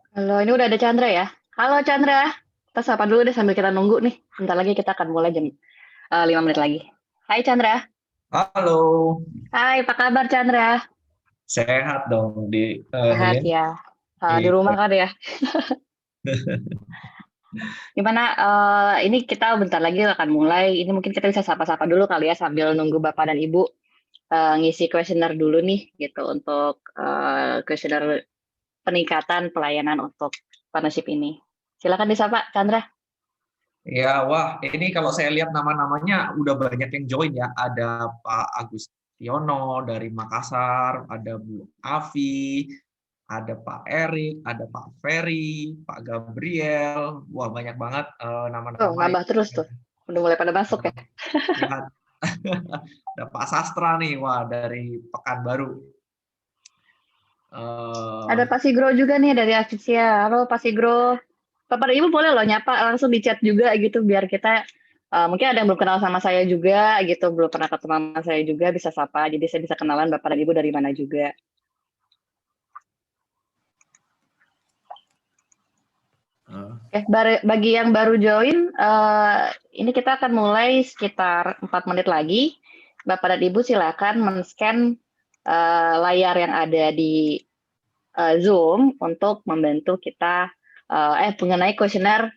Halo, ini udah ada Chandra ya? Halo Chandra, kita sapa dulu deh sambil kita nunggu nih. Bentar lagi kita akan mulai jam 5 menit lagi. Hai Chandra. Halo, Hai, apa kabar Chandra? sehat dong di Sehat Lin. ya. Di rumah Iya. kan ya? Gimana? Ini kita bentar lagi akan mulai. Ini mungkin kita bisa sapa-sapa dulu kali ya sambil nunggu Bapak dan Ibu ngisi kuesioner dulu nih gitu untuk kuesioner peningkatan pelayanan untuk partnership ini. Silakan disapa Chandra. Ya, wah, ini kalau saya lihat nama-namanya udah banyak yang join ya. Ada Pak Agustiono dari Makassar, ada Bu Avi, ada Pak Erik, ada Pak Ferry, Pak Gabriel. Wah, banyak banget Oh, nama-nama nambah terus yang tuh. Udah mulai pada masuk ya. lihat. Ada Pak Sastra nih, wah dari Pekanbaru. Ada Eh, Pak Sigro juga nih dari Asisia. Halo Pak Sigro. Bapak dan Ibu boleh loh nyapa langsung di chat juga gitu biar kita mungkin ada yang belum kenal sama saya juga gitu, belum pernah ketemu sama saya juga bisa sapa. Jadi saya bisa kenalan Bapak dan Ibu dari mana juga. eh, Oke, bagi yang baru join, ini kita akan mulai sekitar 4 menit lagi. Bapak dan Ibu silakan men-scan layar yang ada di Zoom untuk membantu kita mengenai kuesioner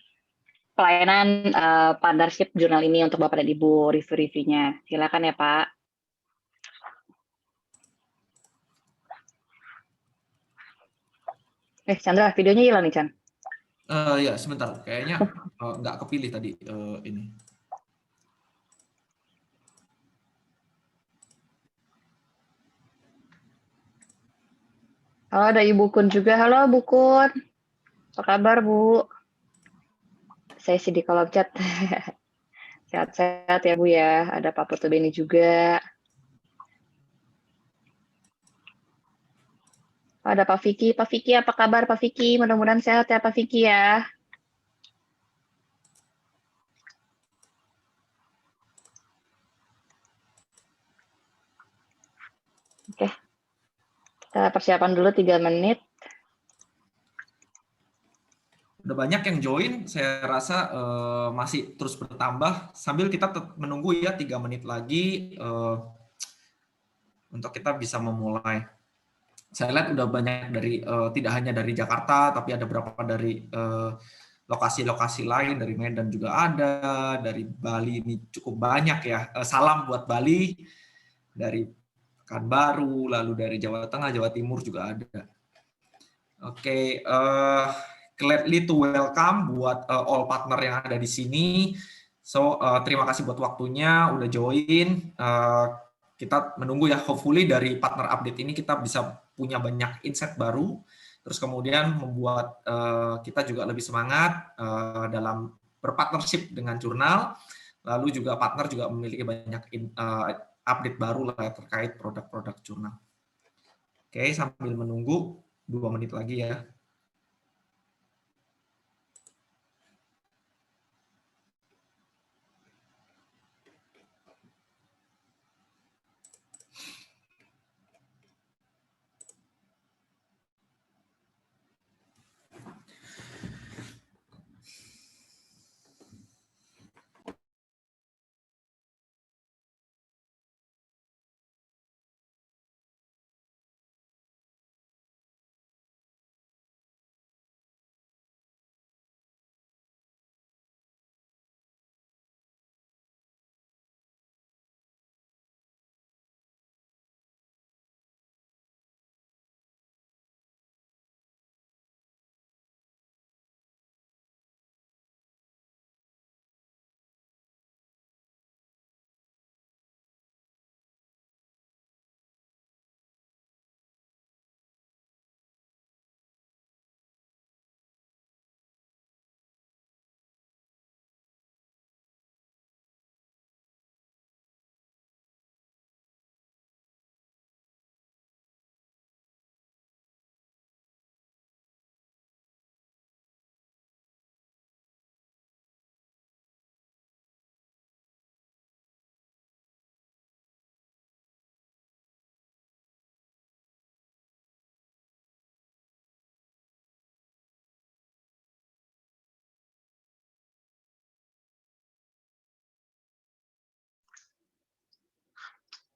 pelayanan partnership jurnal ini untuk Bapak dan Ibu review-reviewnya. Silakan ya Pak. Chandra, videonya hilang nih Chan. ya sebentar, kayaknya nggak kepilih tadi ini. Halo, ada Ibu Kun juga. Halo Bu Kun, apa kabar Bu? Saya sih di kolom chat. Sehat-sehat ya Bu ya. Ada Pak Putu Beni juga. Ada Pak Vicky. Pak Vicky apa kabar Pak Vicky? Mudah-mudahan sehat ya Pak Vicky ya. Oke, kita persiapan dulu 3 menit. Udah banyak yang join, saya rasa masih terus bertambah sambil kita menunggu ya 3 menit lagi untuk kita bisa memulai. Saya lihat udah banyak dari tidak hanya dari Jakarta tapi ada beberapa dari lokasi-lokasi lain, dari Medan juga ada, dari Bali ini cukup banyak ya. Salam buat Bali, dari Pekanbaru, lalu dari Jawa Tengah, Jawa Timur juga ada. Oke, gladly to welcome buat all partner yang ada di sini. So, terima kasih buat waktunya, udah join. Kita menunggu ya, hopefully dari partner update ini kita bisa punya banyak insight baru, terus kemudian membuat kita juga lebih semangat dalam berpartnership dengan jurnal, lalu juga partner juga memiliki banyak update baru lah terkait produk-produk jurnal. Oke, sambil menunggu 2 menit lagi ya.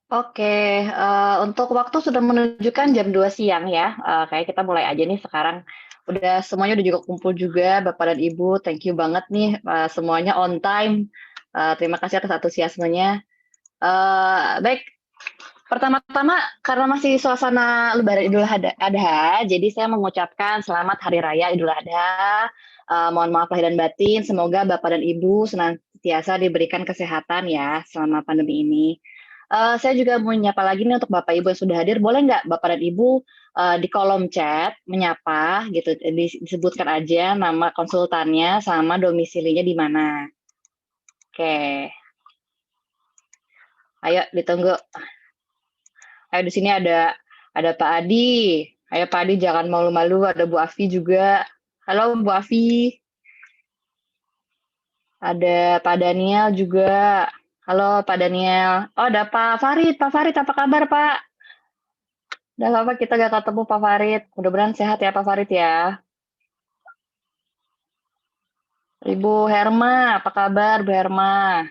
Oke, untuk waktu sudah menunjukkan jam 2 siang ya, kayak kita mulai aja nih sekarang. Udah semuanya udah juga kumpul juga Bapak dan Ibu, thank you banget nih, semuanya on time, terima kasih atas antusiasmenya. Baik, pertama-tama karena masih suasana lebaran Idul Adha, jadi saya mengucapkan selamat Hari Raya Idul Adha, mohon maaf lahir dan batin, semoga Bapak dan Ibu senantiasa diberikan kesehatan ya selama pandemi ini. Saya juga mau nyapa lagi nih untuk Bapak Ibu yang sudah hadir, boleh nggak Bapak dan Ibu, di kolom chat menyapa gitu, disebutkan aja nama konsultannya sama domisilinya di mana. Oke, ayo ditunggu. Ayo di sini ada Pak Adi. Ayo Pak Adi jangan malu-malu, ada Bu Afi juga. Halo Bu Afi. Ada Pak Daniel juga. Halo Pak Daniel. Oh, ada Pak Farid. Pak Farid apa kabar Pak? Udah lama kita gak ketemu Pak Farid. Mudah-mudahan sehat ya Pak Farid ya. Ibu Herma, apa kabar Bu Herma?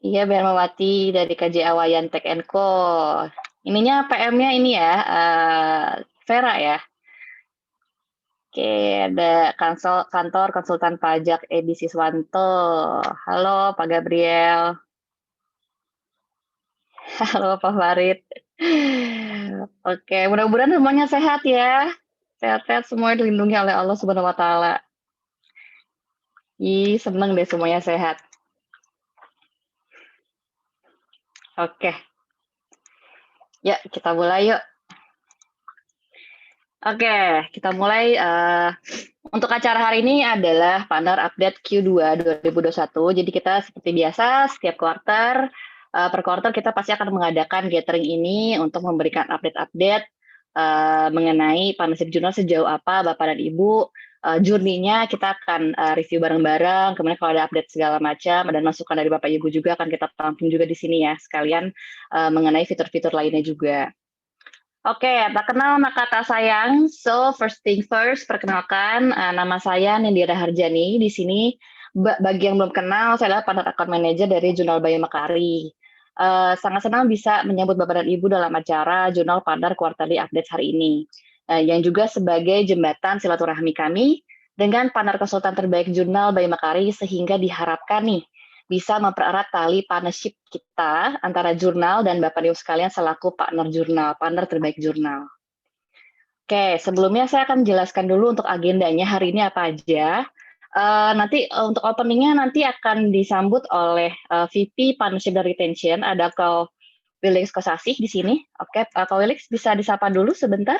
Iya, Bu Hermawati dari KJ Awayan Tech Co. Ininya PM-nya ini ya, Vera ya. Oke, ada kantor konsultan pajak Edi Siswanto. Halo Pak Gabriel. Halo Pak Farid. Oke, mudah-mudahan semuanya sehat ya. Sehat-sehat semuanya dilindungi oleh Allah Subhanahu wa taala. Ih, seneng deh semuanya sehat. Oke. Ya, kita mulai yuk. Oke, kita mulai. Untuk acara hari ini adalah Partner Update Q2 2021. Jadi kita seperti biasa setiap per quarter kita pasti akan mengadakan gathering ini untuk memberikan update-update mengenai partnership jurnal sejauh apa Bapak dan Ibu. Journey-nya kita akan review bareng-bareng. Kemudian kalau ada update segala macam dan masukan dari Bapak Ibu juga akan kita tampung juga di sini ya, sekalian mengenai fitur-fitur lainnya juga. Oke, tak kenal maka tak sayang. So first thing first, perkenalkan nama saya Nindira Harjani. Di sini bagi yang belum kenal, saya adalah partner account manager dari Jurnal Bayu Makari. Sangat senang bisa menyambut Bapak dan Ibu dalam acara Jurnal Partner Quarterly Update hari ini, yang juga sebagai jembatan silaturahmi kami dengan partner konsultan terbaik Jurnal Bayu Makari sehingga diharapkan nih bisa mempererat tali partnership kita antara jurnal dan Bapak Ibu sekalian selaku partner jurnal, partner terbaik jurnal. Oke, sebelumnya saya akan jelaskan dulu untuk agendanya hari ini apa aja. Nanti untuk openingnya nanti akan disambut oleh VP Partnership dan Retention, ada Kau Wilix Kosasih di sini. Oke, Kau Wilix bisa disapa dulu sebentar.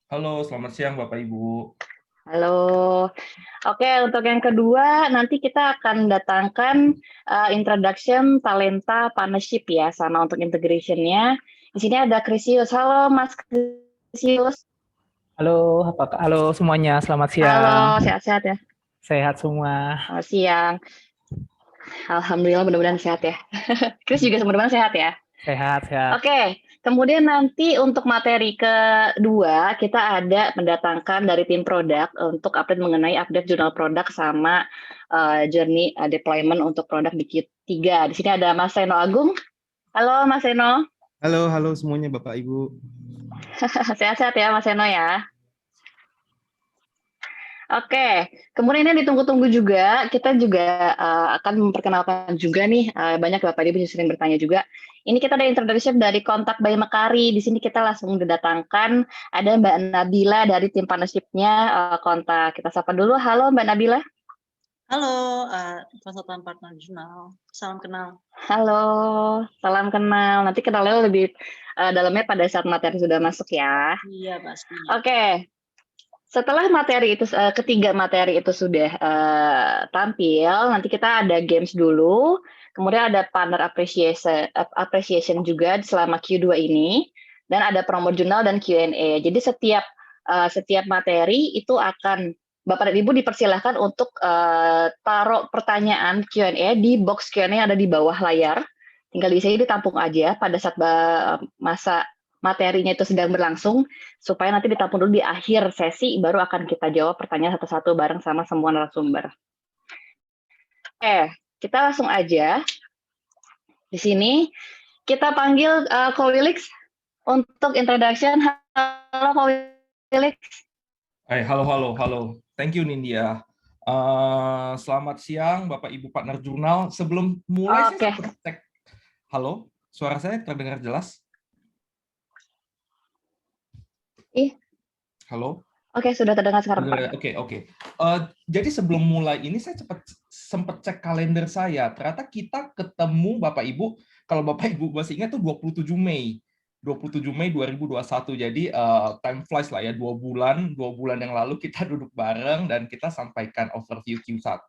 Halo, selamat siang Bapak Ibu. Halo. Oke, untuk yang kedua nanti kita akan datangkan introduction talenta partnership ya, sama untuk integration-nya. Di sini ada Krisius. Halo Mas Krisius. Halo semuanya, selamat siang. Halo, sehat-sehat ya? Sehat semua. Selamat siang. Alhamdulillah, mudah-mudahan sehat ya. Chris juga mudah-mudahan sehat ya? Sehat. Oke, kemudian nanti untuk materi kedua, kita ada mendatangkan dari tim produk untuk update mengenai update jurnal produk sama journey deployment untuk produk di Q3. Di sini ada Mas Seno Agung. Halo Mas Seno. Halo semuanya Bapak Ibu. Sehat-sehat ya Mas Seno ya. Oke, kemudian ini ditunggu-tunggu juga, kita juga akan memperkenalkan juga nih, banyak Bapak Ibu yang sering bertanya juga. Ini kita ada introduction dari kontak Bayu Makari, di sini kita langsung didatangkan, ada Mbak Nabila dari tim partnership-nya kontak. Kita sapa dulu, halo Mbak Nabila. Halo, konsultan partner jurnal, salam kenal. Halo, salam kenal, nanti kenalnya lebih dalamnya pada saat materi sudah masuk ya. Iya, pasti. Oke. Setelah materi itu ketiga materi itu sudah tampil, nanti kita ada games dulu, kemudian ada partner appreciation juga selama Q2 ini, dan ada promo jurnal dan Q&A. Jadi setiap materi itu akan Bapak dan Ibu dipersilahkan untuk taruh pertanyaan Q&A di box Q&A yang ada di bawah layar. Tinggal di sini ditampung aja pada saat masa materinya itu sedang berlangsung, supaya nanti ditampung dulu di akhir sesi, baru akan kita jawab pertanyaan satu-satu bareng sama semua narasumber. kita langsung aja. Di sini kita panggil Ko Wilix untuk introduction. Halo Ko Wilix. Halo. Thank you, Nindya. Selamat siang, Bapak Ibu partner jurnal. Sebelum mulai, Oke. saya sempat cek. Halo, suara saya terdengar jelas? Halo? Oke, sudah terdengar sekarang, Pak. Oke. Jadi sebelum mulai ini saya sempat cek kalender saya. Ternyata kita ketemu Bapak Ibu, kalau Bapak Ibu masih ingat tuh 27 Mei 2021. Jadi time flies lah ya, 2 bulan yang lalu kita duduk bareng dan kita sampaikan overview Q1.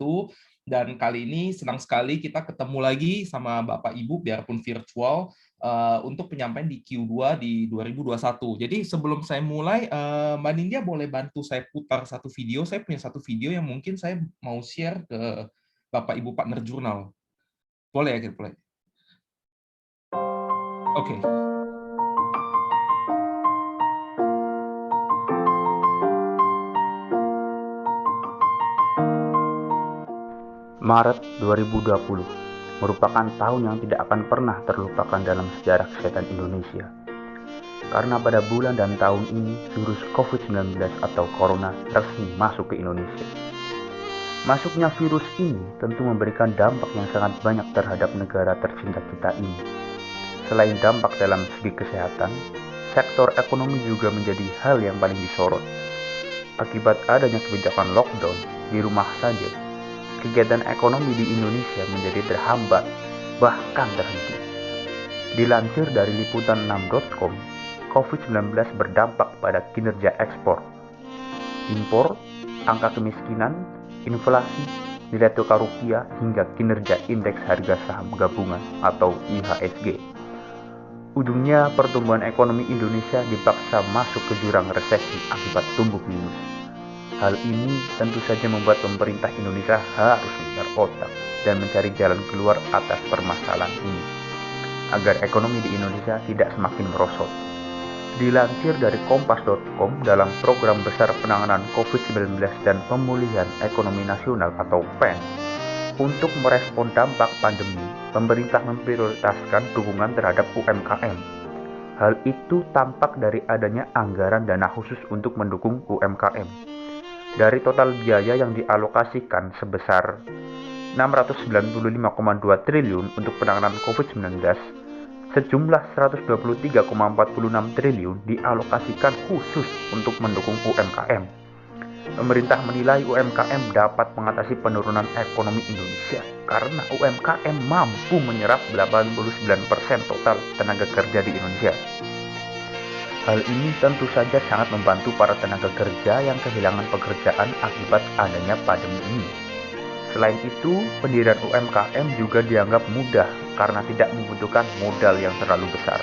Dan kali ini senang sekali kita ketemu lagi sama Bapak Ibu biarpun virtual untuk penyampaian di Q2 di 2021. Jadi sebelum saya mulai, Mbak Nindya boleh bantu saya putar satu video. Saya punya satu video yang mungkin saya mau share ke Bapak Ibu partner jurnal. Boleh ya, boleh. Oke. Maret 2020 merupakan tahun yang tidak akan pernah terlupakan dalam sejarah kesehatan Indonesia. Karena pada bulan dan tahun ini, virus COVID-19 atau Corona resmi masuk ke Indonesia. Masuknya virus ini tentu memberikan dampak yang sangat banyak terhadap negara tercinta kita ini. Selain dampak dalam segi kesehatan, sektor ekonomi juga menjadi hal yang paling disorot. Akibat adanya kebijakan lockdown di rumah saja, kegiatan ekonomi di Indonesia menjadi terhambat, bahkan terhenti. Dilansir dari liputan6.com, COVID-19 berdampak pada kinerja ekspor, impor, angka kemiskinan, inflasi, nilai tukar rupiah, hingga kinerja indeks harga saham gabungan atau IHSG. Ujungnya, pertumbuhan ekonomi Indonesia dipaksa masuk ke jurang resesi akibat tumbuh minus. Hal ini tentu saja membuat pemerintah Indonesia harus memutar otak dan mencari jalan keluar atas permasalahan ini, agar ekonomi di Indonesia tidak semakin merosot. Dilansir dari Kompas.com, dalam program besar penanganan COVID-19 dan pemulihan ekonomi nasional atau PEN, untuk merespon dampak pandemi, pemerintah memprioritaskan dukungan terhadap UMKM. Hal itu tampak dari adanya anggaran dana khusus untuk mendukung UMKM. Dari total biaya yang dialokasikan sebesar 695,2 triliun untuk penanganan COVID-19, sejumlah 123,46 triliun dialokasikan khusus untuk mendukung UMKM. Pemerintah menilai UMKM dapat mengatasi penurunan ekonomi Indonesia karena UMKM mampu menyerap 89% total tenaga kerja di Indonesia. Hal ini tentu saja sangat membantu para tenaga kerja yang kehilangan pekerjaan akibat adanya pandemi ini. Selain itu, pendirian UMKM juga dianggap mudah karena tidak membutuhkan modal yang terlalu besar.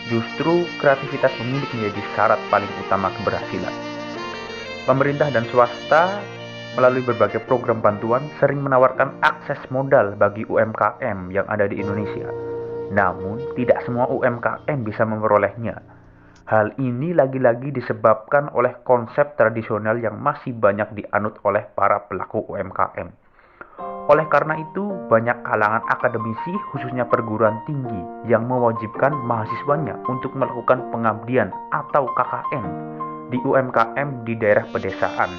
Justru kreativitas pemilik menjadi syarat paling utama keberhasilan. Pemerintah dan swasta melalui berbagai program bantuan sering menawarkan akses modal bagi UMKM yang ada di Indonesia. Namun, tidak semua UMKM bisa memperolehnya. Hal ini lagi-lagi disebabkan oleh konsep tradisional yang masih banyak dianut oleh para pelaku UMKM. Oleh karena itu, banyak kalangan akademisi, khususnya perguruan tinggi, yang mewajibkan mahasiswanya untuk melakukan pengabdian atau KKN di UMKM di daerah pedesaan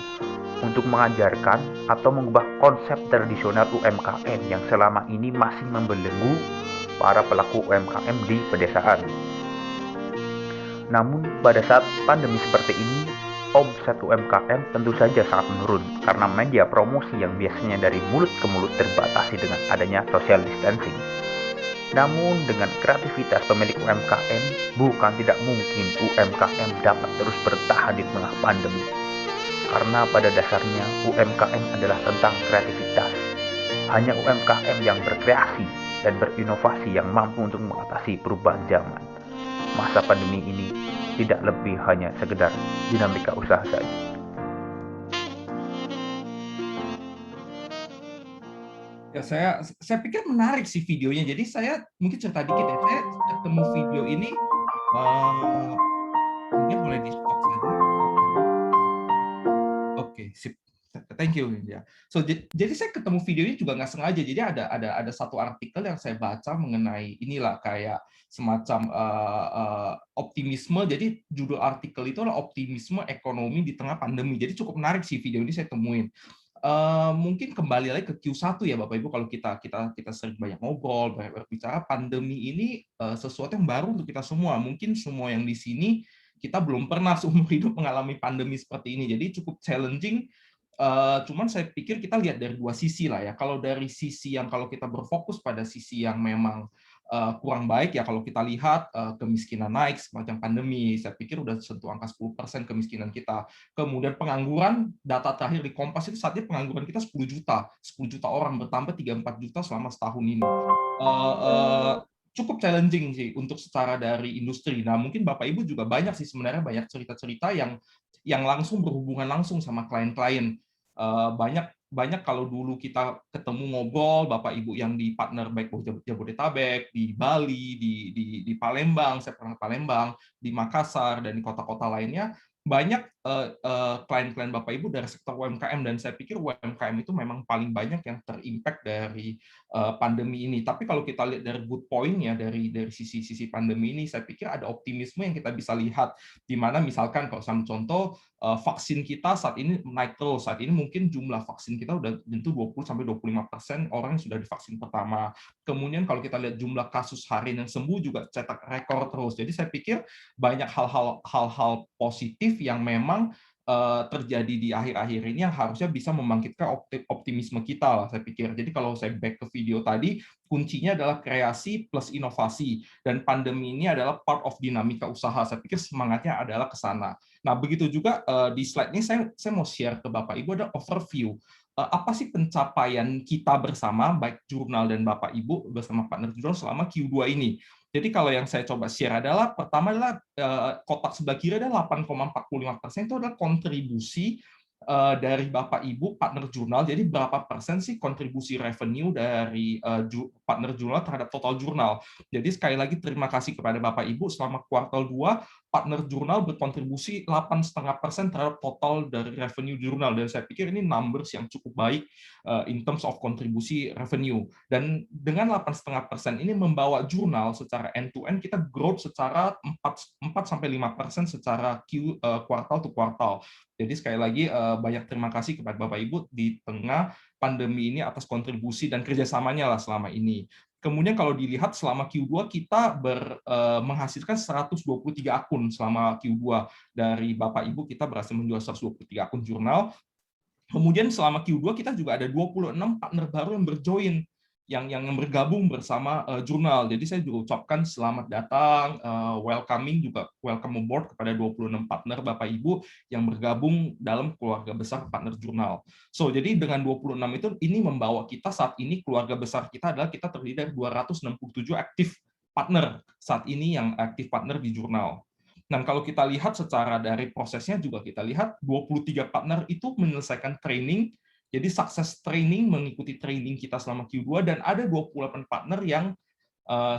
untuk mengajarkan atau mengubah konsep tradisional UMKM yang selama ini masih membelenggu para pelaku UMKM di pedesaan. Namun, pada saat pandemi seperti ini, omset UMKM tentu saja sangat menurun karena media promosi yang biasanya dari mulut ke mulut terbatasi dengan adanya social distancing. Namun, dengan kreativitas pemilik UMKM, bukan tidak mungkin UMKM dapat terus bertahan di tengah pandemi. Karena pada dasarnya, UMKM adalah tentang kreativitas. Hanya UMKM yang berkreasi dan berinovasi yang mampu untuk mengatasi perubahan zaman. Masa pandemi ini tidak lebih hanya sekedar dinamika usaha saja. Ya, saya pikir menarik sih videonya. Jadi saya mungkin cerita dikit ya. Saya ketemu video ini boleh di stop saja. Oke, sip. Thank you. Ya. So jadi saya ketemu video ini juga nggak sengaja. Jadi ada satu artikel yang saya baca mengenai inilah kayak semacam optimisme. Jadi judul artikel itu adalah optimisme ekonomi di tengah pandemi. Jadi cukup menarik sih video ini saya temuin. Mungkin kembali lagi ke Q1 ya Bapak Ibu, kalau kita sering banyak ngobrol, banyak berbicara, pandemi ini sesuatu yang baru untuk kita semua. Mungkin semua yang di sini kita belum pernah seumur hidup mengalami pandemi seperti ini. Jadi cukup challenging. Cuman saya pikir kita lihat dari dua sisi lah ya. Kalau dari sisi yang kalau kita berfokus pada sisi yang memang kurang baik ya, kalau kita lihat kemiskinan naik semacam pandemi, saya pikir udah sentuh angka 10% kemiskinan kita. Kemudian pengangguran, data terakhir di Kompas itu saatnya pengangguran kita 10 juta orang, bertambah 3-4 juta selama setahun ini. Cukup challenging sih untuk secara dari industri. Nah, mungkin Bapak Ibu juga banyak sih sebenarnya banyak cerita-cerita yang langsung berhubungan langsung sama klien-klien. Banyak kalau dulu kita ketemu ngobrol Bapak Ibu yang di partner baik Jabodetabek, di Bali, di Palembang, saya pernah Palembang, di Makassar dan di kota-kota lainnya, banyak klien-klien Bapak Ibu dari sektor UMKM, dan saya pikir UMKM itu memang paling banyak yang terimpact dari pandemi ini. Tapi kalau kita lihat dari good point ya, dari sisi pandemi ini, saya pikir ada optimisme yang kita bisa lihat, di mana misalkan kalau sama contoh vaksin kita saat ini naik terus. Saat ini mungkin jumlah vaksin kita udah tentu 20-25% orang yang sudah divaksin pertama. Kemudian kalau kita lihat jumlah kasus harian yang sembuh juga cetak rekor terus. Jadi saya pikir banyak hal-hal positif yang memang terjadi di akhir-akhir ini yang harusnya bisa membangkitkan optimisme kita lah, saya pikir. Jadi kalau saya back ke video tadi, kuncinya adalah kreasi plus inovasi, dan pandemi ini adalah part of dinamika usaha. Saya pikir semangatnya adalah ke sana. Nah, begitu juga di slide ini saya mau share ke Bapak Ibu ada overview. Apa sih pencapaian kita bersama, baik jurnal dan Bapak Ibu bersama partner jurnal selama Q2 ini. Jadi kalau yang saya coba share adalah, pertama adalah kotak sebelah kiri adalah 8,45% itu adalah kontribusi dari Bapak Ibu partner jurnal. Jadi berapa persen sih kontribusi revenue dari partner jurnal terhadap total jurnal. Jadi sekali lagi terima kasih kepada Bapak Ibu, selama kuartal 2 partner jurnal berkontribusi 8,5% terhadap total dari revenue jurnal, dan saya pikir ini numbers yang cukup baik in terms of kontribusi revenue. Dan dengan 8,5% ini membawa jurnal secara end-to-end kita growth secara 4-5% secara kuartal to kuartal. Jadi sekali lagi banyak terima kasih kepada Bapak Ibu di tengah pandemi ini atas kontribusi dan kerjasamanya lah selama ini. Kemudian kalau dilihat selama Q2 kita menghasilkan 123 akun selama Q2. Dari Bapak Ibu kita berhasil menjual 123 akun jurnal. Kemudian selama Q2 kita juga ada 26 partner baru yang berjoin, yang bergabung bersama jurnal. Jadi saya juga ucapkan selamat datang, welcome aboard kepada 26 partner Bapak Ibu yang bergabung dalam keluarga besar partner jurnal. So, jadi dengan 26 itu ini membawa kita saat ini keluarga besar kita adalah kita terdiri dari 267 aktif partner saat ini yang aktif partner di jurnal. Dan kalau kita lihat secara dari prosesnya juga kita lihat 23 partner itu menyelesaikan training. Jadi sukses training mengikuti training kita selama Q2, dan ada 28 partner yang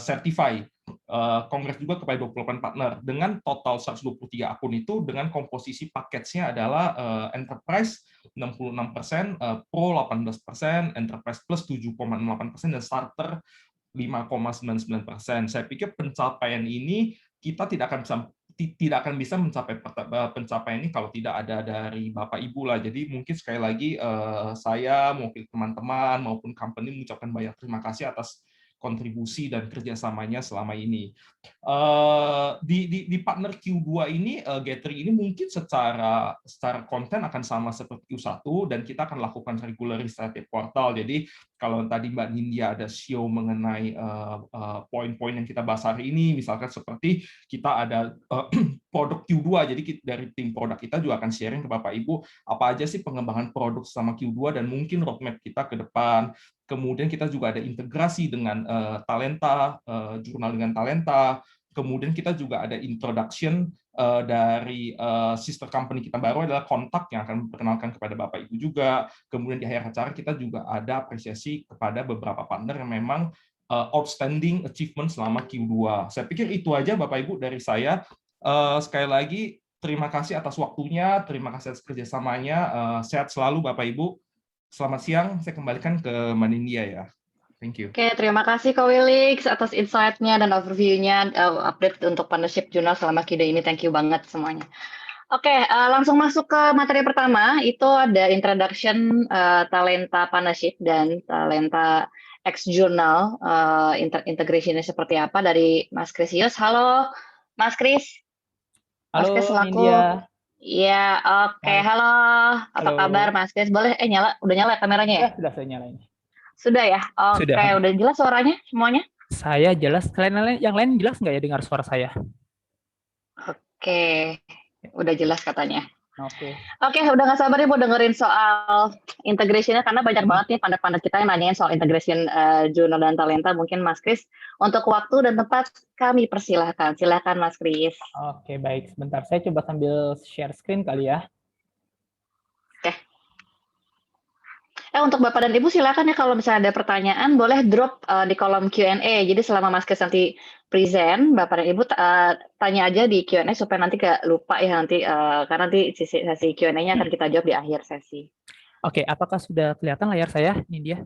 certify. Kongres juga kepada 28 partner dengan total 123 akun itu, dengan komposisi paketnya adalah Enterprise 66%, Pro 18%, Enterprise Plus 7,8%, dan Starter 5,99%. Saya pikir pencapaian ini kita tidak akan bisa mencapai pencapaian ini kalau tidak ada dari Bapak Ibu lah. Jadi mungkin sekali lagi saya mungkin teman-teman maupun company mengucapkan banyak terima kasih atas kontribusi dan kerjasamanya selama ini. Di partner Q2 ini, gathering ini mungkin secara konten akan sama seperti Q1, dan kita akan lakukan regular setiap kuartal. Jadi kalau tadi Mbak Nindya ada show mengenai poin-poin yang kita bahas hari ini, misalkan seperti kita ada produk Q2, jadi dari tim produk kita juga akan sharing ke Bapak Ibu apa aja sih pengembangan produk selama Q2 dan mungkin roadmap kita ke depan. Kemudian kita juga ada integrasi dengan talenta, jurnal dengan talenta. Kemudian kita juga ada introduction dari sister company kita baru adalah Kontak yang akan memperkenalkan kepada Bapak Ibu juga. Kemudian di akhir acara kita juga ada apresiasi kepada beberapa partner yang memang outstanding achievement selama Q2. Saya pikir itu aja Bapak Ibu dari saya. Sekali lagi Terima kasih atas waktunya, terima kasih atas kerjasamanya. Sehat selalu Bapak Ibu. Selamat siang, saya kembalikan ke Mbak Nindya ya. Thank you. Oke, terima kasih Ko Wilix atas insight-nya dan overview-nya, update untuk partnership jurnal selama Q&A ini. Thank you banget semuanya. Oke, langsung masuk ke materi pertama. Itu ada introduction talenta partnership dan talenta X Journal integration-nya seperti apa dari Mas Krisius. Halo, Mas Kris. Mas Kris Halo, selaku. Nindya. Iya, oke. Hai. Halo, apa Halo. kabar Mas Kris? Boleh, udah nyala kameranya ya? Ya, sudah saya nyalain. Sudah ya? Oke, Sudah. udah jelas suaranya semuanya? Saya jelas. Kalian yang lain jelas nggak ya dengar suara saya? Oke, udah jelas katanya. Oke. Oke, udah nggak sabar nih mau dengerin soal integration-nya karena banyak banget nih pandai-pandai kita yang nanyain soal integration jurnal dan talenta. Mungkin Mas Kris, untuk waktu dan tempat kami persilahkan. Silahkan Mas Kris. Oke, baik. Sebentar, saya coba sambil share screen kali ya. Oke. Untuk Bapak dan Ibu silakan ya kalau misalnya ada pertanyaan boleh drop di kolom Q&A. Jadi selama Mas Kris nanti present, Bapak dan Ibu tanya aja di Q&A supaya nanti gak lupa ya nanti karena nanti sesi Q&A-nya akan kita jawab di akhir sesi. Oke, apakah sudah kelihatan layar saya, Nindya?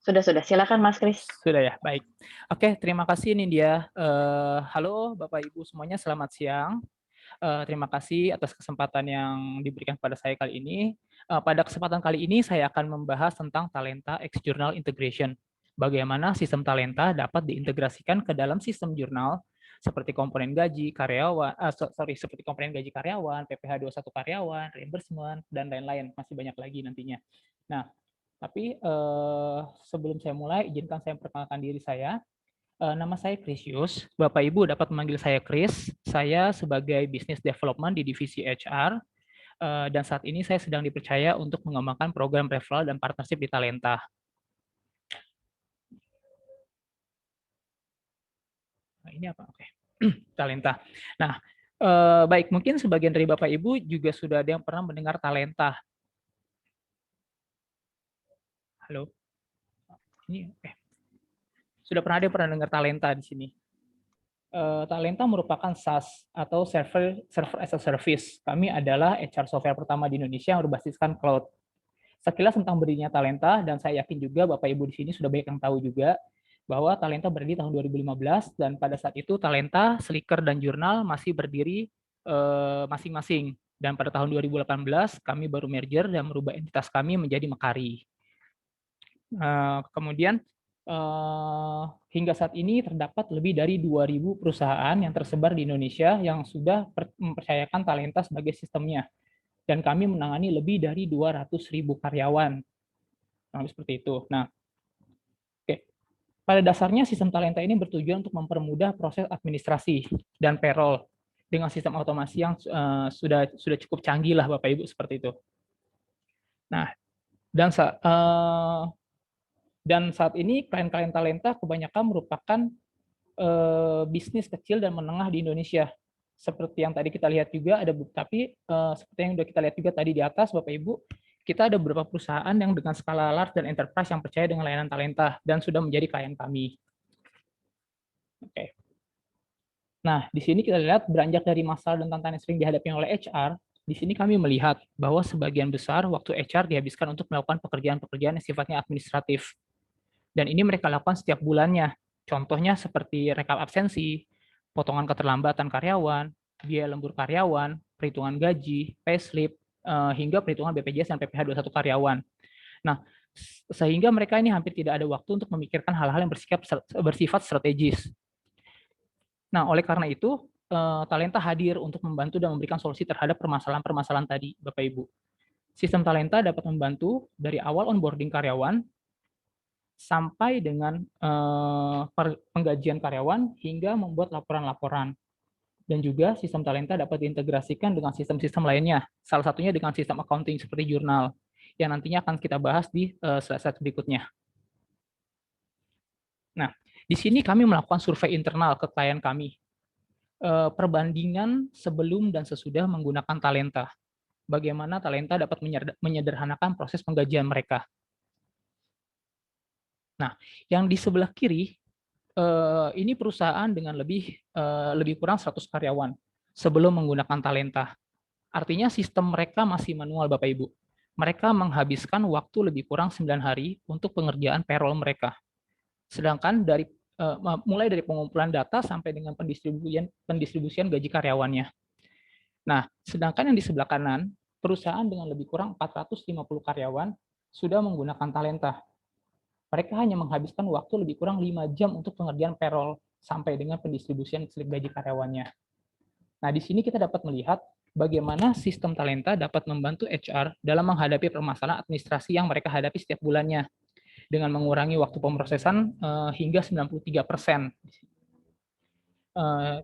Sudah. Silakan Mas Kris. Sudah ya, baik. Oke, terima kasih Nindya. Halo Bapak Ibu semuanya, selamat siang. Terima kasih atas kesempatan yang diberikan pada saya kali ini. Pada kesempatan kali ini saya akan membahas tentang talenta X Journal Integration. Bagaimana sistem talenta dapat diintegrasikan ke dalam sistem jurnal seperti komponen gaji karyawan, seperti komponen gaji karyawan, PPh 21 karyawan, reimbursement dan lain-lain. Masih banyak lagi nantinya. Nah, tapi sebelum saya mulai, izinkan saya memperkenalkan diri saya. Nama saya Krisius. Bapak Ibu dapat memanggil saya Kris. Saya sebagai Business Development di divisi HR. Dan saat ini saya sedang dipercaya untuk mengembangkan program referral dan partnership di Talenta. Nah, ini apa? Oke. Talenta. Nah, baik, mungkin sebagian dari Bapak Ibu juga sudah ada yang pernah mendengar Talenta. Halo? Ini, sudah pernah ada yang pernah dengar Talenta di sini? Talenta merupakan SaaS atau server as a service. Kami adalah HR software pertama di Indonesia yang berbasiskan cloud. Sekilas tentang berdirinya Talenta, dan saya yakin juga Bapak Ibu di sini sudah banyak yang tahu juga bahwa Talenta berdiri tahun 2015, dan pada saat itu Talenta, Sliker, dan Jurnal masih berdiri masing-masing. Dan pada tahun 2018 kami baru merger dan merubah entitas kami menjadi Mekari. Kemudian hingga saat ini terdapat lebih dari 2.000 perusahaan yang tersebar di Indonesia yang sudah mempercayakan Talenta sebagai sistemnya. Dan kami menangani lebih dari 200.000 karyawan. Nah, seperti itu. Nah, oke. Pada dasarnya sistem Talenta ini bertujuan untuk mempermudah proses administrasi dan payroll dengan sistem otomasi yang sudah cukup canggih lah Bapak Ibu seperti itu. Nah, dan saat ini klien-klien Talenta kebanyakan merupakan bisnis kecil dan menengah di Indonesia. Seperti yang tadi kita lihat juga ada, tapi seperti yang sudah kita lihat juga tadi di atas Bapak Ibu, kita ada beberapa perusahaan yang dengan skala large dan enterprise yang percaya dengan layanan Talenta dan sudah menjadi klien kami. Oke. Nah, di sini kita lihat beranjak dari masalah dan tantangan yang sering dihadapi oleh HR. Di sini kami melihat bahwa sebagian besar waktu HR dihabiskan untuk melakukan pekerjaan-pekerjaan yang sifatnya administratif. Dan ini mereka lakukan setiap bulannya. Contohnya seperti rekap absensi, potongan keterlambatan karyawan, biaya lembur karyawan, perhitungan gaji, payslip, hingga perhitungan BPJS dan PPh 21 karyawan. Nah, sehingga mereka ini hampir tidak ada waktu untuk memikirkan hal-hal yang bersifat strategis. Nah, oleh karena itu, Talenta hadir untuk membantu dan memberikan solusi terhadap permasalahan-permasalahan tadi, Bapak Ibu. Sistem Talenta dapat membantu dari awal onboarding karyawan, sampai dengan penggajian karyawan hingga membuat laporan-laporan. Dan juga sistem Talenta dapat diintegrasikan dengan sistem-sistem lainnya, salah satunya dengan sistem accounting seperti jurnal, yang nantinya akan kita bahas di slide berikutnya. Nah, di sini kami melakukan survei internal ke klien kami, perbandingan sebelum dan sesudah menggunakan Talenta. Bagaimana Talenta dapat menyederhanakan proses penggajian mereka. Nah, yang di sebelah kiri, ini perusahaan dengan lebih kurang 100 karyawan sebelum menggunakan Talenta. Artinya sistem mereka masih manual, Bapak Ibu. Mereka menghabiskan waktu lebih kurang 9 hari untuk pengerjaan payroll mereka. Sedangkan mulai dari pengumpulan data sampai dengan pendistribusian gaji karyawannya. Nah, sedangkan yang di sebelah kanan, perusahaan dengan lebih kurang 450 karyawan sudah menggunakan talenta. Mereka hanya menghabiskan waktu lebih kurang 5 jam untuk pengerjaan payroll sampai dengan pendistribusian slip gaji karyawannya. Nah, di sini kita dapat melihat bagaimana sistem talenta dapat membantu HR dalam menghadapi permasalahan administrasi yang mereka hadapi setiap bulannya dengan mengurangi waktu pemrosesan hingga 93%.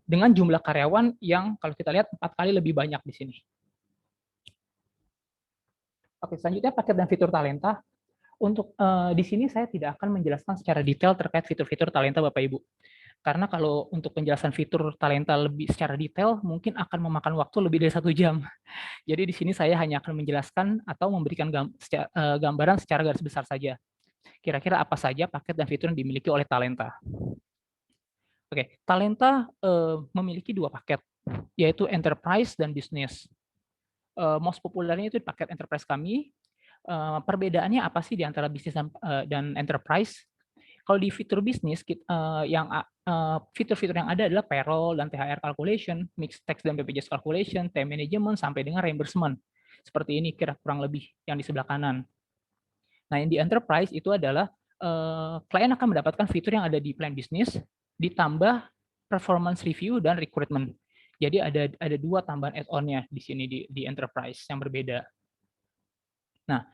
Dengan jumlah karyawan yang kalau kita lihat 4 kali lebih banyak di sini. Oke, selanjutnya paket dan fitur talenta. Untuk di sini saya tidak akan menjelaskan secara detail terkait fitur-fitur talenta Bapak Ibu. Karena kalau untuk penjelasan fitur talenta lebih secara detail mungkin akan memakan waktu lebih dari 1 jam. Jadi di sini saya hanya akan menjelaskan atau memberikan gambaran secara garis besar saja. Kira-kira apa saja paket dan fitur yang dimiliki oleh talenta. Oke, talenta memiliki 2 paket, yaitu enterprise dan business. Most populernya itu paket enterprise kami. Perbedaannya apa sih di antara bisnis dan enterprise? Kalau di fitur bisnis, fitur-fitur yang ada adalah payroll dan THR calculation, mixed tax dan BPJS calculation, time management, sampai dengan reimbursement. Seperti ini kurang lebih yang di sebelah kanan. Nah, yang di enterprise itu adalah klien akan mendapatkan fitur yang ada di plan bisnis, ditambah performance review dan recruitment. Jadi ada 2 tambahan add-on-nya di sini di enterprise yang berbeda. Nah,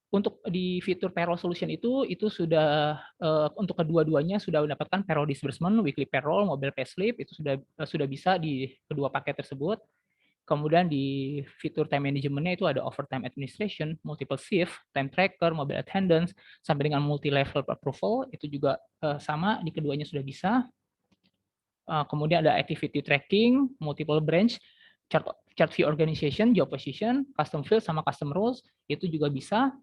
untuk di fitur payroll solution itu sudah untuk kedua-duanya sudah mendapatkan payroll disbursement, weekly payroll, mobile payslip, itu sudah bisa di kedua paket tersebut. Kemudian di fitur time management-nya itu ada overtime administration, multiple shift, time tracker, mobile attendance, sampai dengan multi-level approval, itu juga sama di keduanya sudah bisa. Kemudian ada activity tracking, multiple branch, chart view organization, job position, custom field, sama custom roles, itu juga bisa.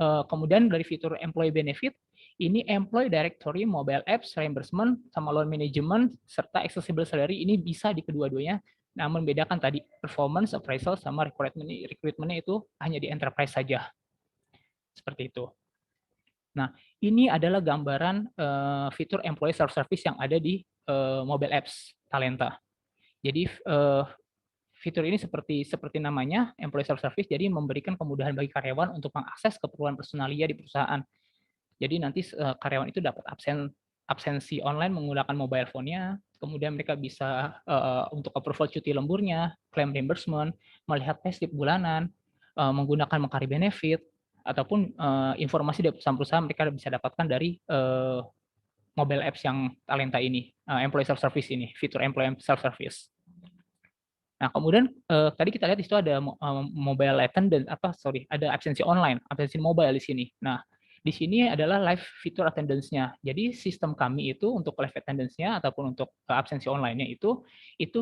Kemudian dari fitur employee benefit, ini employee directory, mobile apps, reimbursement, sama loan management, serta accessible salary, ini bisa di kedua-duanya. Namun bedakan tadi performance, appraisal, sama recruitment-nya itu hanya di enterprise saja. Seperti itu. Nah, ini adalah gambaran fitur employee self-service yang ada di mobile apps Talenta. Jadi fitur ini seperti namanya, employee self-service, jadi memberikan kemudahan bagi karyawan untuk mengakses keperluan personalia di perusahaan. Jadi nanti karyawan itu dapat absensi online menggunakan mobile phone-nya, kemudian mereka bisa untuk approval cuti lemburnya, claim reimbursement, melihat payslip bulanan, menggunakan Mekari benefit, ataupun informasi dari perusahaan-perusahaan mereka bisa dapatkan dari mobile apps yang Talenta ini, employee self-service ini, fitur employee self-service. Nah, kemudian tadi kita lihat di situ ada mobile attendance, ada absensi online, absensi mobile di sini. Nah, di sini adalah live fitur attendance-nya. Jadi sistem kami itu untuk live attendance-nya ataupun untuk absensi online-nya itu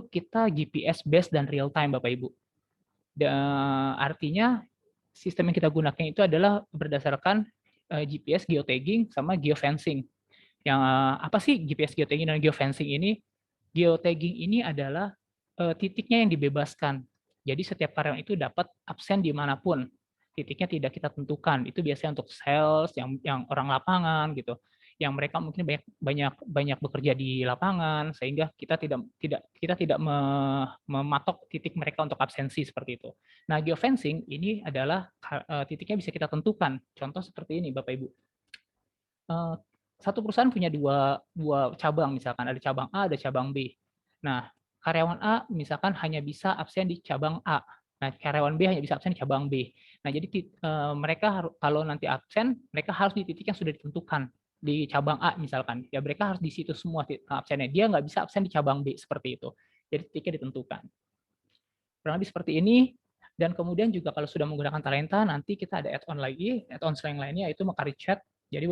kita GPS based dan real time, Bapak Ibu. Artinya sistem yang kita gunakan itu adalah berdasarkan GPS geotagging sama geofencing. Yang apa sih GPS geotagging dan geofencing ini? Geotagging ini adalah titiknya yang dibebaskan. Jadi setiap karyawan itu dapat absen dimanapun. Titiknya tidak kita tentukan. Itu biasanya untuk sales, yang orang lapangan gitu, yang mereka mungkin banyak bekerja di lapangan, sehingga kita tidak mematok titik mereka untuk absensi seperti itu. Nah, geofencing ini adalah titiknya bisa kita tentukan. Contoh seperti ini, Bapak Ibu. Satu perusahaan punya dua cabang, misalkan ada cabang A, ada cabang B. Nah, karyawan A misalkan hanya bisa absen di cabang A. Nah, karyawan B hanya bisa absen di cabang B. Nah, jadi mereka kalau nanti absen, mereka harus di titik yang sudah ditentukan. Di cabang A misalkan, ya mereka harus di situ semua absennya. Dia nggak bisa absen di cabang B, seperti itu. Jadi titiknya ditentukan. Kurang lebih seperti ini. Dan kemudian juga kalau sudah menggunakan Talenta, nanti kita ada add-on lagi. Add-on selain lainnya yaitu Mekari Chat. Jadi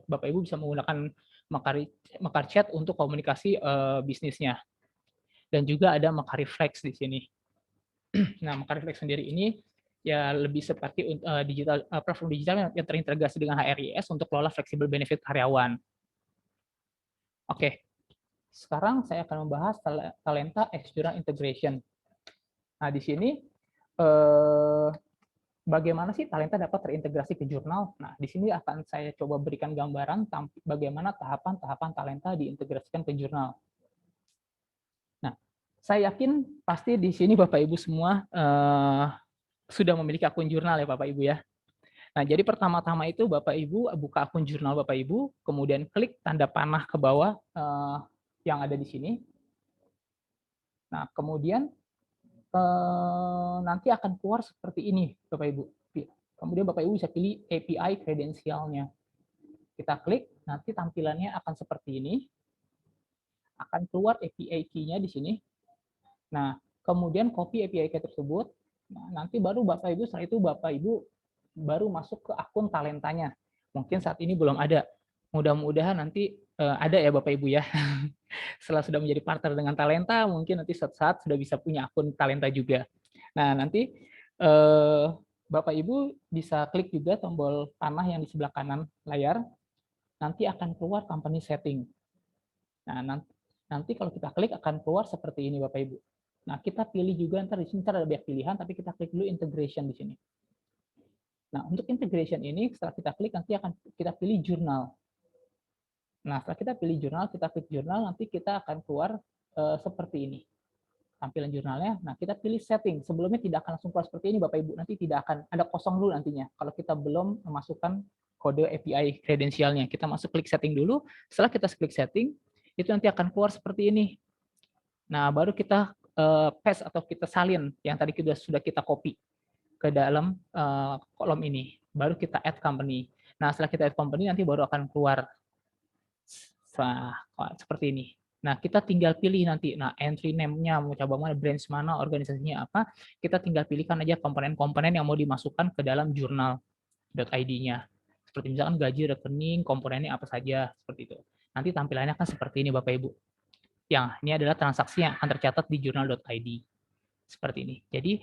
Bapak Ibu bisa menggunakan Mekari Chat untuk komunikasi bisnisnya. Dan juga ada Mekari Flex di sini. Nah, Mekari Flex sendiri ini ya lebih seperti platform digital yang terintegrasi dengan HRIS untuk kelola fleksibel benefit karyawan. Oke. sekarang saya akan membahas talenta external integration. Nah, di sini bagaimana sih talenta dapat terintegrasi ke jurnal? Nah, di sini akan saya coba berikan gambaran bagaimana tahapan-tahapan talenta diintegrasikan ke jurnal. Nah, saya yakin pasti di sini Bapak Ibu semua sudah memiliki akun jurnal ya Bapak Ibu ya. Nah, jadi pertama-tama itu Bapak Ibu buka akun jurnal Bapak Ibu, kemudian klik tanda panah ke bawah yang ada di sini. Nah, kemudian nanti akan keluar seperti ini, Bapak Ibu. Kemudian Bapak Ibu bisa pilih API kredensialnya. Kita klik, nanti tampilannya akan seperti ini. Akan keluar API key-nya di sini. Nah, kemudian copy API key tersebut. Nah, nanti baru Bapak Ibu, setelah itu Bapak Ibu baru masuk ke akun talentanya. Mungkin saat ini belum ada. Mudah-mudahan nanti ada ya Bapak Ibu ya. Setelah sudah menjadi partner dengan talenta, mungkin nanti suatu saat sudah bisa punya akun talenta juga. Nah, nanti Bapak Ibu bisa klik juga tombol panah yang di sebelah kanan layar. Nanti akan keluar company setting. Nah, nanti kalau kita klik akan keluar seperti ini Bapak Ibu. Nah, kita pilih juga, ntar di sini ada banyak pilihan, tapi kita klik dulu integration di sini. Nah, untuk integration ini, setelah kita klik, nanti akan kita pilih jurnal. Nah, setelah kita pilih jurnal, kita klik jurnal, nanti kita akan keluar seperti ini. Tampilan jurnalnya, nah kita pilih setting. Sebelumnya tidak akan langsung keluar seperti ini, Bapak Ibu. Nanti tidak akan, ada kosong dulu nantinya. Kalau kita belum memasukkan kode API kredensialnya. Kita masuk klik setting dulu. Setelah kita klik setting, itu nanti akan keluar seperti ini. Nah, baru kita paste atau kita salin yang tadi sudah kita copy ke dalam kolom ini. Baru kita add company. Nah, setelah kita add company, nanti baru akan keluar seperti ini. Nah, kita tinggal pilih nanti, nah entry name-nya mau coba mana, branch mana, organisasinya apa, kita tinggal pilihkan aja komponen-komponen yang mau dimasukkan ke dalam jurnal.id-nya. Seperti misalkan gaji, rekening, komponennya apa saja, seperti itu. Nanti tampilannya kan seperti ini Bapak Ibu. Yang ini adalah transaksi yang akan tercatat di jurnal.id. Seperti ini. Jadi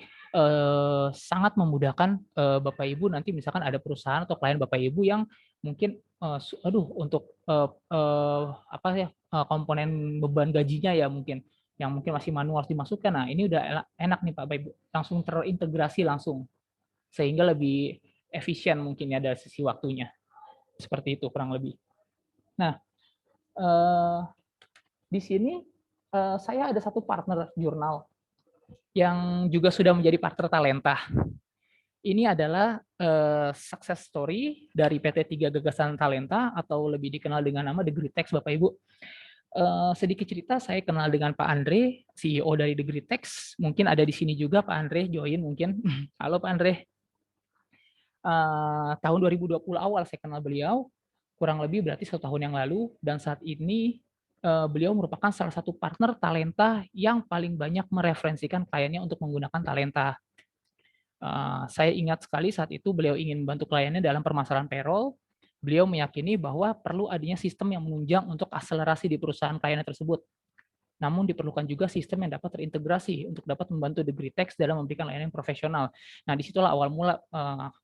sangat memudahkan Bapak Ibu nanti misalkan ada perusahaan atau klien Bapak Ibu yang mungkin untuk apa ya komponen beban gajinya ya mungkin yang mungkin masih manual harus dimasukkan. Nah, ini udah enak nih Pak Ibu. Langsung terintegrasi langsung. Sehingga lebih efisien mungkin ya dari sisi waktunya. Seperti itu kurang lebih. Nah, di sini saya ada satu partner jurnal yang juga sudah menjadi partner talenta. Ini adalah success story dari PT 3 Gagasan Talenta atau lebih dikenal dengan nama Degritex Bapak Ibu. Sedikit cerita, saya kenal dengan Pak Andre, CEO dari Degritex. Mungkin ada di sini juga Pak Andre, join mungkin. Halo Pak Andre. Tahun 2020 awal saya kenal beliau, kurang lebih berarti 1 tahun yang lalu, dan saat ini beliau merupakan salah satu partner talenta yang paling banyak mereferensikan kliennya untuk menggunakan talenta. Saya ingat sekali saat itu beliau ingin membantu kliennya dalam permasalahan payroll. Beliau meyakini bahwa perlu adanya sistem yang menunjang untuk akselerasi di perusahaan kliennya tersebut. Namun diperlukan juga sistem yang dapat terintegrasi untuk dapat membantu Degritex dalam memberikan layanan yang profesional. Nah, disitulah awal mula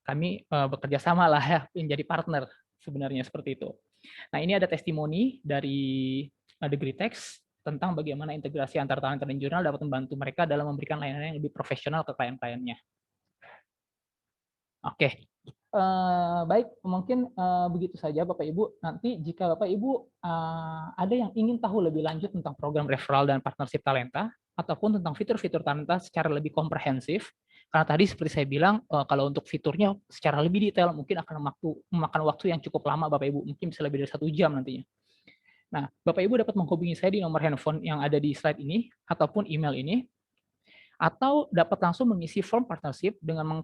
kami bekerja sama lah ya, menjadi partner sebenarnya seperti itu. Nah, ini ada testimoni dari Degritex tentang bagaimana integrasi antar talenta dan jurnal dapat membantu mereka dalam memberikan layanan yang lebih profesional ke klien-kliennya. Oke, baik, mungkin begitu saja Bapak Ibu. Nanti jika Bapak Ibu ada yang ingin tahu lebih lanjut tentang program referral dan partnership talenta, ataupun tentang fitur-fitur talenta secara lebih komprehensif, karena tadi seperti saya bilang, kalau untuk fiturnya secara lebih detail mungkin akan memakan waktu yang cukup lama Bapak Ibu, mungkin bisa lebih dari 1 jam nantinya. Nah, Bapak Ibu dapat menghubungi saya di nomor handphone yang ada di slide ini, ataupun email ini, atau dapat langsung mengisi form partnership dengan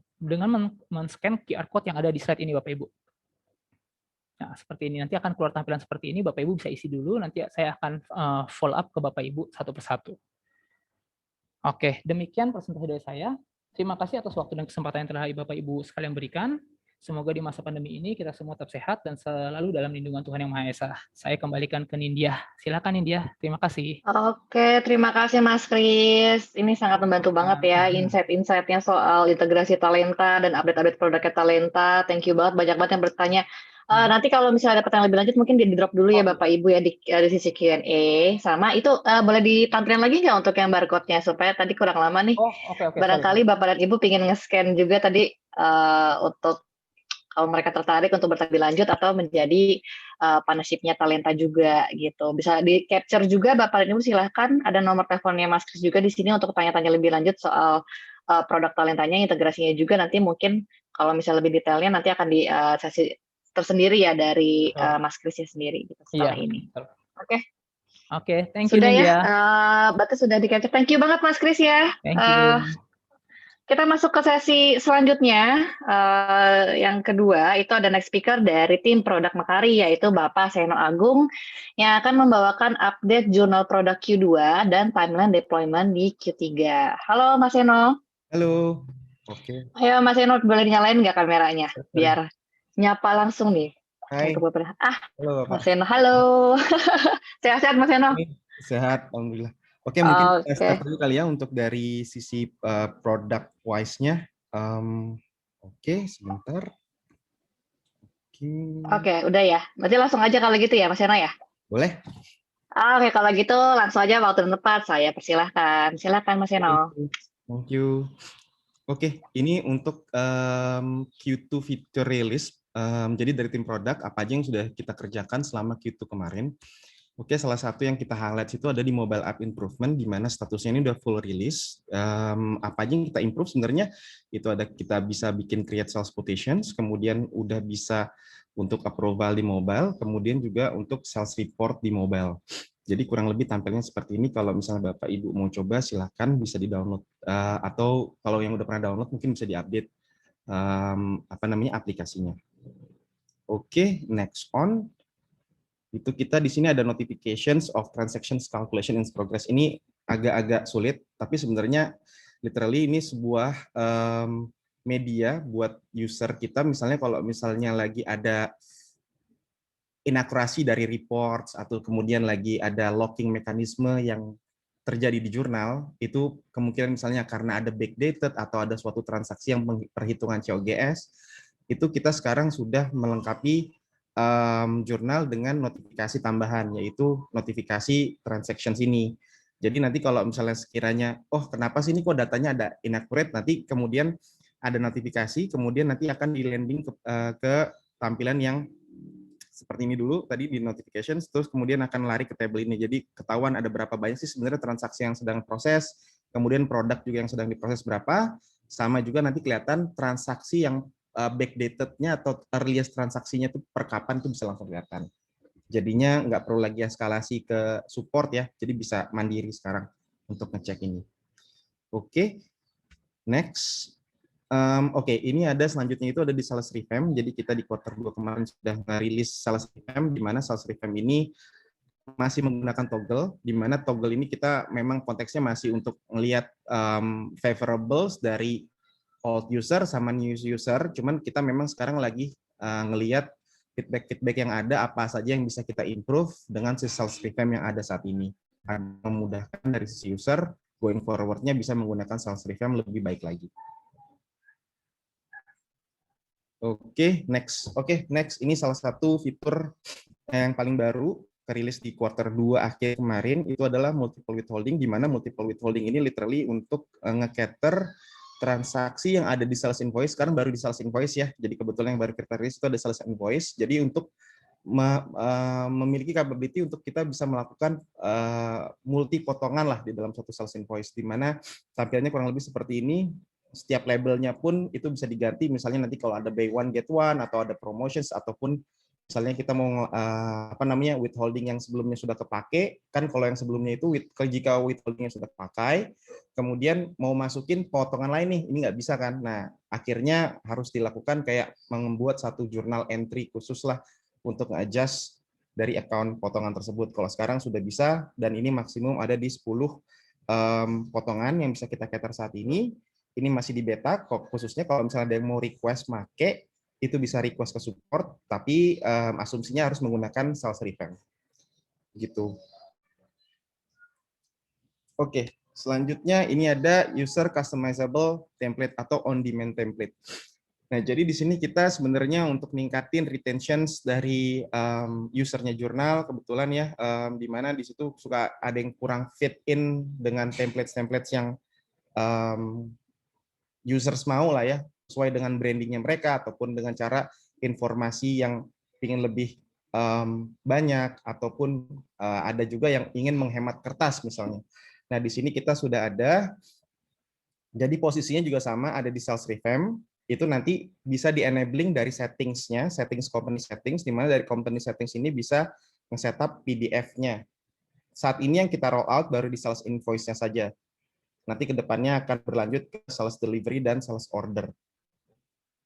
men-scan QR code yang ada di slide ini Bapak Ibu. Nah, seperti ini. Nanti akan keluar tampilan seperti ini, Bapak Ibu bisa isi dulu, nanti saya akan follow up ke Bapak Ibu satu persatu. Oke, demikian presentasi dari saya. Terima kasih atas waktu dan kesempatan yang telah Bapak Ibu sekalian berikan. Semoga di masa pandemi ini kita semua tetap sehat dan selalu dalam lindungan Tuhan Yang Maha Esa. Saya kembalikan ke Nindya. Silakan Nindya, terima kasih. Oke, terima kasih Mas Kris. Ini sangat membantu banget ya insight-insightnya soal integrasi talenta dan update-update produknya talenta. Thank you banget, banyak banget yang bertanya. Nanti kalau misalnya ada pertanyaan lebih lanjut mungkin di drop dulu ya Bapak Ibu ya di sisi Q&A. Sama itu boleh ditampilkan lagi nggak untuk yang barcode-nya supaya tadi kurang lama nih. Oh, oke, Barangkali sorry. Bapak dan Ibu ingin nge-scan juga tadi untuk kalau mereka tertarik untuk bertanya lebih lanjut atau menjadi partnership-nya Talenta juga gitu. Bisa di-capture juga Bapak dan Ibu silahkan. Ada nomor teleponnya Mas Kris juga di sini untuk tanya-tanya lebih lanjut soal produk Talentanya, integrasinya juga. Nanti mungkin kalau misalnya lebih detailnya nanti akan di sesi tersendiri ya dari Betul. Mas Krisnya sendiri gitu Iya. setelah ini. betul. Oke, Oke, thank you sudah ya. Nindya. Berarti sudah di-capture. Thank you banget Mas Kris ya. Thank you. Kita masuk ke sesi selanjutnya. Yang kedua itu ada next speaker dari tim produk Makari yaitu Bapak Seno Agung yang akan membawakan update jurnal produk Q2 dan timeline deployment di Q3. Halo Mas Seno. Halo. Oke. Ayo Mas Seno, boleh dinyalain nggak kameranya biar nyapa langsung nih. Hai. Untuk Bapak. Halo Bapak. Mas Seno, halo. Sehat-sehat Mas Seno? Sehat, alhamdulillah. Oke, mungkin kita Oke. start dulu kali ya untuk dari sisi product wise-nya. Oke, sebentar. Oke, udah ya. Berarti langsung aja kalau gitu ya Mas Seno ya? Boleh. Oke, kalau gitu langsung aja waktu dan tempat saya persilahkan. Silakan Mas Seno. Thank you. Oke, ini untuk Q2 feature release. Jadi dari tim produk, apa aja yang sudah kita kerjakan selama Q2 kemarin. Oke, salah satu yang kita highlight itu ada di mobile app improvement, di mana statusnya ini udah full release. Apa aja yang kita improve sebenarnya, itu ada kita bisa bikin create sales quotations, kemudian udah bisa untuk approval di mobile, kemudian juga untuk sales report di mobile. Jadi kurang lebih tampilnya seperti ini. Kalau misalnya Bapak Ibu mau coba, silahkan bisa di-download. Atau kalau yang udah pernah download, mungkin bisa di-update aplikasinya. Oke, next on. Itu kita di sini ada notifications of transactions calculation in progress. Ini agak-agak sulit, tapi sebenarnya literally ini sebuah media buat user kita. Misalnya kalau misalnya lagi ada inakurasi dari reports atau kemudian lagi ada locking mekanisme yang terjadi di jurnal, itu kemungkinan misalnya karena ada backdated atau ada suatu transaksi yang perhitungan COGS, itu kita sekarang sudah melengkapi jurnal dengan notifikasi tambahan, yaitu notifikasi transactions ini. Jadi nanti kalau misalnya sekiranya, oh kenapa sih ini kok datanya ada inaccurate, nanti kemudian ada notifikasi, kemudian nanti akan di-landing ke tampilan yang seperti ini dulu, tadi di notifications, terus kemudian akan lari ke table ini. Jadi ketahuan ada berapa banyak sih sebenarnya transaksi yang sedang proses, kemudian produk juga yang sedang diproses berapa, sama juga nanti kelihatan transaksi yang backdated-nya atau earliest transaksinya itu per kapan itu bisa langsung kelihatan. Jadinya nggak perlu lagi eskalasi ke support ya, jadi bisa mandiri sekarang untuk ngecek ini. Oke, next. Oke, ini ada selanjutnya itu ada di sales revamp. Jadi kita di quarter 2 kemarin sudah merilis sales revamp, di mana sales revamp ini masih menggunakan toggle, di mana toggle ini kita memang konteksnya masih untuk melihat favorables dari old user sama new user, cuman kita memang sekarang lagi ngelihat feedback yang ada, apa saja yang bisa kita improve dengan si sales revamp yang ada saat ini. Memudahkan dari sisi user, going forward-nya bisa menggunakan sales revamp lebih baik lagi. Oke, next. Ini salah satu fitur yang paling baru, kerilis di quarter 2 akhir kemarin, itu adalah multiple withholding, di mana multiple withholding ini literally untuk nge-cater transaksi yang ada di sales invoice. Sekarang baru di sales invoice ya, jadi kebetulan yang baru kita rilis itu ada sales invoice. Jadi untuk memiliki capability untuk kita bisa melakukan multi potongan lah di dalam satu sales invoice, di mana tampilannya kurang lebih seperti ini. Setiap labelnya pun itu bisa diganti, misalnya nanti kalau ada buy one get one atau ada promotions, ataupun misalnya kita mau withholding yang sebelumnya sudah kepake, kan kalau yang sebelumnya itu jika withholdingnya sudah pakai, kemudian mau masukin potongan lain nih, ini nggak bisa kan. Nah, akhirnya harus dilakukan kayak membuat satu jurnal entry khusus lah untuk adjust dari account potongan tersebut. Kalau sekarang sudah bisa, dan ini maksimum ada di 10 potongan yang bisa kita cater saat ini. Ini masih di beta, khususnya kalau misalnya ada yang mau request make, itu bisa request ke support, tapi asumsinya harus menggunakan sales revamp. Gitu. Oke, selanjutnya ini ada user customizable template atau on-demand template. Nah, jadi di sini kita sebenarnya untuk ningkatin retentions dari usernya jurnal, kebetulan ya, di mana di situ suka ada yang kurang fit in dengan templates-templates yang users mau lah ya, sesuai dengan brandingnya mereka ataupun dengan cara informasi yang ingin lebih banyak, ataupun ada juga yang ingin menghemat kertas misalnya. Nah, di sini kita sudah ada. Jadi posisinya juga sama, ada di sales revamp, itu nanti bisa di-enabling dari settingsnya, settings company settings, di mana dari company settings ini bisa nge-setup PDF-nya. Saat ini yang kita roll out baru di sales invoice-nya saja. Nanti ke depannya akan berlanjut ke sales delivery dan sales order.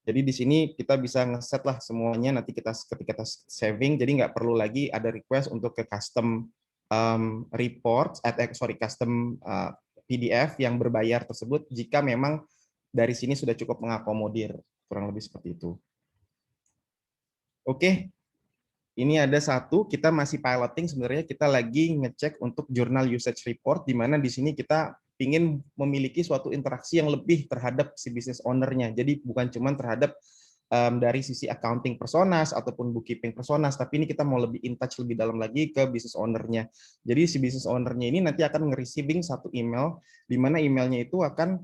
Jadi di sini kita bisa nge-set lah semuanya, nanti kita ketika kita saving, jadi nggak perlu lagi ada request untuk ke custom reports, custom PDF yang berbayar tersebut, jika memang dari sini sudah cukup mengakomodir, kurang lebih seperti itu. Oke, ini ada satu, kita masih piloting sebenarnya, kita lagi ngecek untuk journal usage report, di mana di sini kita ingin memiliki suatu interaksi yang lebih terhadap si business owner-nya. Jadi bukan cuma terhadap dari sisi accounting personas ataupun bookkeeping personas, tapi ini kita mau lebih in touch lebih dalam lagi ke business owner-nya. Jadi si business owner-nya ini nanti akan nge-receiving satu email, di mana emailnya itu akan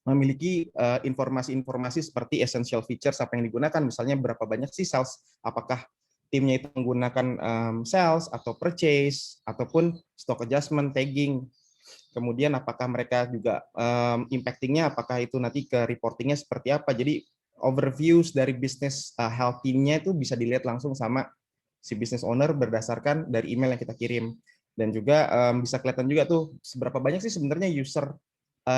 memiliki informasi-informasi seperti essential features apa yang digunakan, misalnya berapa banyak sih sales, apakah timnya itu menggunakan sales atau purchase ataupun stock adjustment, tagging. Kemudian apakah mereka juga impactingnya, apakah itu nanti ke reportingnya seperti apa. Jadi overviews dari business health team-nya itu bisa dilihat langsung sama si business owner berdasarkan dari email yang kita kirim. Dan juga bisa kelihatan juga tuh seberapa banyak sih sebenarnya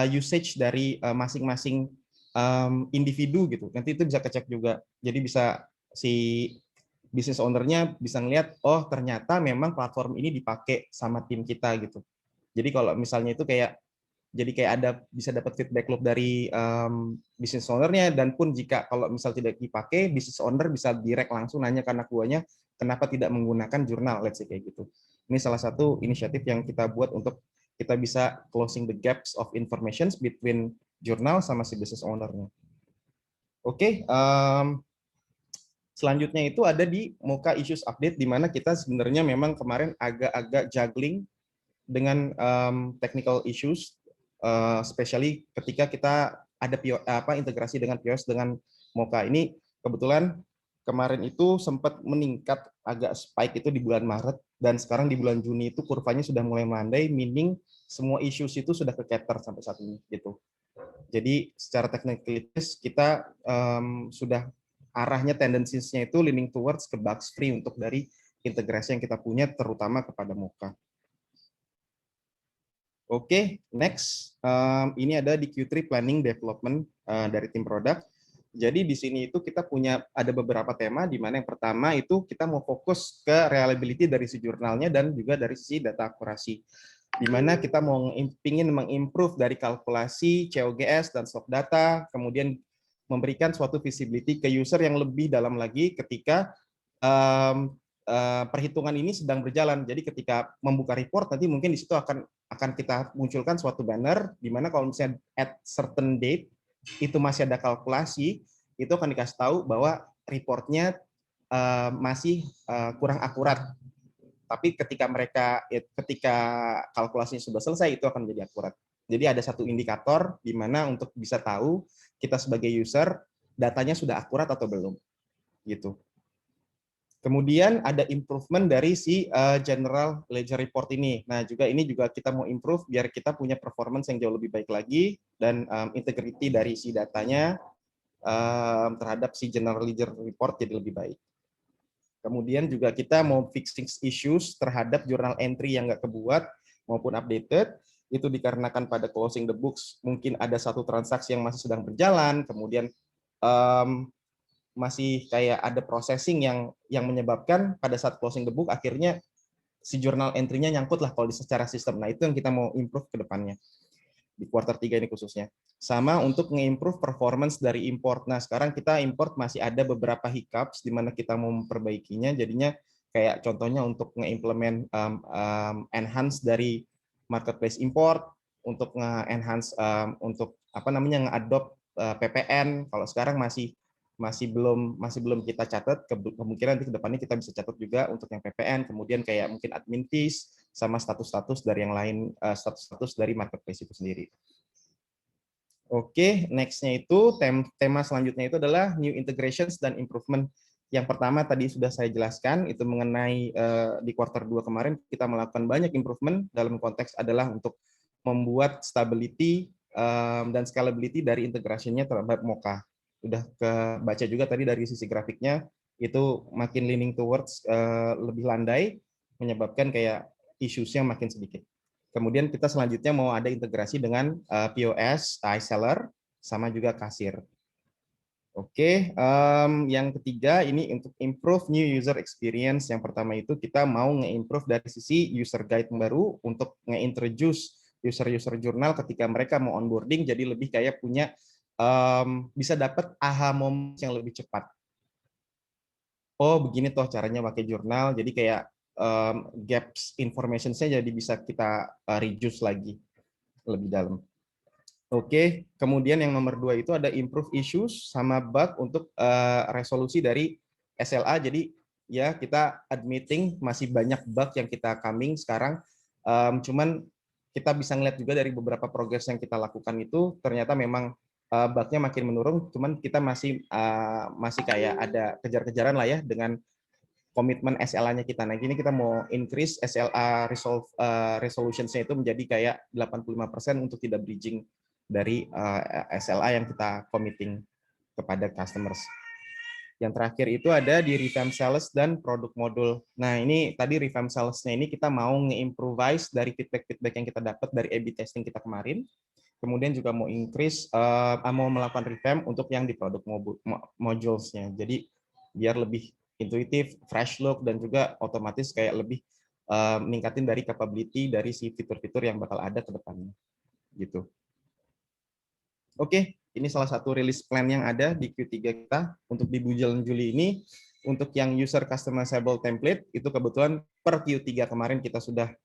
usage dari masing-masing individu gitu. Nanti itu bisa kecek juga. Jadi bisa si business owner-nya bisa ngelihat, oh ternyata memang platform ini dipakai sama tim kita gitu. Jadi kalau misalnya itu kayak ada bisa dapat feedback loop dari business owner-nya, dan pun jika kalau misal tidak dipakai, business owner bisa direct langsung nanya ke anak buahnya kenapa tidak menggunakan jurnal, let's say kayak gitu. Ini salah satu inisiatif yang kita buat untuk kita bisa closing the gaps of information between jurnal sama si business owner-nya. Oke, selanjutnya itu ada di Mocha Issues Update, di mana kita sebenarnya memang kemarin agak-agak juggling dengan technical issues, especially ketika kita ada integrasi dengan POS dengan Mocha. Ini kebetulan kemarin itu sempat meningkat agak spike itu di bulan Maret, dan sekarang di bulan Juni itu kurvanya sudah mulai melandai, meaning semua issues itu sudah ke-cater sampai saat ini gitu. Jadi secara teknikalitas kita sudah arahnya tendensinya itu leaning towards ke bugs free untuk dari integrasi yang kita punya, terutama kepada Mocha. Oke, next. Ini ada di Q3 Planning Development dari tim produk. Jadi di sini itu kita punya ada beberapa tema, di mana yang pertama itu kita mau fokus ke reliability dari si jurnalnya dan juga dari sisi data akurasi. Di mana kita mau ingin mengimprove dari kalkulasi COGS dan stock data, kemudian memberikan suatu visibility ke user yang lebih dalam lagi ketika perhitungan ini sedang berjalan. Jadi ketika membuka report nanti mungkin di situ akan kita munculkan suatu banner di mana kalau misalnya at certain date itu masih ada kalkulasi, itu akan dikasih tahu bahwa reportnya masih kurang akurat. Tapi ketika kalkulasinya sudah selesai, itu akan menjadi akurat. Jadi ada satu indikator di mana untuk bisa tahu kita sebagai user datanya sudah akurat atau belum, gitu. Kemudian ada improvement dari si general ledger report ini. Nah, ini juga kita mau improve biar kita punya performance yang jauh lebih baik lagi, dan integrity dari si datanya terhadap si general ledger report jadi lebih baik. Kemudian juga kita mau fixing issues terhadap journal entry yang nggak kebuat maupun updated. Itu dikarenakan pada closing the books mungkin ada satu transaksi yang masih sedang berjalan, kemudian masih kayak ada processing yang menyebabkan pada saat closing the book akhirnya si journal entry-nya nyangkut lah kalau secara sistem. Nah, itu yang kita mau improve ke depannya di kuartal 3 ini khususnya. Sama untuk nge-improve performance dari import. Nah, sekarang kita import masih ada beberapa hiccups di mana kita mau memperbaikinya. Jadinya kayak contohnya untuk nge-implement enhance dari marketplace import, untuk nge-enhance untuk nge-adopt PPN. Kalau sekarang masih belum kita catat, kemungkinan nanti ke depannya kita bisa catat juga untuk yang PPN, kemudian kayak mungkin admin fees sama status-status dari yang lain, status-status dari marketplace itu sendiri. Oke, next-nya itu tema selanjutnya itu adalah new integrations dan improvement. Yang pertama tadi sudah saya jelaskan, itu mengenai di quarter 2 kemarin kita melakukan banyak improvement dalam konteks adalah untuk membuat stability dan scalability dari integrasinya terhadap Mocha. Udah kebaca juga tadi dari sisi grafiknya, itu makin leaning towards lebih landai, menyebabkan kayak issues-nya makin sedikit. Kemudian kita selanjutnya mau ada integrasi dengan POS, iSeller, sama juga kasir. Oke, yang ketiga ini untuk improve new user experience. Yang pertama itu kita mau nge-improve dari sisi user guide baru untuk nge-introduce user-user jurnal ketika mereka mau onboarding, jadi lebih kayak punya bisa dapat aha moment yang lebih cepat. Oh, begini toh caranya pakai jurnal, jadi kayak gaps information-nya jadi bisa kita reduce lagi lebih dalam. Oke, kemudian yang nomor 2 itu ada improve issues sama bug untuk resolusi dari SLA. Jadi ya kita admitting masih banyak bug yang kita coming sekarang. Cuman kita bisa ngeliat juga dari beberapa progress yang kita lakukan itu ternyata memang bug-nya makin menurun. Cuman kita masih kayak ada kejar-kejaran lah ya dengan komitmen SLA-nya kita. Nah, gini kita mau increase SLA resolution-nya itu menjadi kayak 85% untuk tidak bridging dari SLA yang kita committing kepada customers. Yang terakhir itu ada di revamp sales dan produk modul. Nah, ini tadi revamp sales-nya ini kita mau nge-improvise dari feedback-feedback yang kita dapat dari A/B testing kita kemarin. Kemudian juga mau increase, mau melakukan revamp untuk yang di produk modules-nya. Jadi biar lebih intuitif, fresh look, dan juga otomatis kayak lebih meningkatin dari capability dari si fitur-fitur yang bakal ada ke depannya. Gitu. Oke, ini salah satu release plan yang ada di Q3 kita untuk di bulan Juli ini. Untuk yang user customizable template itu kebetulan per Q3 kemarin kita sudah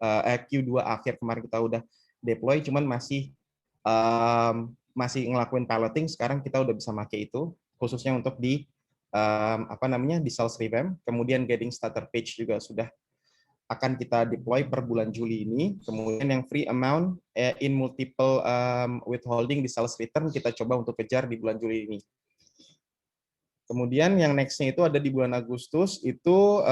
Q2 akhir kemarin kita udah deploy, cuman masih ngelakuin piloting. Sekarang kita udah bisa pakai itu khususnya untuk di di sales revamp. Kemudian getting starter page juga sudah akan kita deploy per bulan Juli ini. Kemudian yang free amount in multiple withholding di sales return kita coba untuk kejar di bulan Juli ini. Kemudian yang next-nya itu ada di bulan Agustus itu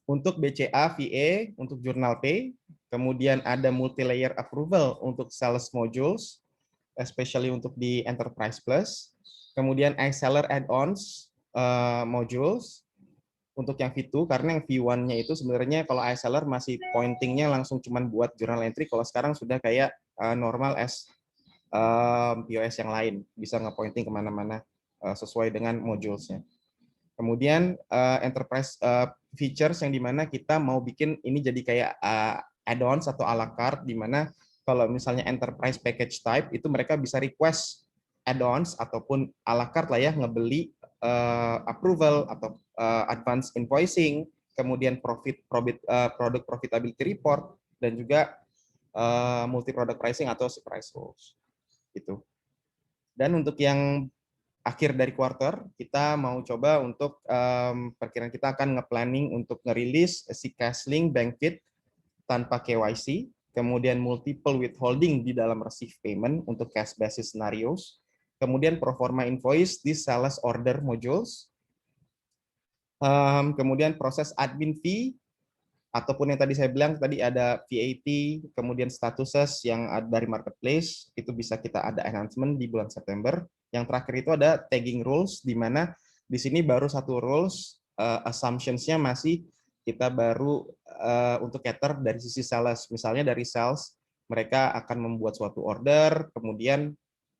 untuk BCA, VA, untuk Journal Pay. Kemudian ada multi-layer approval untuk sales modules, especially untuk di Enterprise Plus. Kemudian iSeller add-ons modules untuk yang V2, karena yang V1-nya itu sebenarnya kalau iSeller masih pointingnya langsung cuman buat journal entry, kalau sekarang sudah kayak normal as POS yang lain, bisa nge-pointing kemana-mana sesuai dengan modules-nya. Kemudian enterprise features yang dimana kita mau bikin ini jadi kayak add-ons atau a la carte, dimana kalau misalnya enterprise package type itu mereka bisa request add-ons ataupun a la carte lah ya, ngebeli approval atau advance invoicing, kemudian product profitability report, dan juga multi product pricing atau price rules gitu. Dan untuk yang akhir dari quarter kita mau coba untuk perkiraan kita akan nge-planning untuk ngerilis si CashLink bank feed tanpa KYC, kemudian multiple withholding di dalam receive payment untuk cash basis scenarios, kemudian proforma invoice di sales order modules, kemudian proses admin fee, ataupun yang tadi saya bilang tadi ada VAT, kemudian statuses yang dari marketplace, itu bisa kita ada enhancement di bulan September. Yang terakhir itu ada tagging rules, di mana di sini baru satu rules, assumptions-nya masih kita baru untuk cater dari sisi sales. Misalnya dari sales, mereka akan membuat suatu order, kemudian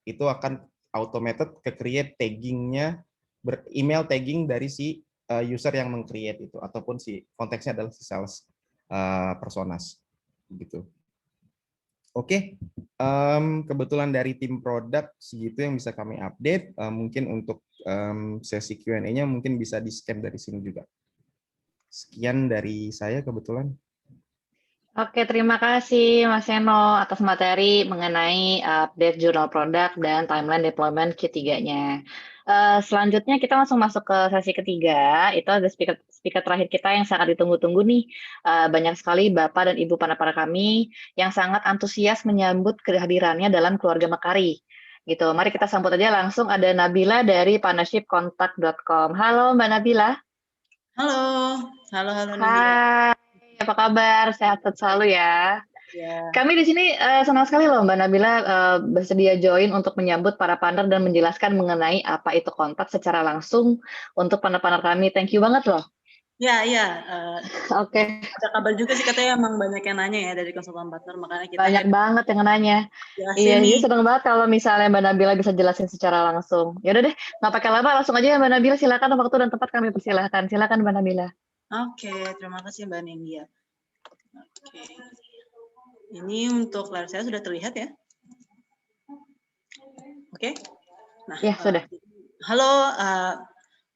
itu akan automated ke-create tagging-nya, email tagging dari si user yang meng-create itu, ataupun si konteksnya adalah si sales personas. Gitu. Oke, kebetulan dari tim produk segitu yang bisa kami update. Mungkin untuk sesi Q&A-nya mungkin bisa di-scan dari sini juga. Sekian dari saya kebetulan. Oke, terima kasih Mas Seno atas materi mengenai update jurnal produk dan timeline deployment ketiganya. Selanjutnya kita langsung masuk ke sesi ketiga. Itu ada speaker terakhir kita yang sangat ditunggu-tunggu nih. Banyak sekali Bapak dan Ibu para kami yang sangat antusias menyambut kehadirannya dalam keluarga Mekari. Gitu. Mari kita sambut aja langsung ada Nabila dari partnershipcontact.com. Halo Mbak Nabila. Halo Nabila. Hai, apa kabar? Sehat selalu ya. Ya. Kami di sini senang sekali loh Mbak Nabila bersedia join untuk menyambut para partner dan menjelaskan mengenai apa itu kontak secara langsung untuk partner-partner kami. Thank you banget loh. Ya. Oke. Ada kabar juga sih katanya emang banyak yang nanya ya dari konsultan partner, makanya kita Banyak banget yang nanya. Iya, jadi senang banget kalau misalnya Mbak Nabila bisa jelasin secara langsung. Ya udah deh, nggak pakai lama, langsung aja ya Mbak Nabila. Silakan waktu dan tempat kami persilahkan. Silakan Mbak Nabila. Oke, terima kasih Mbak Nindya. Oke. Ini untuk layar saya sudah terlihat ya? Oke. Nah, ya sudah. Halo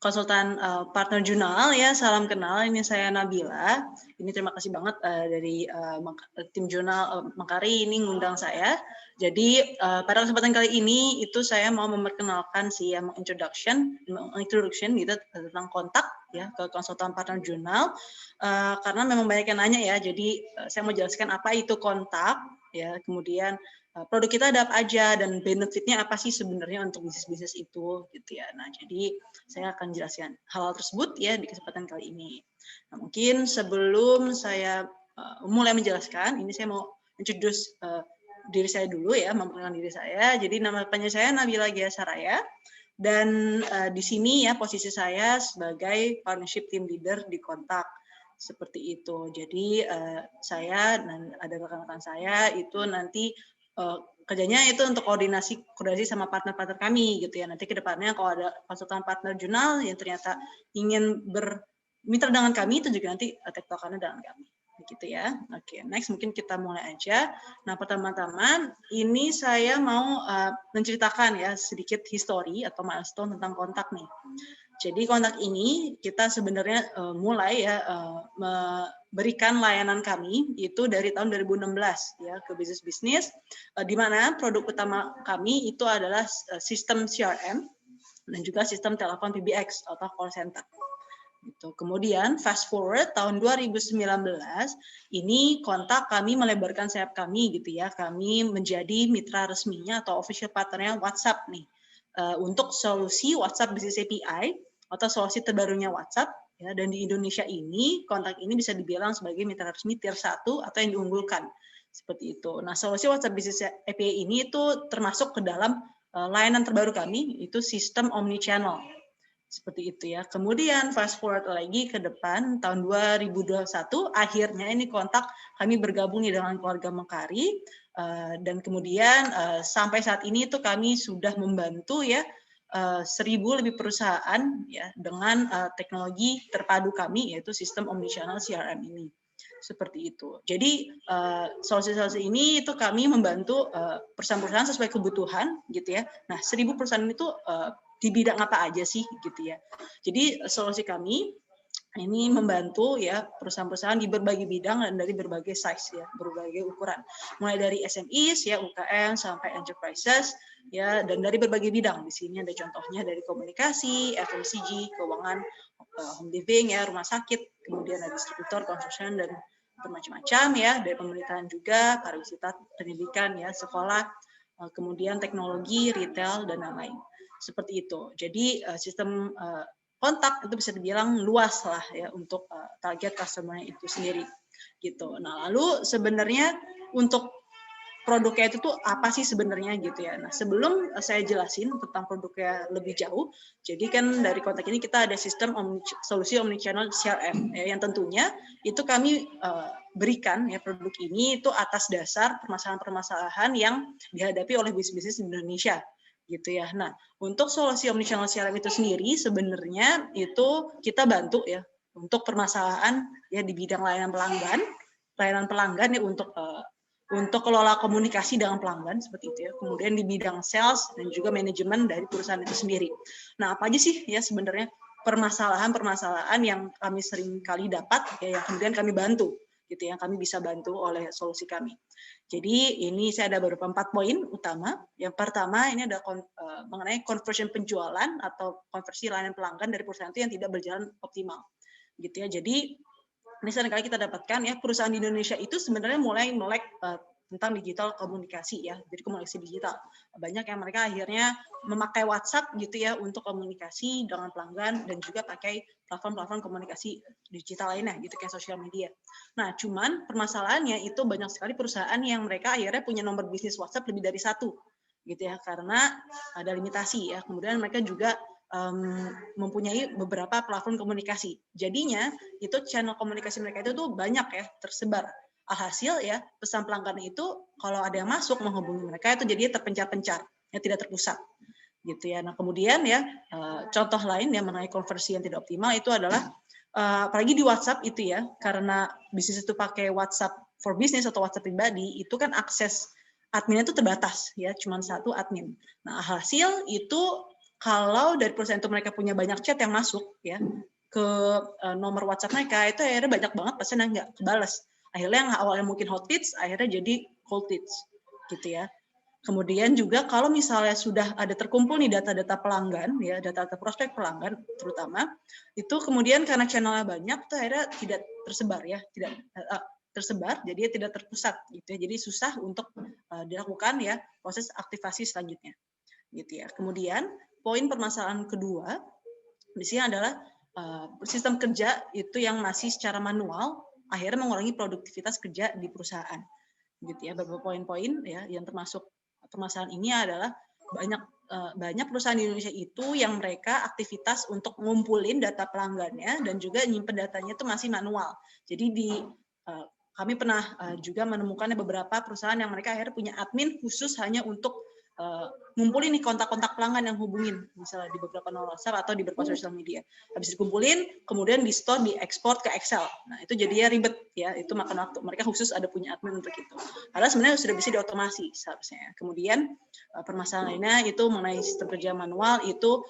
konsultan partner jurnal ya, salam kenal. Ini saya Nabila. Ini terima kasih banget dari tim jurnal Mekari ini ngundang saya. Jadi pada kesempatan kali ini itu saya mau memperkenalkan sih ya, introduction gitu tentang kontak ya ke konsultan partner jurnal. Karena memang banyak yang nanya ya. Jadi saya mau jelaskan apa itu kontak ya, kemudian produk kita ada apa aja dan benefitnya apa sih sebenarnya untuk bisnis-bisnis itu gitu ya. Nah, jadi saya akan jelaskan hal tersebut ya di kesempatan kali ini. Nah, mungkin sebelum saya mulai menjelaskan, ini saya mau introduce diri saya dulu ya, memperkenalkan diri saya. Jadi nama panjang saya Nabila Gia Saraya dan di sini ya posisi saya sebagai partnership team leader di Kontak. Seperti itu. Jadi saya dan ada rekan-rekan saya itu nanti kerjanya itu untuk koordinasi sama partner-partner kami gitu ya. Nanti ke depannya kalau ada konsultan partner jurnal yang ternyata ingin bermitra dengan kami itu juga nanti tektokannya dengan kami. Begitu ya. Oke, next mungkin kita mulai aja. Nah, pertama-tama ini saya mau menceritakan ya sedikit history atau milestone tentang kontak nih. Jadi kontak ini kita sebenarnya mulai ya memberikan layanan kami itu dari tahun 2016 ya ke bisnis-bisnis di mana produk utama kami itu adalah sistem CRM dan juga sistem telepon PBX atau call center. Gitu. Kemudian fast forward tahun 2019 ini kontak kami melebarkan sayap kami gitu ya. Kami menjadi mitra resminya atau official partnernya WhatsApp nih untuk solusi WhatsApp Business API atau solusi terbarunya WhatsApp ya, dan di Indonesia ini kontak ini bisa dibilang sebagai mitra resmi tier 1 atau yang diunggulkan seperti itu. Nah, solusi WhatsApp Business API ini itu termasuk ke dalam layanan terbaru kami itu sistem omnichannel. Seperti itu ya. Kemudian fast forward lagi ke depan tahun 2021 akhirnya ini kontak kami bergabung dengan keluarga Mekari dan kemudian sampai saat ini itu kami sudah membantu ya 1.000 lebih perusahaan ya dengan teknologi terpadu kami yaitu sistem omnichannel CRM ini. Seperti itu. Jadi solusi-solusi ini itu kami membantu perusahaan-perusahaan sesuai kebutuhan gitu ya. Nah, 1.000 perusahaan itu di bidang apa aja sih gitu ya. Jadi solusi kami ini membantu ya perusahaan-perusahaan di berbagai bidang dan dari berbagai size ya, berbagai ukuran. Mulai dari SMEs ya, UKM sampai enterprises ya, dan dari berbagai bidang. Di sini ada contohnya dari komunikasi, FMCG, keuangan, home living ya, rumah sakit, kemudian ada distributor, construction dan bermacam-macam ya, dari pemerintahan juga, pariwisata, pendidikan ya, sekolah, kemudian teknologi, retail dan lain-lain. Seperti itu. Jadi sistem kontak itu bisa dibilang luas lah ya untuk target customer-nya itu sendiri gitu. Nah, lalu sebenarnya untuk produknya itu tuh apa sih sebenarnya gitu ya. Nah, sebelum saya jelasin tentang produknya lebih jauh, jadi kan dari kontak ini kita ada sistem solusi omnichannel CRM ya, yang tentunya itu kami berikan ya produk ini itu atas dasar permasalahan-permasalahan yang dihadapi oleh bisnis-bisnis di Indonesia gitu ya. Nah, untuk solusi omnichannel CRM itu sendiri sebenarnya itu kita bantu ya untuk permasalahan ya di bidang layanan pelanggan ya untuk kelola komunikasi dengan pelanggan seperti itu ya. Kemudian di bidang sales dan juga manajemen dari perusahaan itu sendiri. Nah, apa aja sih ya sebenarnya permasalahan-permasalahan yang kami sering kali dapat ya yang kemudian kami bantu gitu yang kami bisa bantu oleh solusi kami. Jadi ini saya ada beberapa 4 poin utama. Yang pertama ini ada mengenai conversion penjualan atau konversi layanan pelanggan dari perusahaan itu yang tidak berjalan optimal, gitu ya. Jadi ini seringkali kita dapatkan ya perusahaan di Indonesia itu sebenarnya mulai melek tentang digital komunikasi ya, jadi komunikasi digital. Banyak yang mereka akhirnya memakai WhatsApp gitu ya untuk komunikasi dengan pelanggan dan juga pakai platform-platform komunikasi digital lainnya gitu kayak sosial media. Nah, cuman permasalahannya itu banyak sekali perusahaan yang mereka akhirnya punya nomor bisnis WhatsApp lebih dari 1 gitu ya, karena ada limitasi ya. Kemudian mereka juga mempunyai beberapa platform komunikasi. Jadinya itu channel komunikasi mereka itu tuh banyak ya tersebar. Alhasil ya pesan pelanggan itu kalau ada yang masuk menghubungi mereka itu jadinya terpencar-pencar, ya tidak terpusat, gitu ya. Nah kemudian ya contoh lain yang mengenai konversi yang tidak optimal itu adalah apalagi di WhatsApp itu ya, karena bisnis itu pakai WhatsApp for business atau WhatsApp pribadi, itu kan akses adminnya itu terbatas ya, cuma 1 admin. Nah hasil itu kalau dari perusahaan itu mereka punya banyak chat yang masuk ya ke nomor WhatsApp mereka, itu akhirnya banyak banget pesan yang nggak kebalas. Akhirnya yang awalnya mungkin hot leads, akhirnya jadi cold leads, gitu ya. Kemudian juga kalau misalnya sudah ada terkumpul nih data-data pelanggan, ya data-data prospek pelanggan terutama, itu kemudian karena channelnya banyak, itu akhirnya tidak tersebar ya, tidak tersebar, jadi tidak terpusat, gitu ya. Jadi susah untuk dilakukan ya proses aktivasi selanjutnya, gitu ya. Kemudian poin permasalahan kedua di sini adalah sistem kerja itu yang masih secara manual akhirnya mengurangi produktivitas kerja di perusahaan, gitu ya. Beberapa poin-poin ya yang termasuk permasalahan ini adalah banyak perusahaan di Indonesia itu yang mereka aktivitas untuk ngumpulin data pelanggannya dan juga nyimpen datanya itu masih manual. Jadi kami pernah juga menemukan beberapa perusahaan yang mereka akhirnya punya admin khusus hanya untuk ngumpulin nih kontak-kontak pelanggan yang hubungin, misalnya di beberapa nomor WhatsApp atau di beberapa sosial media. Habis dikumpulin, kemudian di store, diekspor ke Excel. Nah itu jadinya ribet ya, itu makan waktu. Mereka khusus ada punya admin untuk itu. Padahal sebenarnya sudah bisa diotomasi seharusnya. Kemudian permasalahan lainnya itu mengenai sistem kerja manual itu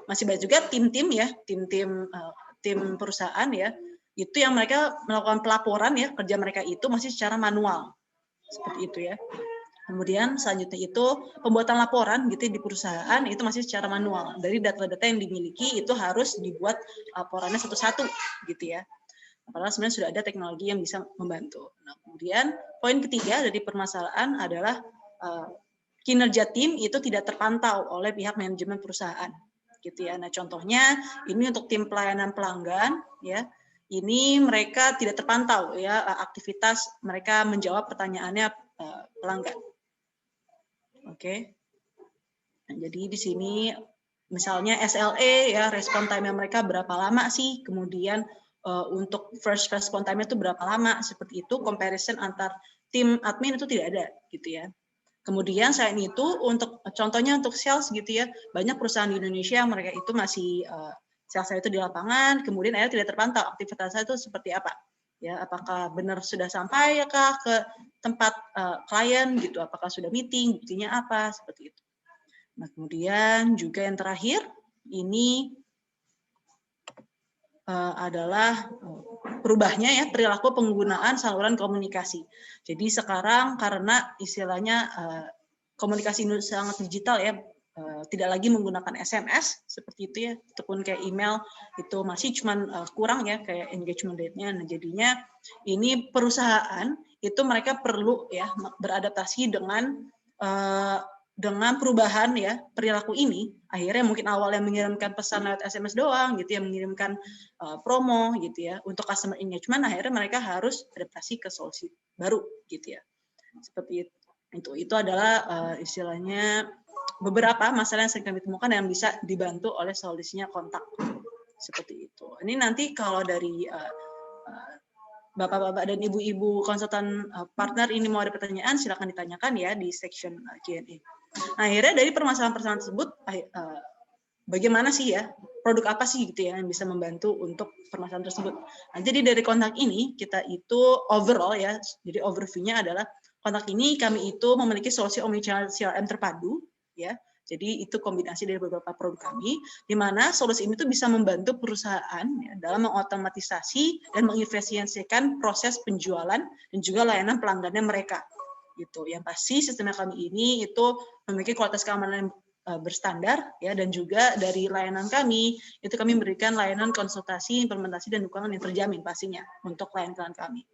masih banyak juga tim-tim ya, tim perusahaan ya, itu yang mereka melakukan pelaporan ya kerja mereka itu masih secara manual seperti itu ya. Kemudian selanjutnya itu pembuatan laporan gitu di perusahaan itu masih secara manual. Dari data-data yang dimiliki itu harus dibuat laporannya satu-satu gitu ya. Padahal sebenarnya sudah ada teknologi yang bisa membantu. Nah, kemudian poin ketiga dari permasalahan adalah kinerja tim itu tidak terpantau oleh pihak manajemen perusahaan gitu ya. Nah, contohnya ini untuk tim pelayanan pelanggan ya. Ini mereka tidak terpantau ya aktivitas mereka menjawab pertanyaannya pelanggan. Oke. Nah, jadi di sini misalnya SLA ya respon time mereka berapa lama sih? Kemudian untuk first respon time itu berapa lama? Seperti itu comparison antar tim admin itu tidak ada gitu ya. Kemudian selain itu untuk contohnya untuk sales gitu ya, banyak perusahaan di Indonesia yang mereka itu masih sales itu di lapangan, kemudian akhirnya tidak terpantau aktivitasnya itu seperti apa. Ya, apakah benar sudah sampai ya kah ke tempat klien gitu, apakah sudah meeting, buktinya apa, seperti itu. Nah, kemudian juga yang terakhir ini adalah berubahnya ya perilaku penggunaan saluran komunikasi. Jadi sekarang karena istilahnya komunikasi sangat digital ya, tidak lagi menggunakan SMS seperti itu ya, ataupun kayak email itu masih cuman kurang ya kayak engagement rate-nya. Nah, jadinya ini perusahaan itu mereka perlu ya beradaptasi dengan perubahan ya perilaku ini. Akhirnya mungkin awalnya mengirimkan pesan lewat SMS doang gitu ya, mengirimkan promo gitu ya untuk customer engagement, akhirnya mereka harus adaptasi ke solusi baru gitu ya. Seperti itu. Itu adalah istilahnya beberapa masalah yang sering kami temukan yang bisa dibantu oleh solusinya kontak seperti itu. Ini nanti kalau dari bapak-bapak dan ibu-ibu konsultan partner ini mau ada pertanyaan, silakan ditanyakan ya di section Q&A. Nah, akhirnya dari permasalahan-permasalahan tersebut, bagaimana sih ya produk apa sih gitu ya yang bisa membantu untuk permasalahan tersebut. Nah, jadi dari kontak ini kita itu overall ya, jadi overview-nya adalah kontak ini kami itu memiliki solusi omnichannel CRM terpadu ya, Jadi itu kombinasi dari beberapa produk kami, di mana solusi ini tuh bisa membantu perusahaan ya, dalam mengotomatisasi dan mengefisiensikan proses penjualan dan juga layanan pelanggannya mereka. Gitu. Yang pasti sistem kami ini itu memiliki kualitas keamanan berstandar ya, dan juga dari layanan kami itu kami memberikan layanan konsultasi, implementasi dan dukungan yang terjamin pastinya untuk klien-klien kami.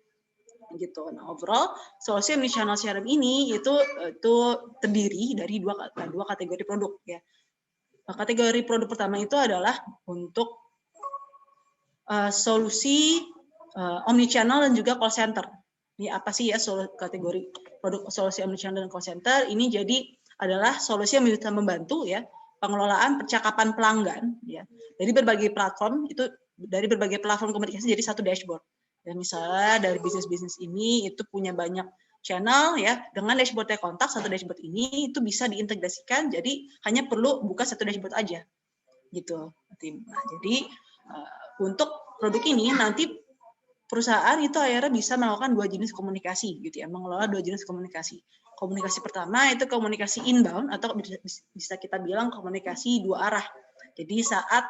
Gitu. Nah, overall solusi omnichannel CRM ini itu terdiri dari dua kategori produk ya. Kategori produk pertama itu adalah untuk solusi omnichannel dan juga call center. Ini apa sih ya kategori produk solusi omnichannel dan call center? Ini jadi adalah solusi yang bisa membantu ya pengelolaan percakapan pelanggan ya dari berbagai platform, itu dari berbagai platform komunikasi jadi satu dashboard. Dan misalnya dari bisnis-bisnis ini itu punya banyak channel ya, dengan dashboardnya kontak, satu dashboard ini itu bisa diintegrasikan, jadi hanya perlu buka satu dashboard aja gitu. Nah, jadi untuk produk ini nanti perusahaan itu akhirnya bisa melakukan dua jenis komunikasi gitu ya, mengelola dua jenis komunikasi. Komunikasi pertama itu komunikasi inbound atau bisa kita bilang komunikasi dua arah. Jadi saat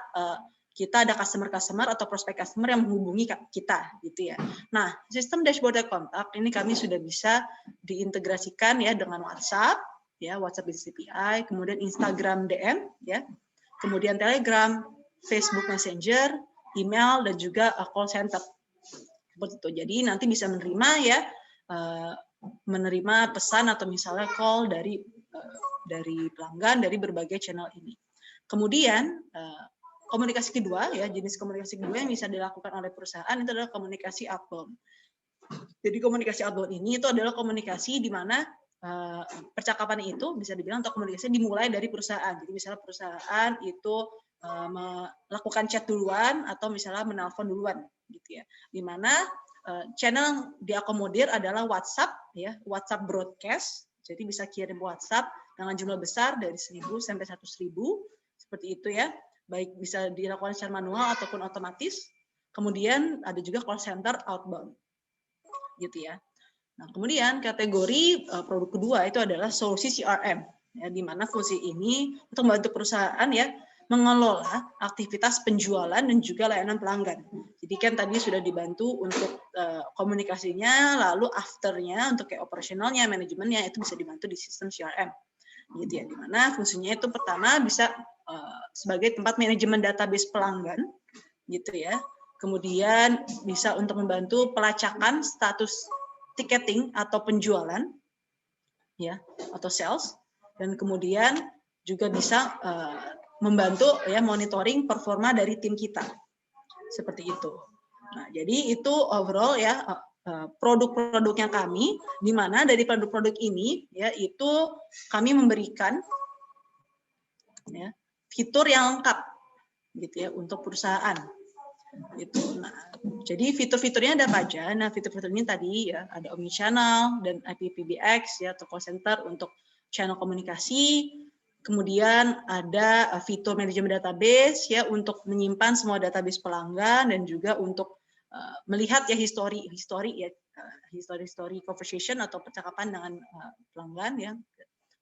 kita ada customer atau prospek customer yang menghubungi kita gitu ya. Nah, sistem dashboard kontak ini kami sudah bisa diintegrasikan ya dengan WhatsApp ya, WhatsApp Business API, kemudian Instagram DM ya, kemudian Telegram, Facebook Messenger, email dan juga call center. Seperti itu. Jadi nanti bisa menerima ya menerima pesan atau misalnya call dari pelanggan dari berbagai channel ini. Kemudian komunikasi kedua ya, jenis komunikasi kedua yang bisa dilakukan oleh perusahaan itu adalah komunikasi outbound. Jadi komunikasi outbound ini itu adalah komunikasi di mana percakapan itu bisa dibilang atau komunikasi dimulai dari perusahaan. Jadi misalnya perusahaan itu melakukan chat duluan atau misalnya menelpon duluan gitu ya. Di mana channel yang diakomodir adalah WhatsApp ya, WhatsApp broadcast. Jadi bisa kirim WhatsApp dengan jumlah besar dari 1.000 sampai 100.000 seperti itu ya. Baik bisa dilakukan secara manual ataupun otomatis. Kemudian ada juga call center outbound, gitu ya. Nah, kemudian kategori produk kedua itu adalah solusi CRM, ya, di mana fungsi ini untuk membantu perusahaan ya mengelola aktivitas penjualan dan juga layanan pelanggan. Jadi kan tadi sudah dibantu untuk komunikasinya, lalu afternya untuk kayak operasionalnya, manajemennya itu bisa dibantu di sistem CRM, gitu ya. Di mana fungsinya itu pertama bisa sebagai tempat manajemen database pelanggan, gitu ya. Kemudian bisa untuk membantu pelacakan status ticketing atau penjualan, ya, atau sales, dan kemudian juga bisa membantu ya monitoring performa dari tim kita, seperti itu. Nah, jadi itu overall ya produk-produknya kami, di mana dari produk-produk ini ya itu kami memberikan ya fitur yang lengkap gitu ya untuk perusahaan gitu. Nah, jadi fitur-fiturnya ada apa aja? Nah, fitur-fitur ini tadi ya ada omnichannel dan IPPBX ya atau call center untuk channel komunikasi. Kemudian ada fitur manajemen database ya untuk menyimpan semua database pelanggan dan juga untuk melihat ya history conversation atau percakapan dengan pelanggan ya.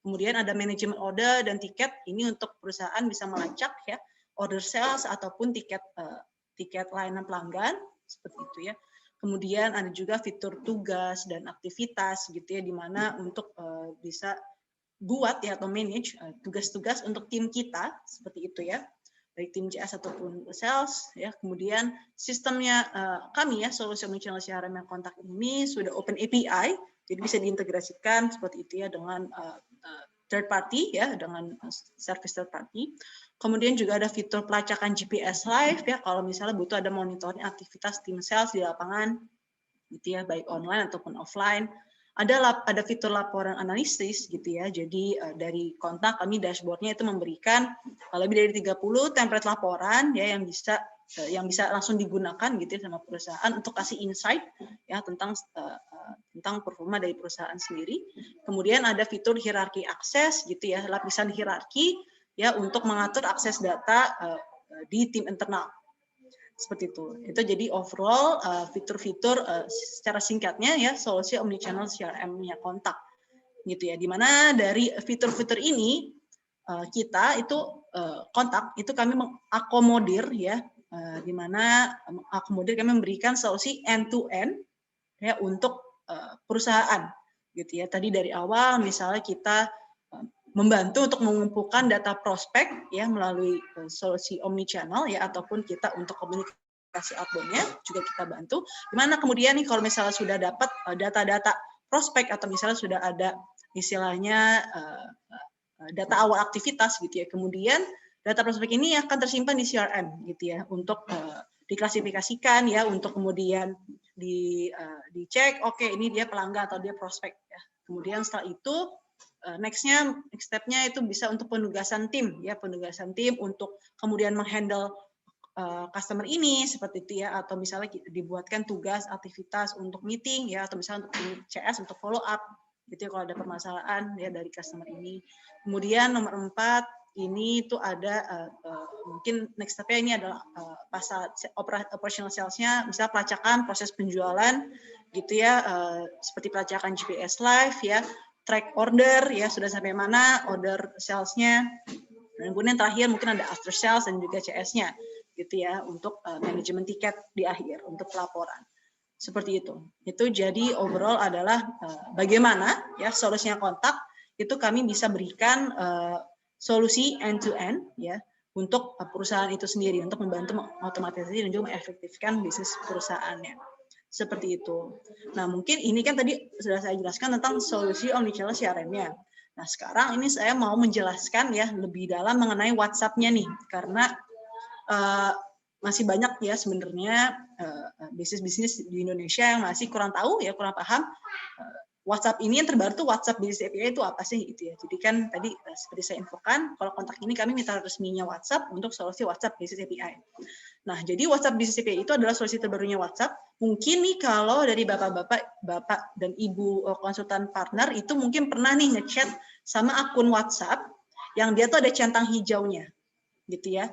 Kemudian ada manajemen order dan tiket, ini untuk perusahaan bisa melacak ya order sales ataupun tiket layanan pelanggan seperti itu ya. Kemudian ada juga fitur tugas dan aktivitas gitu ya, di mana untuk bisa buat ya atau manage tugas-tugas untuk tim kita seperti itu ya, baik tim CS ataupun sales ya. Kemudian sistemnya kami ya solusi omnichannel CRM yang kontak ini sudah open API, jadi bisa diintegrasikan seperti itu ya dengan third party ya, dengan service third party. Kemudian juga ada fitur pelacakan GPS live ya kalau misalnya butuh ada monitoring aktivitas tim sales di lapangan gitu ya, baik online ataupun offline. Ada fitur laporan analisis gitu ya. Jadi dari kontak kami dashboardnya itu memberikan lebih dari 30 template laporan ya yang bisa langsung digunakan gitu ya sama perusahaan untuk kasih insight ya tentang performa dari perusahaan sendiri. Kemudian ada fitur hierarki akses gitu ya, lapisan hierarki ya untuk mengatur akses data di tim internal. Seperti itu. Itu jadi overall fitur-fitur secara singkatnya ya solusi omnichannel CRM-nya kontak gitu ya. Di mana dari fitur-fitur ini kita itu kontak itu kami mengakomodir ya, di mana mengakomodir kami memberikan solusi end to end ya untuk perusahaan gitu ya. Tadi dari awal misalnya kita membantu untuk mengumpulkan data prospek ya melalui solusi omnichannel ya, ataupun kita untuk komunikasi outbound-nya juga kita bantu. Dimana kemudian nih kalau misalnya sudah dapat data-data prospek atau misalnya sudah ada istilahnya data awal aktivitas gitu ya, kemudian data prospek ini akan tersimpan di CRM gitu ya untuk diklasifikasikan ya, untuk kemudian dicek, oke ini dia pelanggan atau dia prospek ya. Kemudian setelah itu next step-nya itu bisa untuk penugasan tim ya, penugasan tim untuk kemudian menghandle customer ini seperti itu ya, atau misalnya dibuatkan tugas aktivitas untuk meeting ya, atau misalnya untuk CS untuk follow up gitu ya kalau ada permasalahan ya dari customer ini. Kemudian nomor 4 ini tuh ada mungkin next step-nya ini adalah pasal operational sales-nya, misalnya pelacakan proses penjualan gitu ya, seperti pelacakan GPS live ya, track order ya, sudah sampai mana order sales-nya, dan kemudian terakhir mungkin ada after sales dan juga CS-nya gitu ya, untuk manajemen tiket di akhir untuk pelaporan. Seperti itu. Itu jadi overall adalah bagaimana ya solusinya kontak itu kami bisa berikan solusi end to end ya untuk perusahaan itu sendiri, untuk membantu mengotomatisasi dan juga mengefektifkan bisnis perusahaannya. Seperti itu. Nah, mungkin ini kan tadi sudah saya jelaskan tentang solusi omnichannel CRM-nya. Nah, sekarang ini saya mau menjelaskan ya lebih dalam mengenai WhatsApp-nya nih, karena masih banyak ya sebenarnya bisnis-bisnis di Indonesia yang masih kurang tahu ya, kurang paham WhatsApp ini. Yang terbaru tuh WhatsApp Business API itu apa sih gitu ya. Jadi kan tadi seperti saya infokan, kalau kontak ini kami minta resminya WhatsApp untuk solusi WhatsApp Business API. Nah, jadi WhatsApp Business API itu adalah solusi terbarunya WhatsApp. Mungkin nih kalau dari bapak dan ibu konsultan partner itu mungkin pernah nih ngechat sama akun WhatsApp yang dia tuh ada centang hijaunya gitu ya.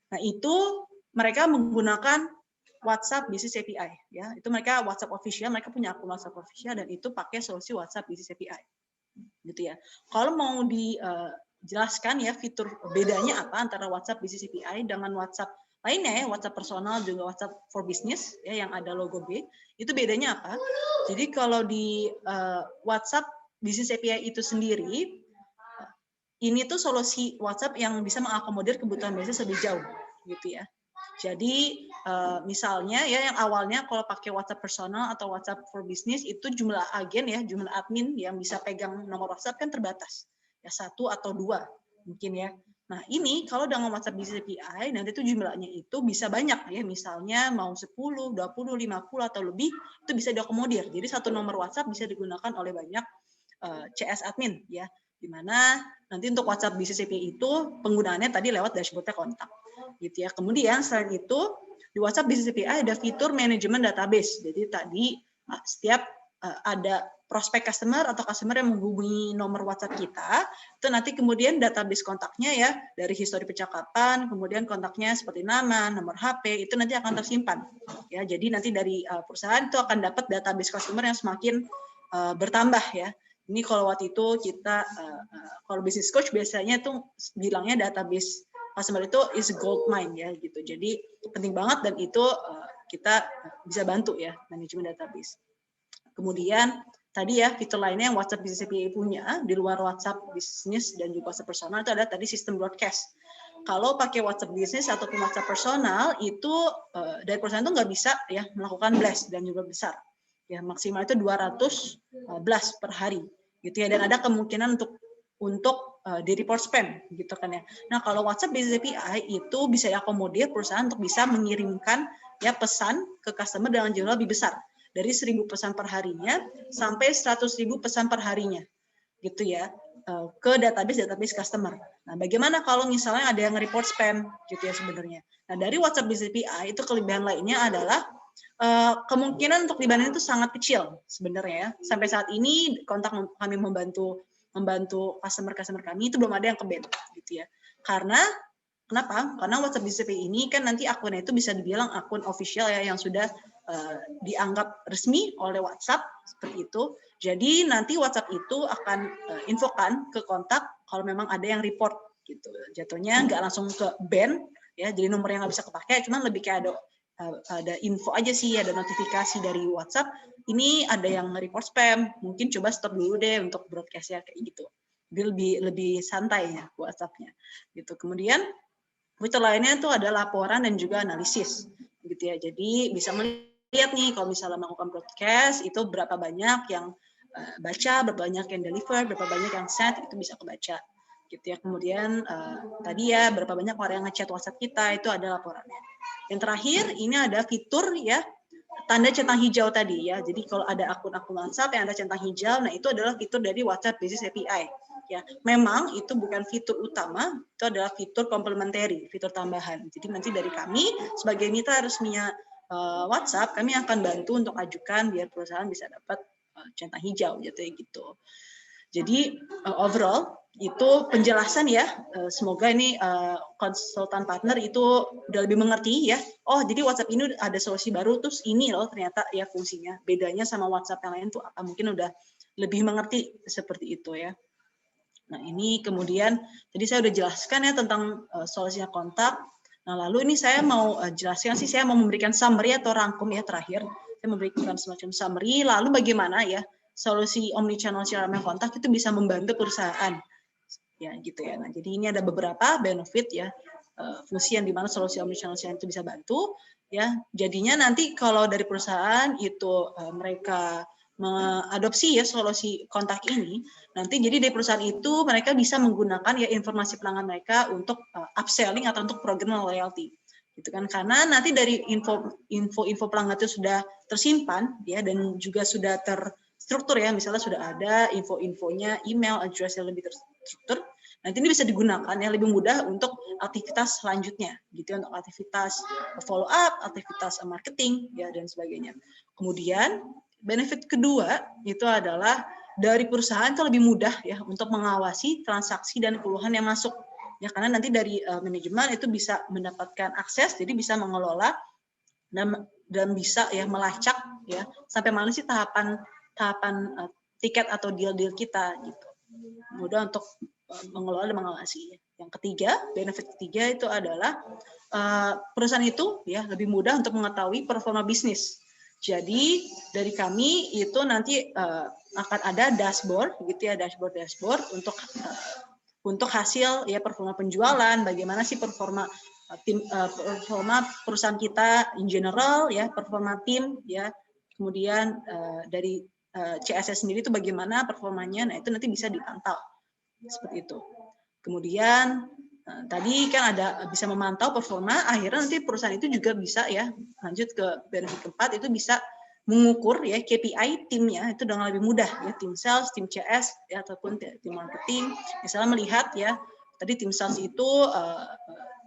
Nah, itu mereka menggunakan WhatsApp Business API ya. Itu mereka WhatsApp official, mereka punya akun WhatsApp official dan itu pakai solusi WhatsApp Business API. Gitu ya. Kalau mau dijelaskan ya fitur bedanya apa antara WhatsApp Business API dengan WhatsApp lainnya ya, WhatsApp personal juga WhatsApp for business ya yang ada logo B, itu bedanya apa? Jadi kalau di WhatsApp Business API itu sendiri, ini tuh solusi WhatsApp yang bisa mengakomodir kebutuhan bisnis lebih jauh gitu ya. Jadi misalnya ya yang awalnya kalau pakai WhatsApp personal atau WhatsApp for business itu jumlah agen ya, jumlah admin yang bisa pegang nomor WhatsApp kan terbatas. Ya 1 atau 2 mungkin ya. Nah, ini kalau dengan WhatsApp Business API nanti itu jumlahnya itu bisa banyak ya. Misalnya mau 10, 20, 50 atau lebih itu bisa diakomodir. Jadi satu nomor WhatsApp bisa digunakan oleh banyak CS admin ya. Di mana nanti untuk WhatsApp Business API itu penggunaannya tadi lewat dashboard-nya kontak gitu ya. Kemudian selain itu di WhatsApp Business API ada fitur manajemen database. Jadi tadi setiap ada prospek customer atau customer yang menghubungi nomor WhatsApp kita, itu nanti kemudian database kontaknya ya dari histori percakapan, kemudian kontaknya seperti nama, nomor HP itu nanti akan tersimpan. Ya, jadi nanti dari perusahaan itu akan dapat database customer yang semakin bertambah ya. Ini kalau waktu itu kita kalau business coach biasanya tuh bilangnya database customer itu is gold mine ya gitu. Jadi penting banget dan itu kita bisa bantu ya manajemen database. Kemudian tadi ya fitur lainnya yang WhatsApp Business API punya di luar WhatsApp Business dan juga WhatsApp personal itu ada tadi sistem broadcast. Kalau pakai WhatsApp Business ataupun WhatsApp personal itu dari perusahaan itu nggak bisa ya melakukan blast dan juga besar. Ya maksimal itu 200 blast per hari gitu ya, dan ada kemungkinan untuk di report spam gitu kan ya. Nah, kalau WhatsApp Business API itu bisa diakomodir perusahaan untuk bisa mengirimkan ya pesan ke customer dengan jumlah lebih besar. Dari 1.000 pesan per harinya sampai 100.000 pesan per harinya gitu ya, ke database customer. Nah, bagaimana kalau misalnya ada yang report spam gitu ya sebenarnya. Nah, dari WhatsApp Business API itu kelebihan lainnya adalah kemungkinan untuk dibanding itu sangat kecil sebenarnya. Sampai saat ini kontak kami membantu customer kami itu belum ada yang ke-ban gitu ya. Kenapa? Karena WhatsApp Business API ini kan nanti akunnya itu bisa dibilang akun official ya yang sudah dianggap resmi oleh WhatsApp seperti itu. Jadi nanti WhatsApp itu akan infokan ke kontak kalau memang ada yang report gitu. Jatuhnya nggak langsung ke ban ya, jadi nomornya nggak bisa kepakai, cuman lebih kayak ada info aja sih, ada notifikasi dari WhatsApp, ini ada yang report spam, mungkin coba stop dulu deh untuk broadcast ya kayak gitu. Jadi lebih santai ya WhatsApp-nya gitu. Kemudian fitur lainnya itu ada laporan dan juga analisis gitu ya. Jadi bisa melihat nih kalau misalnya melakukan broadcast itu berapa banyak yang baca, berapa banyak yang deliver, berapa banyak yang send, itu bisa kebaca gitu ya. Kemudian tadi ya berapa banyak orang yang ngechat WhatsApp kita, itu ada laporannya. Yang terakhir ini ada fitur ya tanda centang hijau tadi ya. Jadi kalau ada akun-akun WhatsApp yang ada centang hijau, nah itu adalah fitur dari WhatsApp Business API. Ya, memang itu bukan fitur utama, itu adalah fitur komplementari, fitur tambahan. Jadi nanti dari kami sebagai mitra resminya WhatsApp, kami akan bantu untuk ajukan biar perusahaan bisa dapat centang hijau gitu. Jadi overall itu penjelasan ya, semoga ini konsultan partner itu udah lebih mengerti ya. Oh, jadi WhatsApp ini ada solusi baru, terus ini loh ternyata ya fungsinya. Bedanya sama WhatsApp yang lain tuh apa? Mungkin udah lebih mengerti seperti itu ya. Nah, ini kemudian tadi saya udah jelaskan ya tentang solusinya kontak. Nah, lalu ini saya mau jelaskan sih, saya mau memberikan summary atau rangkum ya terakhir. Saya memberikan semacam summary, lalu bagaimana ya solusi omnichannel CRM kontak itu bisa membantu perusahaan. Ya, gitu ya. Nah, jadi ini ada beberapa benefit ya, fungsi yang dimana solusi omnichannel CRM itu bisa bantu. Ya, jadinya nanti kalau dari perusahaan itu mereka mengadopsi ya solusi kontak ini, nanti jadi dari perusahaan itu mereka bisa menggunakan ya informasi pelanggan mereka untuk upselling atau untuk program loyalty, gitu kan? Karena nanti dari info pelanggan itu sudah tersimpan ya dan juga sudah terstruktur ya, misalnya sudah ada info-infonya, email address yang lebih terstruktur. Nanti ini bisa digunakan ya lebih mudah untuk aktivitas selanjutnya, gitu ya, untuk aktivitas follow up, aktivitas marketing ya dan sebagainya. Kemudian benefit kedua itu adalah dari perusahaan itu lebih mudah ya untuk mengawasi transaksi dan keluhan yang masuk ya, karena nanti dari manajemen itu bisa mendapatkan akses, jadi bisa mengelola dan bisa ya melacak ya sampai mana sih tahapan tiket atau deal kita gitu. Mudah untuk mengelola dan mengawasi. Yang ketiga, benefit ketiga itu adalah perusahaan itu ya lebih mudah untuk mengetahui performa bisnis. Jadi dari kami itu nanti akan ada dashboard gitu ya, dashboard untuk hasil ya performa penjualan, bagaimana sih performa performa perusahaan kita in general ya, performa tim ya, kemudian dari CSS sendiri itu bagaimana performanya, nah itu nanti bisa dipantau seperti itu. Kemudian tadi kan ada bisa memantau performa, akhirnya nanti perusahaan itu juga bisa ya lanjut ke benefit keempat, itu bisa mengukur ya KPI timnya itu dengan lebih mudah ya, tim sales, tim CS ya ataupun tim marketing, misalnya melihat ya tadi tim sales itu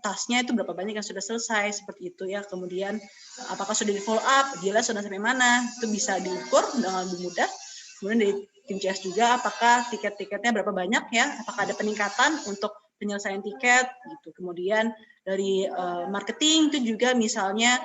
tasnya itu berapa banyak yang sudah selesai seperti itu ya, kemudian apakah sudah di follow up, dealnya sudah sampai mana, itu bisa diukur dengan lebih mudah. Kemudian dari tim CS juga apakah tiket-tiketnya berapa banyak ya, apakah ada peningkatan untuk penyelesaian tiket gitu. Kemudian dari marketing itu juga misalnya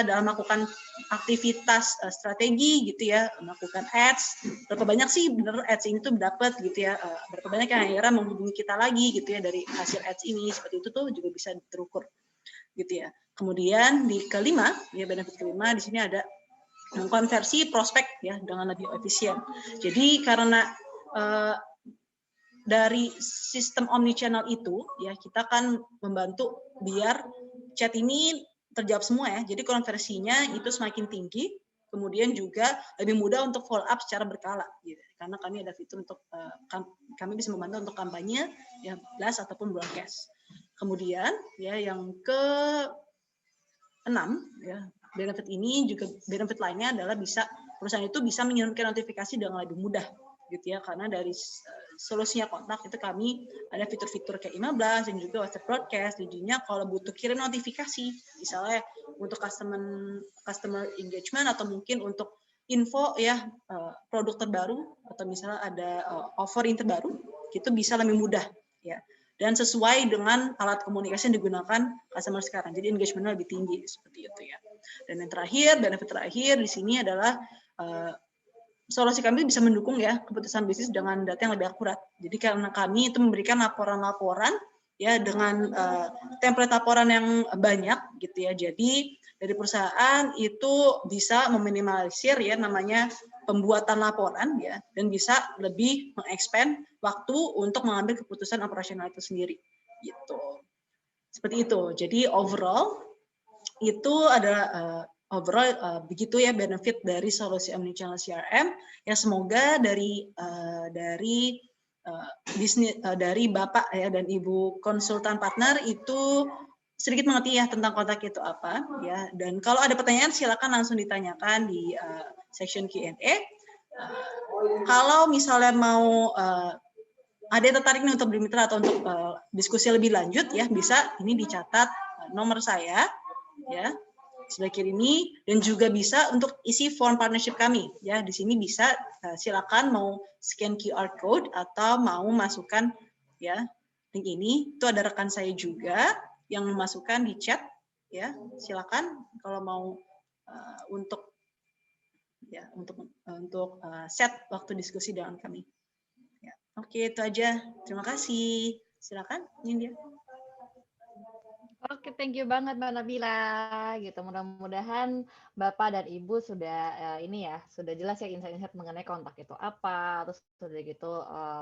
dalam melakukan aktivitas strategi gitu ya, melakukan ads, berapa banyak sih bener ads ini tuh dapat gitu ya, berapa banyak yang akhirnya menghubungi kita lagi gitu ya dari hasil ads ini, seperti itu tuh juga bisa terukur gitu ya. Kemudian di kelima ya, benefit kelima di sini ada mengkonversi prospek ya dengan lebih efisien. Jadi karena dari sistem omnichannel itu ya, kita kan membantu biar chat ini terjawab semua ya. Jadi konversinya itu semakin tinggi, kemudian juga lebih mudah untuk follow up secara berkala gitu. Karena kami ada fitur untuk kami bisa membantu untuk kampanye ya, blast ataupun broadcast. Kemudian ya yang ke-6 ya, benefit ini juga, benefit lainnya adalah perusahaan itu bisa mengirimkan notifikasi dengan lebih mudah gitu ya, karena dari solusinya kontak itu kami ada fitur-fitur kayak email blast dan juga WhatsApp broadcast. Jadinya kalau butuh kirim notifikasi misalnya untuk customer engagement atau mungkin untuk info ya produk terbaru atau misalnya ada offering terbaru, itu bisa lebih mudah ya, dan sesuai dengan alat komunikasi yang digunakan customer sekarang. Jadi engagementnya lebih tinggi seperti itu ya. Dan yang terakhir, benefit terakhir di sini adalah solusi kami bisa mendukung ya keputusan bisnis dengan data yang lebih akurat. Jadi karena kami itu memberikan laporan-laporan ya dengan template laporan yang banyak gitu ya. Jadi dari perusahaan itu bisa meminimalisir ya namanya pembuatan laporan ya, dan bisa lebih mengexpand waktu untuk mengambil keputusan operasional itu sendiri gitu. Seperti itu. Jadi overall itu adalah begitu ya benefit dari solusi omnichannel CRM ya, semoga dari bisnis dari Bapak ya dan Ibu konsultan partner itu sedikit mengerti ya tentang kontak itu apa ya, dan kalau ada pertanyaan silakan langsung ditanyakan di section Q&A. Kalau misalnya mau ada yang tertarik nih untuk bermitra atau untuk diskusi lebih lanjut ya, bisa ini dicatat nomor saya ya sebelah kiri ini, dan juga bisa untuk isi form partnership kami ya. Di sini bisa silakan mau scan QR code atau mau masukkan ya link ini. Itu ada rekan saya juga yang memasukkan di chat ya. Silakan kalau mau untuk set waktu diskusi dengan kami. Ya. Oke, itu aja. Terima kasih. Silakan, Nindya. Oke, thank you banget Mbak Nabila. Gitu, mudah-mudahan Bapak dan Ibu sudah ini ya, sudah jelas ya insight-insight mengenai kontak itu apa, terus sudah gitu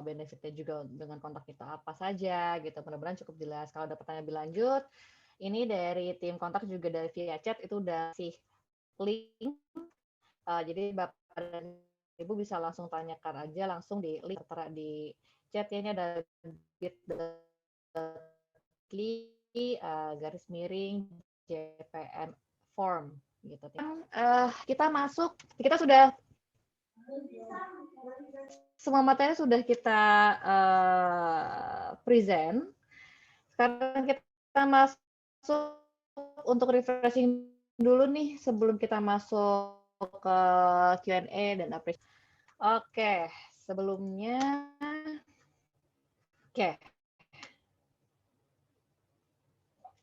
benefitnya juga dengan kontak itu apa saja, gitu. Mudah-mudahan cukup jelas. Kalau ada pertanyaan lebih lanjut, ini dari tim kontak juga dari via chat itu udah sih link. Jadi Bapak dan Ibu bisa langsung tanyakan aja langsung di link tertera di chat-nya. Ini ada garis miring JPN form gitu. Kita masuk, kita sudah semua materi sudah kita present. Sekarang kita masuk untuk refreshing dulu nih sebelum kita masuk ke Q&A dan apresiasi. Oke, sebelumnya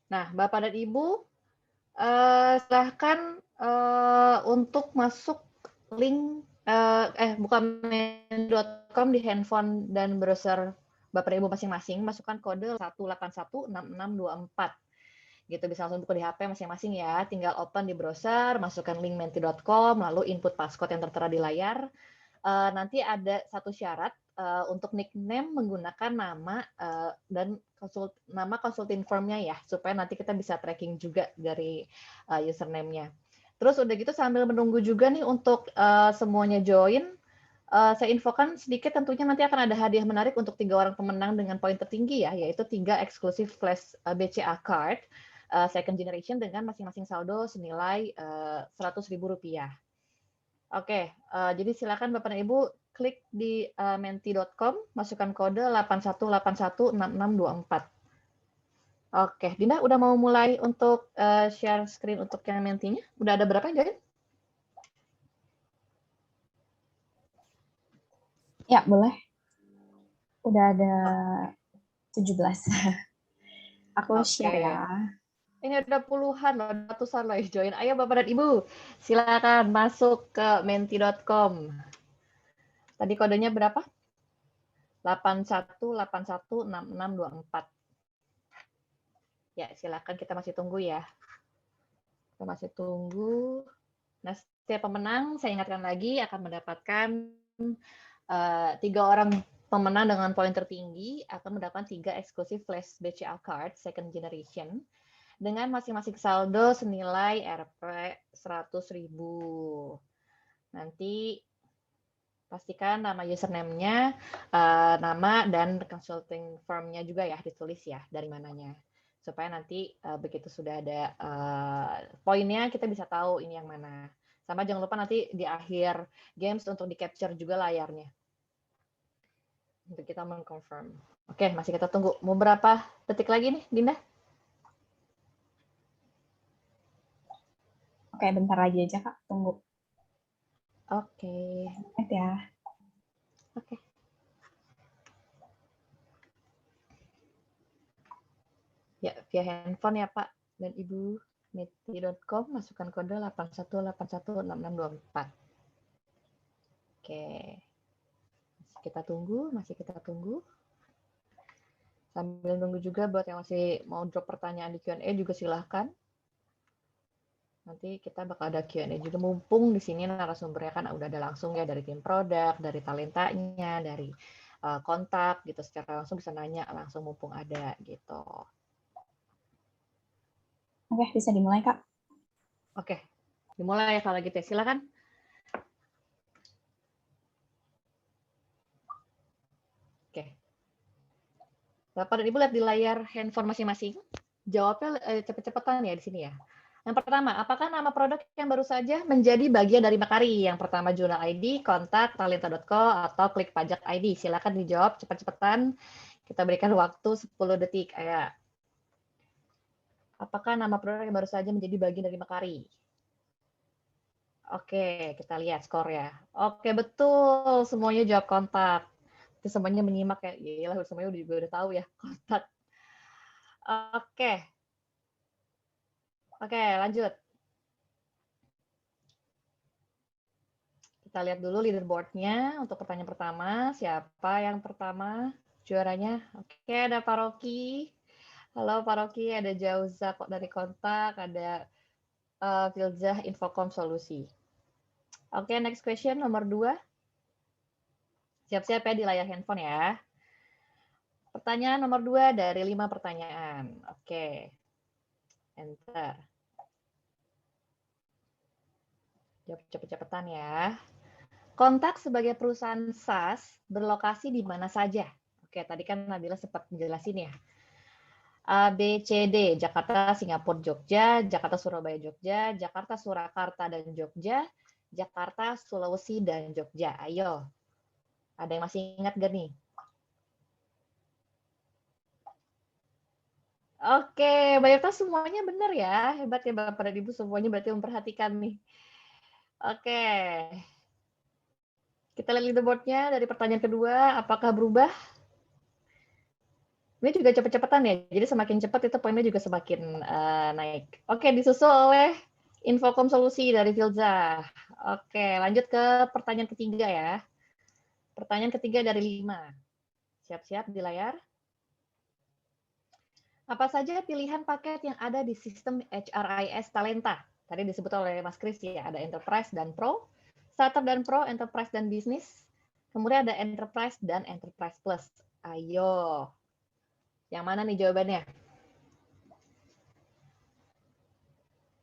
Nah, Bapak dan Ibu, silahkan untuk masuk link, bukan main.com di handphone dan browser Bapak dan Ibu masing-masing, masukkan kode 1816624. Gitu, bisa langsung buka di HP masing-masing ya. Tinggal open di browser, masukkan link menti.com, lalu input passcode yang tertera di layar. Nanti ada satu syarat untuk nickname menggunakan nama dan nama consulting firm-nya ya, supaya nanti kita bisa tracking juga dari username-nya. Terus udah gitu sambil menunggu juga nih untuk semuanya join, saya infokan sedikit tentunya nanti akan ada hadiah menarik untuk 3 orang pemenang dengan poin tertinggi ya, yaitu 3 eksklusif flash BCA card second generation dengan masing-masing saldo senilai Rp100.000. Oke, jadi silakan Bapak dan Ibu klik di menti.com, masukkan kode 81816624. Oke, Dinda udah mau mulai untuk share screen untuk yang mentinya? Udah ada berapa yang join? Ya, boleh. Udah ada 17. Aku share ya. Ini ada puluhan loh, ratusan loh yang join. Ayo Bapak dan Ibu, silakan masuk ke menti.com. Tadi kodenya berapa? 81816624. Ya, silakan, kita masih tunggu ya. Kita masih tunggu. Nah, setiap pemenang, saya ingatkan lagi, akan mendapatkan 3 orang pemenang dengan poin tertinggi akan mendapatkan 3 eksklusif flash BCA card second generation dengan masing-masing saldo senilai Rp 100.000. Nanti pastikan nama username-nya, nama dan consulting firm-nya juga ya, ditulis ya dari mananya. Supaya nanti begitu sudah ada poinnya, kita bisa tahu ini yang mana. Sama jangan lupa nanti di akhir games untuk di-capture juga layarnya. Untuk kita mengconfirm. Oke, masih kita tunggu. Mau berapa detik lagi nih, Dinda? Oke, bentar lagi aja, Kak. Tunggu. Oke. Ya. Oke. Ya, via handphone ya, Pak dan Ibu. menti.com, masukkan kode 81816624. Oke. Masih kita tunggu. Sambil nunggu juga buat yang masih mau drop pertanyaan di Q&A juga silahkan. Nanti kita bakal ada Q&A juga, mumpung di sini narasumbernya kan udah ada langsung ya dari tim produk, dari talentanya, dari kontak gitu, secara langsung bisa nanya langsung mumpung ada gitu. Oke, bisa dimulai, Kak. Oke, dimulai ya kalau gitu ya, silakan. Oke. Bapak dan Ibu lihat di layar handphone masing-masing. Jawabnya cepet-cepetan ya di sini ya. Yang pertama, apakah nama produk yang baru saja menjadi bagian dari Makari? Yang pertama Jurnal ID, kontak, talenta.co, atau klik pajak ID. Silakan dijawab cepet-cepetan. Kita berikan waktu 10 detik. Apakah nama produk yang baru saja menjadi bagian dari Makari? Oke, kita lihat skor ya. Oke, betul. Semuanya jawab kontak. Semuanya menyimak ya. Iyalah, semuanya udah tahu ya, kontak. Oke. Oke, lanjut. Kita lihat dulu leaderboard-nya untuk pertanyaan pertama. Siapa yang pertama juaranya? Oke, ada Pak Rocky. Halo Pak Rocky, ada Jauza kok dari kontak, ada Filzah Infocom Solusi. Oke, next question nomor 2. Siap-siap ya di layar handphone ya. Pertanyaan nomor 2 dari 5 pertanyaan. Oke. Enter. Jawab cepet-cepetan ya. Kontak sebagai perusahaan SaaS berlokasi di mana saja? Oke, tadi kan Nabila sempat menjelasin ya. A, B, C, D, Jakarta, Singapura, Jogja, Jakarta, Surabaya, Jogja, Jakarta, Surakarta, dan Jogja, Jakarta, Sulawesi, dan Jogja. Ayo, ada yang masih ingat gak nih? Oke, mayoritas semuanya benar ya. Hebat ya Bapak dan Ibu, semuanya berarti memperhatikan nih. Oke. Kita lihat leaderboard-nya dari pertanyaan kedua, apakah berubah? Ini juga cepet-cepetan ya, jadi semakin cepat itu poinnya juga semakin naik. Oke, disusul oleh Infocom Solusi dari Filza. Oke, lanjut ke pertanyaan ketiga ya. Pertanyaan ketiga dari 5. Siap-siap di layar. Apa saja pilihan paket yang ada di sistem HRIS Talenta? Tadi disebut oleh Mas Kris ya, ada Enterprise dan Pro, Startup dan Pro, Enterprise dan Business. Kemudian ada Enterprise dan Enterprise Plus. Ayo, yang mana nih jawabannya?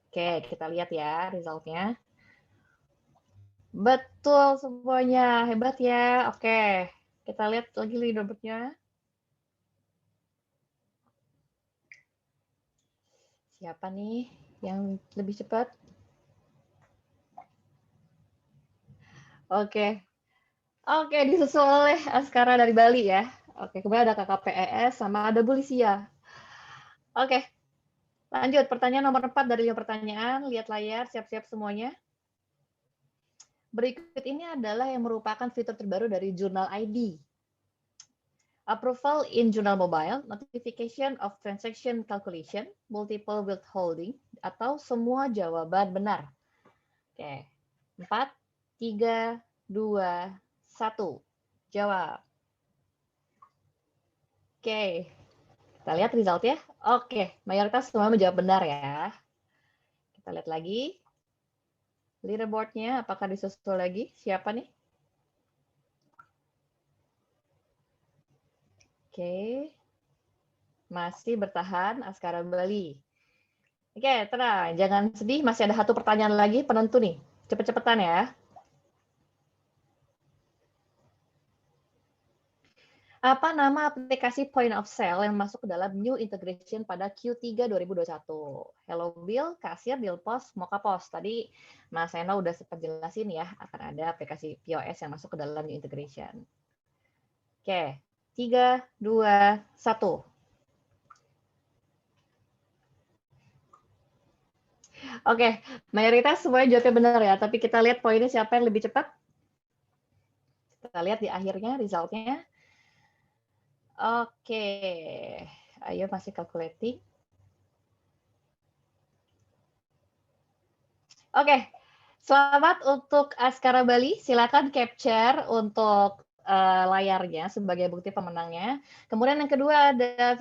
Oke, kita lihat ya result-nya. Betul semuanya, hebat ya. Oke, kita lihat lagi leaderboard-nya. Siapa nih yang lebih cepat? Oke. Oke, disusul oleh Askara dari Bali ya. Oke, kemudian ada KKPES sama ada Bulisia. Oke, lanjut. Pertanyaan nomor 4 dari 5 pertanyaan. Lihat layar, siap-siap semuanya. Berikut ini adalah yang merupakan fitur terbaru dari Jurnal ID. Approval in Jurnal Mobile, notification of transaction calculation, multiple withholding, atau semua jawaban benar. Oke, 4, 3, 2, 1. Jawab. Oke, kita lihat result ya. Oke, mayoritas semua menjawab benar ya. Kita lihat lagi. Leaderboard-nya apakah disusul lagi? Siapa nih? Oke. Masih bertahan Askara Bali. Oke, tenang. Jangan sedih, masih ada satu pertanyaan lagi penentu nih. Cepet-cepetan ya. Apa nama aplikasi point of sale yang masuk ke dalam new integration pada Q3 2021? Hello Bill, Kasir, Deal Post, Moka Post. Tadi Mas Eno udah sempat jelasin ya, akan ada aplikasi POS yang masuk ke dalam new integration. Oke, 3, 2, 1. Oke, mayoritas semuanya jawabnya benar ya, tapi kita lihat poinnya siapa yang lebih cepat. Kita lihat di akhirnya result-nya. Oke, ayo masih calculating. Oke, Selamat untuk Askara Bali, silakan capture untuk layarnya sebagai bukti pemenangnya. Kemudian yang kedua ada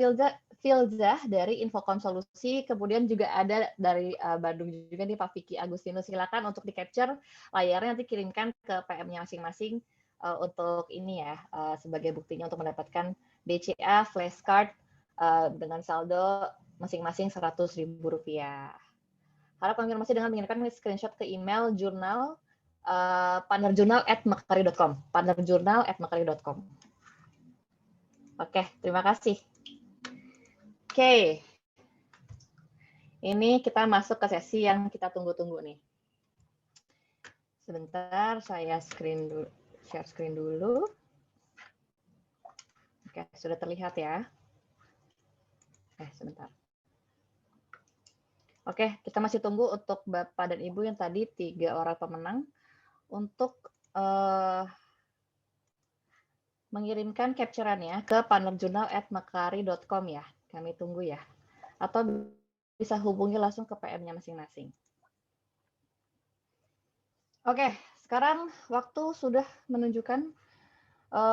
Filzah dari Infocom Solusi, kemudian juga ada dari Bandung juga nih Pak Vicky Agustinus, silakan untuk di-capture layarnya, nanti kirimkan ke PM-nya masing-masing untuk ini ya, sebagai buktinya untuk mendapatkan BCA flashcard dengan saldo masing-masing Rp100.000. Harap konfirmasi dengan mengirimkan screenshot ke email jurnal partnerjurnal@makari.com. partnerjurnal@makari.com. Oke, terima kasih. Oke. Ini kita masuk ke sesi yang kita tunggu-tunggu nih. Sebentar, saya share screen dulu. Oke, sudah terlihat ya. Sebentar. Oke, kita masih tunggu untuk Bapak dan Ibu yang tadi 3 orang pemenang untuk mengirimkan capture-annya ke partnerjurnal@makari.com ya. Kami tunggu ya. Atau bisa hubungi langsung ke PM-nya masing-masing. Oke, sekarang waktu sudah menunjukkan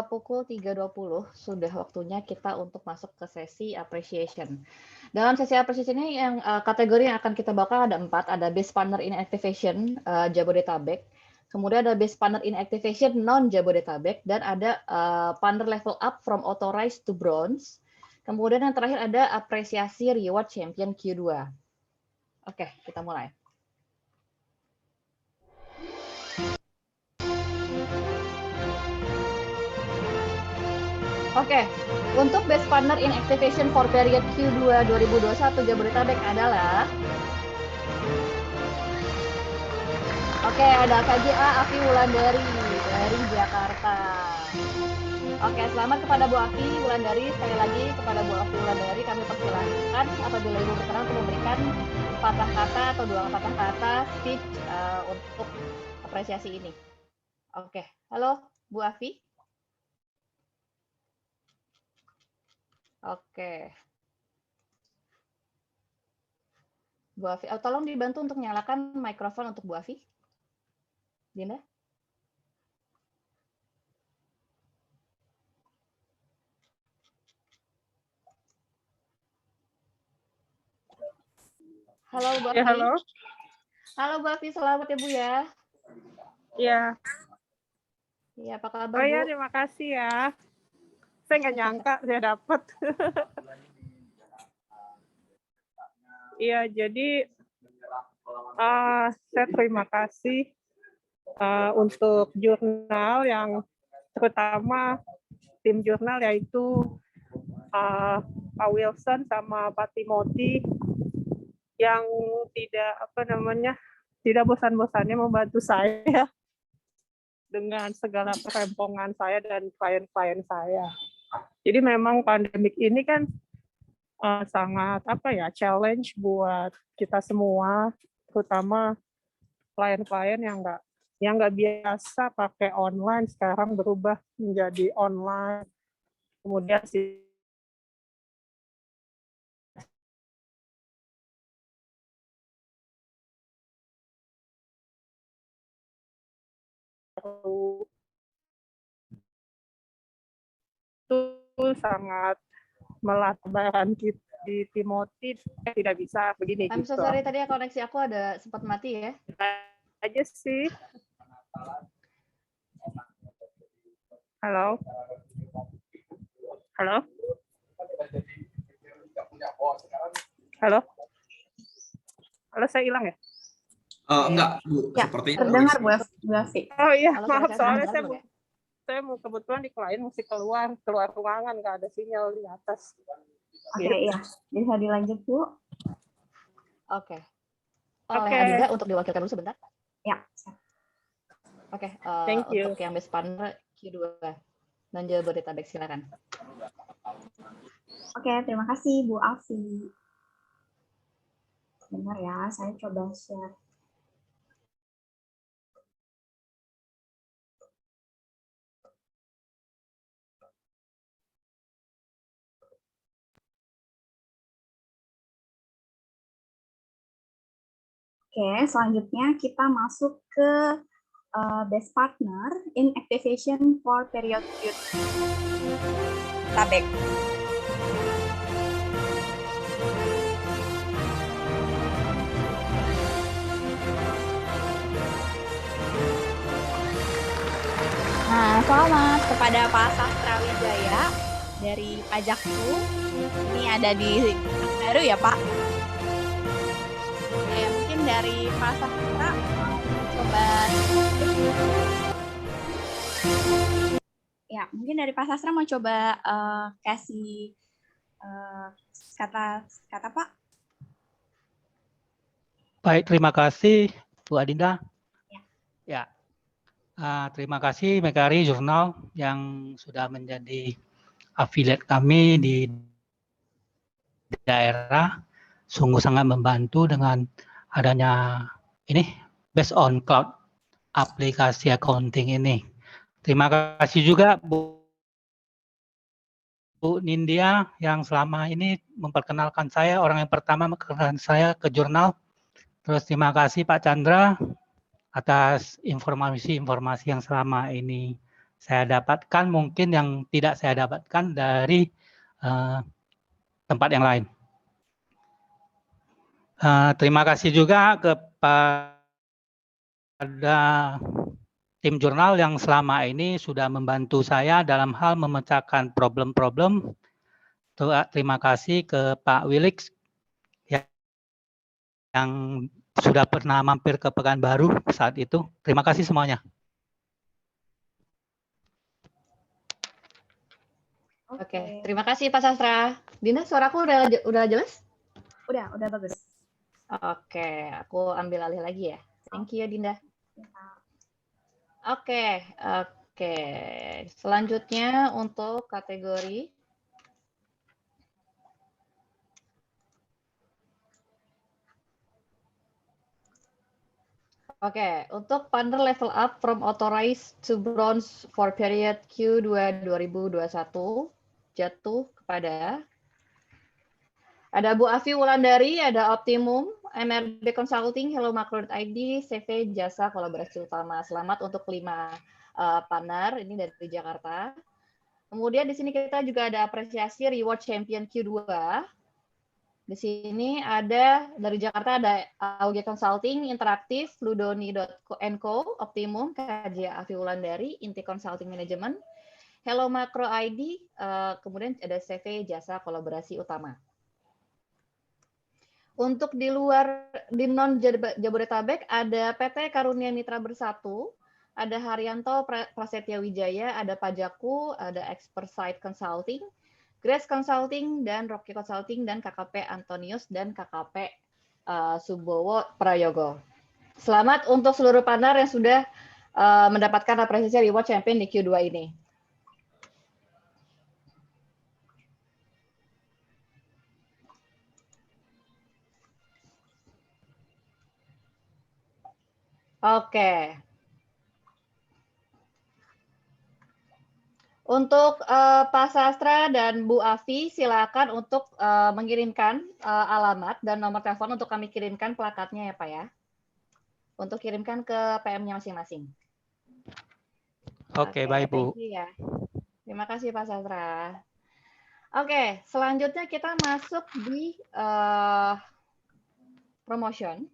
pukul 3.20, sudah waktunya kita untuk masuk ke sesi appreciation. Dalam sesi appreciation ini yang kategori yang akan kita bawa ada 4, ada Best Partner in Activation Jabodetabek, kemudian ada Best Partner in Activation non-Jabodetabek, dan ada Partner Level Up from Authorized to Bronze. Kemudian yang terakhir ada Apresiasi Reward Champion Q2. Oke, kita mulai. Oke, untuk Best Partner in Activation for period Q2 2021 Jabodetabek adalah ada KJA Afi Wulandari dari Jakarta. Oke, selamat kepada Bu Afi Wulandari. Sekali lagi kepada Bu Afi Wulandari kami persilahkan apabila Ibu berkenan untuk memberikan patah kata atau 2 patah kata speech untuk apresiasi ini. Oke, halo Bu Afi. Oke. Bu Afi, tolong dibantu untuk nyalakan mikrofon untuk Bu Afi. Dinda? Halo Bu Afi. Ya, halo. Halo Bu Afi, selamat ya Bu ya. Iya. Iya, apa kabar Oh Bu? ya, terima kasih ya. Saya nggak nyangka saya dapat. Iya, jadi saya terima kasih untuk jurnal yang terutama tim jurnal yaitu Pak Wilson sama Pak Timothy yang tidak bosan-bosannya membantu saya dengan segala perempongan saya dan klien-klien saya. Jadi memang pandemik ini kan sangat challenge buat kita semua, terutama klien-klien yang nggak biasa pakai online sekarang berubah menjadi online. Kemudian itu sangat melatarkan kita di Timothy tidak bisa begini. I'm so sorry, tadi koneksi aku ada sempat mati ya. Aja sih. Halo. Halo. Halo. Halo, saya hilang ya? Enggak, Bu. Ya, Sepertinya terdengar Bu Afi. Oh iya, Halo, maaf soalnya saya mau kebetulan di klien mesti keluar ruangan, nggak ada sinyal di atas. Oke, iya. Bisa dilanjut, Bu? Oke. Oleh Adinda untuk diwakilkan dulu sebentar. Ya. Oke, Thank you. untuk yang Best Partner Q2 dan Jabodetabek, silakan. Oke, terima kasih Bu Afi. Benar ya, saya coba share. Oke, selanjutnya kita masuk ke best partner in activation for period Q. Tabek. Nah, selamat kepada Pak Sastra Wijaya dari Pajakku. Ini ada di baru ya, Pak? Oke, mungkin dari Pak Sastra mau coba. Ya, mungkin dari Pak Sastra mau coba kasih kata Pak. Baik, terima kasih Bu Adinda. Ya. Ya. Terima kasih Mekari Jurnal yang sudah menjadi afiliat kami di daerah. Sungguh sangat membantu dengan adanya ini based on cloud aplikasi accounting ini. Terima kasih juga Bu Nindya yang selama ini memperkenalkan saya, orang yang pertama memperkenalkan saya ke jurnal. Terus terima kasih Pak Chandra atas informasi-informasi yang selama ini saya dapatkan, mungkin yang tidak saya dapatkan dari tempat yang lain. Terima kasih juga kepada tim jurnal yang selama ini sudah membantu saya dalam hal memecahkan problem-problem. Terima kasih ke Pak Wilix yang sudah pernah mampir ke Pekanbaru saat itu. Terima kasih semuanya. Oke, terima kasih Pak Sastra. Dinda, suaraku udah jelas? Udah bagus. Oke, aku ambil alih lagi ya. Thank you Dinda. Oke. Selanjutnya untuk kategori untuk partner level up from authorized to bronze for period Q2 2021 jatuh kepada ada Bu Afi Wulandari, ada Optimum, MRB Consulting, Hello Macro ID, CV Jasa Kolaborasi Utama. Selamat untuk 5 partner ini dari Jakarta. Kemudian di sini kita juga ada apresiasi Reward Champion Q2. Di sini ada dari Jakarta ada AUG Consulting, Interaktif, Ludoni.co, Optimum, KJ Afi Wulandari, Inti Consulting Management, Hello Macro ID, kemudian ada CV Jasa Kolaborasi Utama. Untuk di luar, di non-Jabodetabek, ada PT Karunia Mitra Bersatu, ada Haryanto Prasetya Wijaya, ada Pajaku, ada Expertise Consulting, Grace Consulting, dan Rocky Consulting, dan KKP Antonius, dan KKP Subowo Prayogo. Selamat untuk seluruh partner yang sudah mendapatkan apresiasi Reward Champion di Q2 ini. Oke. Untuk Pak Sastra dan Bu Afi, silakan untuk mengirimkan alamat dan nomor telepon untuk kami kirimkan plakatnya ya Pak ya. Untuk kirimkan ke PM-nya masing-masing. Oke, baik Bu. Ya. Terima kasih Pak Sastra. Oke, selanjutnya kita masuk di promotion.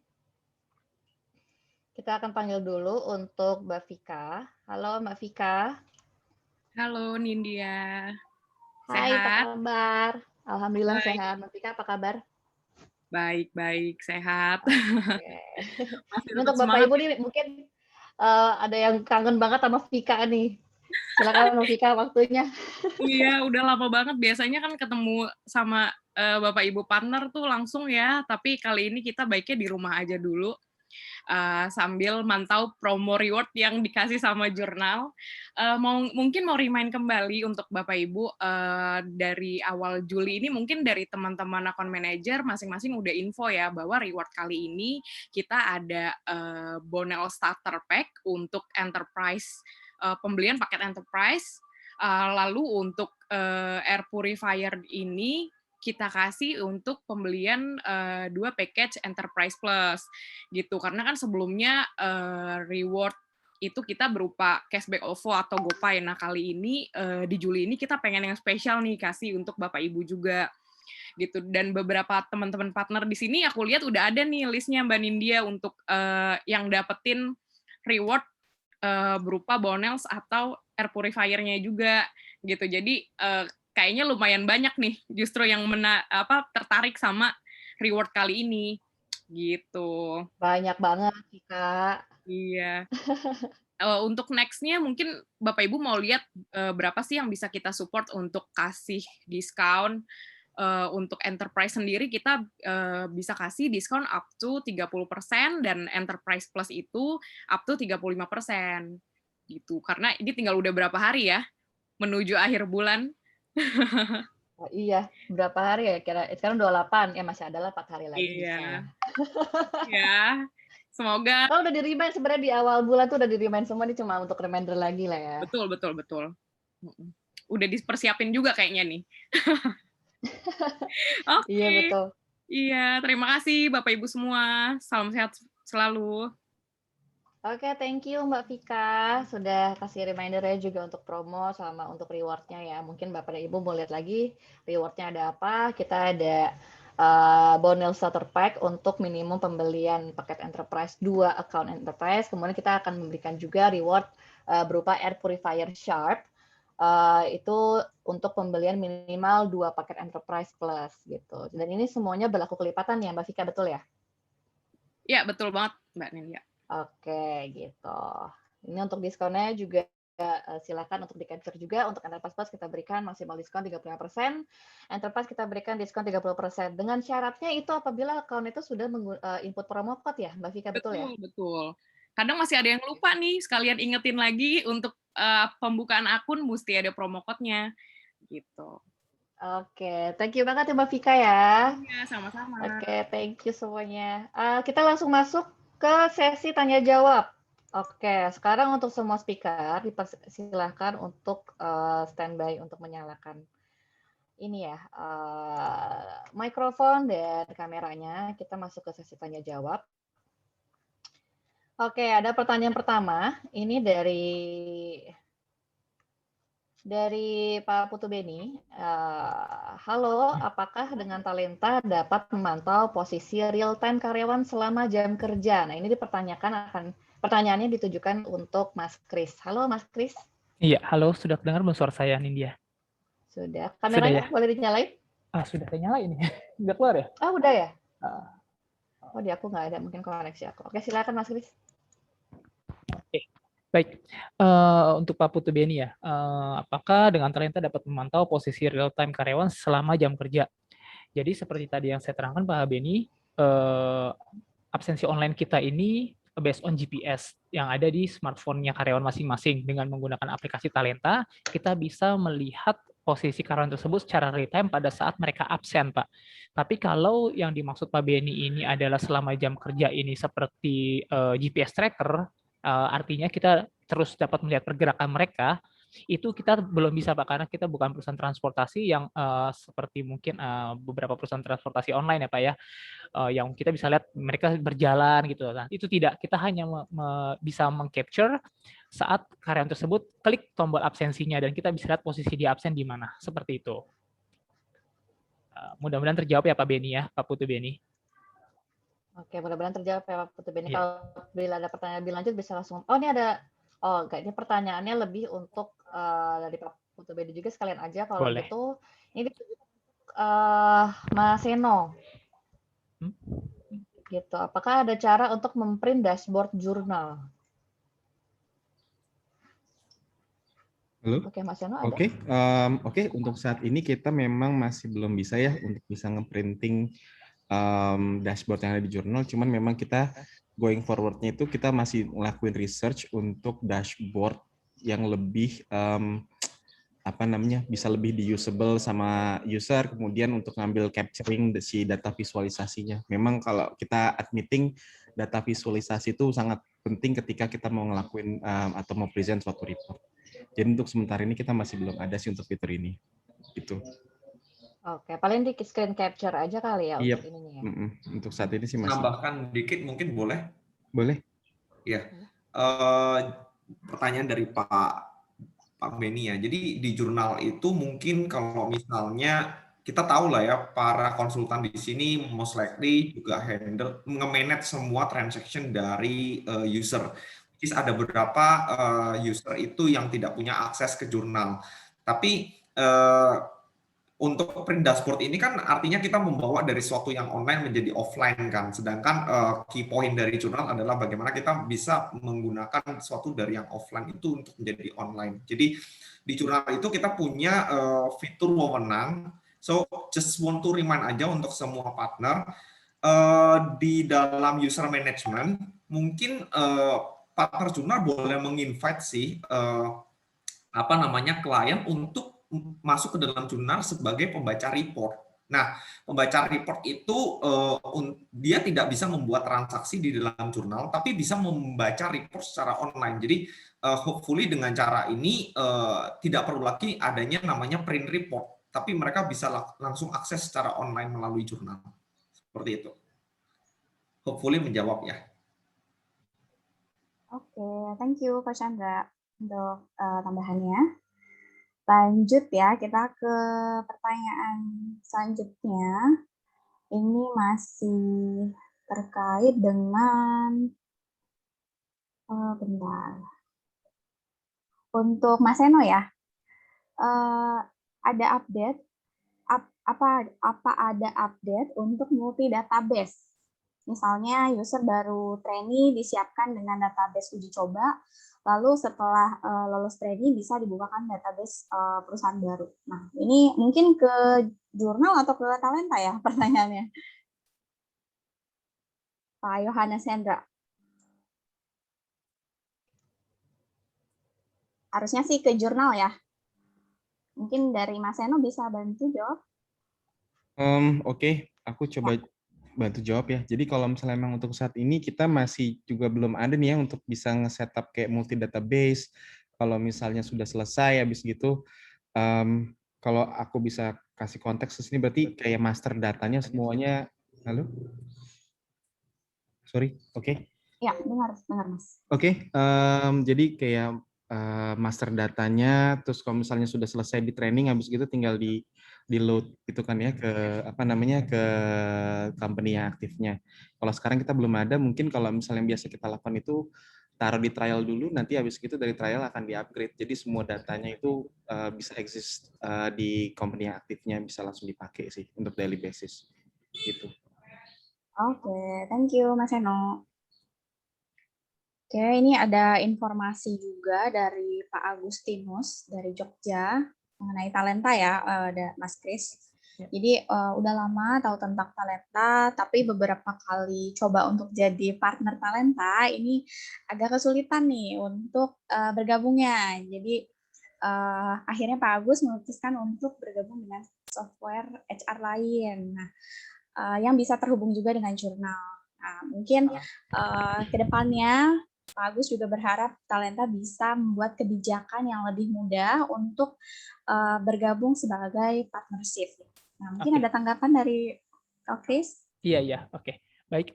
Kita akan panggil dulu untuk Mbak Vika. Halo Mbak Vika. Halo Nindya. Hai, Sehat? apa kabar? Alhamdulillah Baik. sehat. Mbak Vika apa kabar? Baik, sehat. Ini untuk Bapak Ibu nih mungkin ada yang kangen banget sama Vika nih. Silakan Mbak Vika waktunya. Iya, udah lama banget. Biasanya kan ketemu sama Bapak Ibu partner tuh langsung ya, tapi kali ini kita baiknya di rumah aja dulu. Sambil mantau promo reward yang dikasih sama jurnal. Mungkin mau remind kembali untuk Bapak Ibu dari awal Juli ini mungkin dari teman-teman account manager masing-masing udah info ya bahwa reward kali ini kita ada Bonel Starter Pack untuk enterprise, pembelian paket enterprise. Lalu untuk air purifier ini kita kasih untuk pembelian 2 package Enterprise Plus gitu. Karena kan sebelumnya reward itu kita berupa cashback OVO atau GoPay. Nah, kali ini di Juli ini kita pengen yang spesial nih kasih untuk Bapak Ibu juga gitu. Dan beberapa teman-teman partner di sini aku lihat udah ada nih listnya Mbak Nindya untuk yang dapetin reward berupa Bonels atau air purifier-nya juga gitu. Jadi kayaknya lumayan banyak nih justru yang tertarik sama reward kali ini gitu. Banyak banget sih, Kak. Iya. Untuk next-nya mungkin Bapak Ibu mau lihat berapa sih yang bisa kita support untuk kasih diskon. Untuk Enterprise sendiri kita bisa kasih diskon up to 30% dan Enterprise Plus itu up to 35% gitu. Karena ini tinggal udah berapa hari ya menuju akhir bulan. Oh, iya, berapa hari ya? Sekarang 28, ya masih ada 4 hari lagi Iya. bisa. Ya, semoga. Oh, udah di-remind sebenarnya di awal bulan tuh udah di-remind semua, ini cuma untuk reminder lagi lah ya. Betul. Udah dipersiapin juga kayaknya nih. Oke. Iya, betul. Iya, terima kasih Bapak Ibu semua. Salam sehat selalu. Oke, thank you Mbak Vika. Sudah kasih reminder-nya juga untuk promo sama untuk reward-nya ya. Mungkin Bapak dan Ibu mau lihat lagi reward-nya ada apa. Kita ada Bonel Starter Pack untuk minimum pembelian paket Enterprise 2 account Enterprise. Kemudian kita akan memberikan juga reward berupa Air Purifier Sharp. Itu untuk pembelian minimal 2 paket Enterprise Plus gitu. Dan ini semuanya berlaku kelipatan ya Mbak Vika, betul ya? Ya, betul banget Mbak Nindya. Oke, gitu. Ini untuk diskonnya juga silakan untuk di-capture juga. Untuk Enterprise Plus kita berikan maksimal diskon 35%. Enterprise kita berikan diskon 30%. Dengan syaratnya itu apabila account itu sudah input promo code ya, Mbak Vika, betul ya? Betul. Kadang masih ada yang lupa nih, sekalian ingetin lagi untuk pembukaan akun mesti ada promo code-nya. Gitu. Oke, thank you banget ya Mbak Vika ya. Iya, sama-sama. Oke, thank you semuanya. Kita langsung masuk ke sesi tanya jawab. Oke, sekarang untuk semua speaker dipersilahkan untuk standby untuk menyalakan ini ya mikrofon dan kameranya. Kita masuk ke sesi tanya jawab. Oke, ada pertanyaan pertama. Ini dari Pak Putu Beni. Halo, apakah dengan Talenta dapat memantau posisi real-time karyawan selama jam kerja? Nah, ini pertanyaannya ditujukan untuk Mas Kris. Halo, Mas Kris. Iya, halo. Sudah dengar belum suara saya, Nindya? Sudah. Kameranya ya? boleh dinyalain? Sudah saya nyalain. Udah keluar ya? Udah ya? Oh, di aku nggak ada. Mungkin koneksi aku. Oke, silakan Mas Kris. Oke. Baik, untuk Pak Putu Beni ya, apakah dengan Talenta dapat memantau posisi real-time karyawan selama jam kerja? Jadi seperti tadi yang saya terangkan Pak Beni, absensi online kita ini based on GPS yang ada di smartphone-nya karyawan masing-masing. Dengan menggunakan aplikasi Talenta, kita bisa melihat posisi karyawan tersebut secara real-time pada saat mereka absen, Pak. Tapi kalau yang dimaksud Pak Beni ini adalah selama jam kerja ini seperti GPS tracker, artinya kita terus dapat melihat pergerakan mereka, itu kita belum bisa Pak, karena kita bukan perusahaan transportasi yang seperti mungkin beberapa perusahaan transportasi online ya Pak ya, yang kita bisa lihat mereka berjalan gitu. Nah, itu tidak, kita hanya bisa meng-capture saat karyawan tersebut klik tombol absensinya dan kita bisa lihat posisi dia absen di mana, seperti itu. Mudah-mudahan terjawab ya Pak Beni ya, Pak Putu Beni. Oke, mudah-mudahan terjawab ya Pak Putu Beni. Kalau bila ada pertanyaan lebih lanjut bisa langsung. Oh, ini ada. Oh, enggak, ini pertanyaannya lebih untuk dari Pak Putu Beni juga sekalian aja. Kalau gitu, ini Mas Seno. Gitu. Apakah ada cara untuk memprint dashboard jurnal? Halo. Oke, Mas Seno ada. Oke, untuk saat ini kita memang masih belum bisa ya untuk bisa nge-printing dashboard yang ada di jurnal, cuman memang kita going forward-nya itu kita masih ngelakuin research untuk dashboard yang lebih bisa lebih di-usable sama user, kemudian untuk ngambil capturing si data visualisasinya. Memang kalau kita admitting data visualisasi itu sangat penting ketika kita mau ngelakuin atau mau present suatu report. Jadi untuk sementara ini kita masih belum ada sih untuk fitur ini. Gitu. Oke, paling di screen capture aja kali ya Iya, untuk ininya ya. untuk saat ini sih masih. Nambahkan dikit mungkin boleh? Boleh. Ya. Pertanyaan dari Pak Beni ya. Jadi di jurnal itu mungkin kalau misalnya kita tahu lah ya, para konsultan di sini most likely juga handle nge-manage semua transaction dari user. Jadi ada beberapa user itu yang tidak punya akses ke jurnal. Tapi untuk print dashboard ini kan artinya kita membawa dari suatu yang online menjadi offline kan. Sedangkan key point dari jurnal adalah bagaimana kita bisa menggunakan suatu dari yang offline itu untuk menjadi online. Jadi di jurnal itu kita punya fitur wewenang. So just want to remind aja untuk semua partner di dalam user management mungkin partner jurnal boleh menginvite sih klien untuk masuk ke dalam jurnal sebagai pembaca report. Nah, pembaca report itu dia tidak bisa membuat transaksi di dalam jurnal, tapi bisa membaca report secara online. Jadi, hopefully dengan cara ini tidak perlu lagi adanya namanya print report, tapi mereka bisa langsung akses secara online melalui jurnal. Seperti itu. Hopefully menjawab ya. Oke, thank you Coach Chandra untuk tambahannya. Lanjut ya, kita ke pertanyaan selanjutnya. Ini masih terkait dengan bentar. Untuk Mas Eno ya, ada update apa ada update untuk multi database? Misalnya user baru training disiapkan dengan database uji coba, lalu setelah lolos training bisa dibukakan database perusahaan baru. Nah, ini mungkin ke jurnal atau ke talenta ya pertanyaannya. Pak Yohanes Hendra. Harusnya sih ke jurnal ya. Mungkin dari Mas Eno bisa bantu jawab. Oke, aku coba bantu jawab ya. Jadi kalau misalnya memang untuk saat ini kita masih juga belum ada nih ya untuk bisa nge-setup kayak multi database. Kalau misalnya sudah selesai habis gitu, kalau aku bisa kasih konteks di sini berarti kayak master datanya semuanya. Halo? Sorry, oke. Ya, dengar Mas. Oke, jadi kayak master datanya, terus kalau misalnya sudah selesai di training, habis gitu tinggal di load gitu kan ya ke ke company yang aktifnya. Kalau sekarang kita belum ada, mungkin kalau misalnya biasa kita lakukan itu taruh di trial dulu, nanti habis gitu dari trial akan di-upgrade. Jadi semua datanya itu bisa exist di company yang aktifnya, bisa langsung dipakai sih untuk daily basis. Gitu. Oke, thank you Mas Eno. Oke, ini ada informasi juga dari Pak Agustinus dari Jogja mengenai talenta ya, Mas Kris. Jadi udah lama tahu tentang talenta, tapi beberapa kali coba untuk jadi partner talenta, ini agak kesulitan nih untuk bergabungnya. Jadi akhirnya Pak Agus memutuskan untuk bergabung dengan software HR lain. Nah, yang bisa terhubung juga dengan jurnal. Nah, mungkin ke depannya Pak Agus juga berharap talenta bisa membuat kebijakan yang lebih mudah untuk bergabung sebagai partnership. Nah, mungkin ada tanggapan dari Chris? Iya, oke. Baik,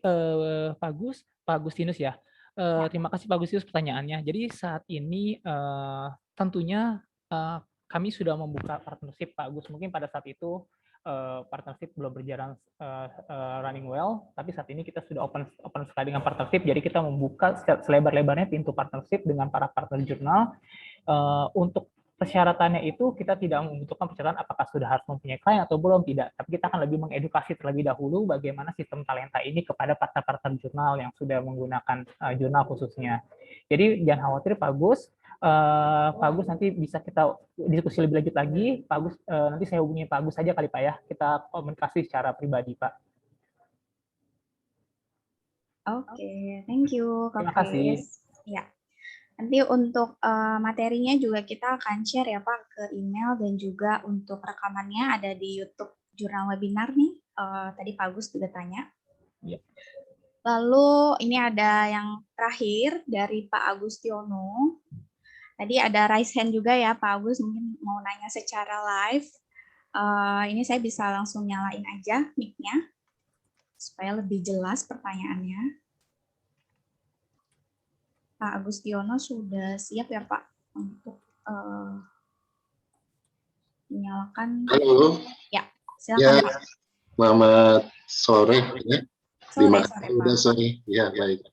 Pak Agustinus ya. Terima kasih Pak Agustinus pertanyaannya. Jadi saat ini tentunya kami sudah membuka partnership Pak Agus. Mungkin pada saat itu partnership belum berjalan running well, tapi saat ini kita sudah open sekali dengan partnership, jadi kita membuka selebar-lebarnya pintu partnership dengan para partner jurnal. Untuk persyaratannya itu kita tidak membutuhkan persyaratan apakah sudah harus mempunyai klien atau belum, tidak, tapi kita akan lebih mengedukasi terlebih dahulu bagaimana sistem talenta ini kepada partner-partner jurnal yang sudah menggunakan jurnal khususnya. Jadi jangan khawatir Pak Agus. Pak Agus nanti bisa kita diskusi lebih lanjut lagi. Pak Agus, nanti saya hubungi Pak Agus saja kali Pak ya. Kita komunikasi secara pribadi Pak. Oke, thank you Kak Terima kasih. Ya. Nanti untuk materinya juga kita akan share ya Pak ke email, dan juga untuk rekamannya ada di YouTube Jurnal Webinar nih. Tadi Pak Agus juga tanya. Ya. Lalu ini ada yang terakhir dari Pak Agustiono. Tadi ada raise hand juga ya Pak Agus, mungkin mau nanya secara live. Ini saya bisa langsung nyalain aja mic-nya supaya lebih jelas pertanyaannya. Pak Agustiono sudah siap ya Pak untuk menyalakan? Halo. Ya, silakan Ya, Pak. selamat sore ya. Sore, Udah sore. Ya, baik.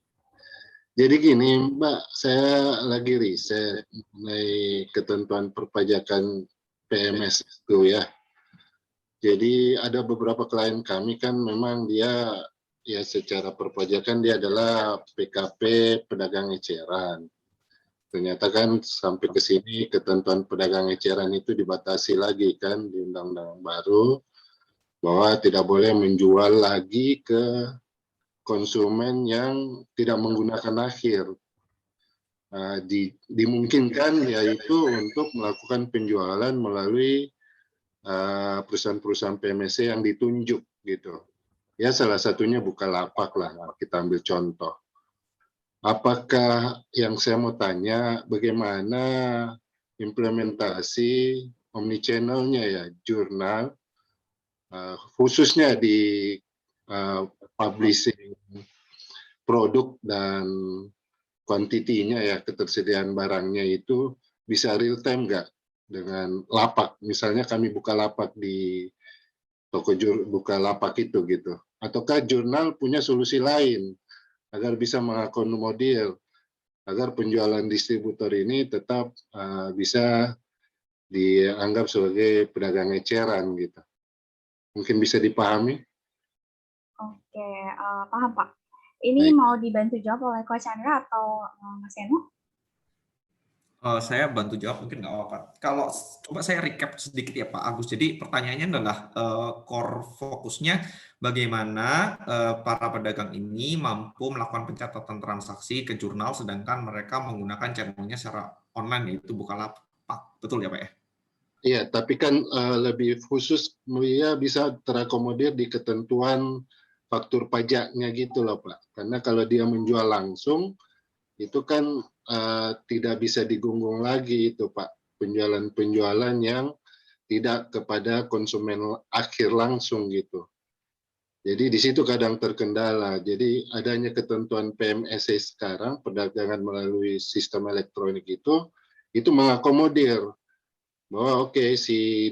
Jadi gini, Mbak, saya lagi riset mengenai ketentuan perpajakan PMS itu ya. Jadi ada beberapa klien kami kan memang dia ya secara perpajakan dia adalah PKP pedagang eceran. Ternyata kan sampai ke sini ketentuan pedagang eceran itu dibatasi lagi kan di undang-undang baru bahwa tidak boleh menjual lagi ke konsumen yang tidak menggunakan akhir. Dimungkinkan yaitu untuk melakukan penjualan melalui perusahaan-perusahaan PMSC yang ditunjuk gitu. Ya salah satunya Bukalapak lah, kita ambil contoh. Apakah yang saya mau tanya bagaimana implementasi omnichannel-nya ya jurnal khususnya di publishing produk dan kuantitinya ya ketersediaan barangnya itu bisa real time nggak dengan lapak, misalnya kami buka lapak di toko Bukalapak itu gitu, ataukah jurnal punya solusi lain agar bisa mengakomodir agar penjualan distributor ini tetap bisa dianggap sebagai pedagang eceran gitu, mungkin bisa dipahami? Oke, paham Pak. Ini mau dibantu jawab oleh Coach Chandra atau Mas Eno? Saya bantu jawab mungkin nggak apa-apa. Kalau coba saya recap sedikit ya Pak Agus. Jadi pertanyaannya adalah core fokusnya bagaimana para pedagang ini mampu melakukan pencatatan transaksi ke jurnal sedangkan mereka menggunakan channelnya secara online yaitu Bukalapak. Betul ya Pak ya? Iya, tapi kan lebih khusus dia bisa terakomodir di ketentuan faktur pajaknya gitu loh Pak. Karena kalau dia menjual langsung itu kan tidak bisa digunggung lagi itu Pak, penjualan-penjualan yang tidak kepada konsumen akhir langsung gitu. Jadi di situ kadang terkendala. Jadi adanya ketentuan PMSC sekarang, perdagangan melalui sistem elektronik itu mengakomodir bahwa oke, si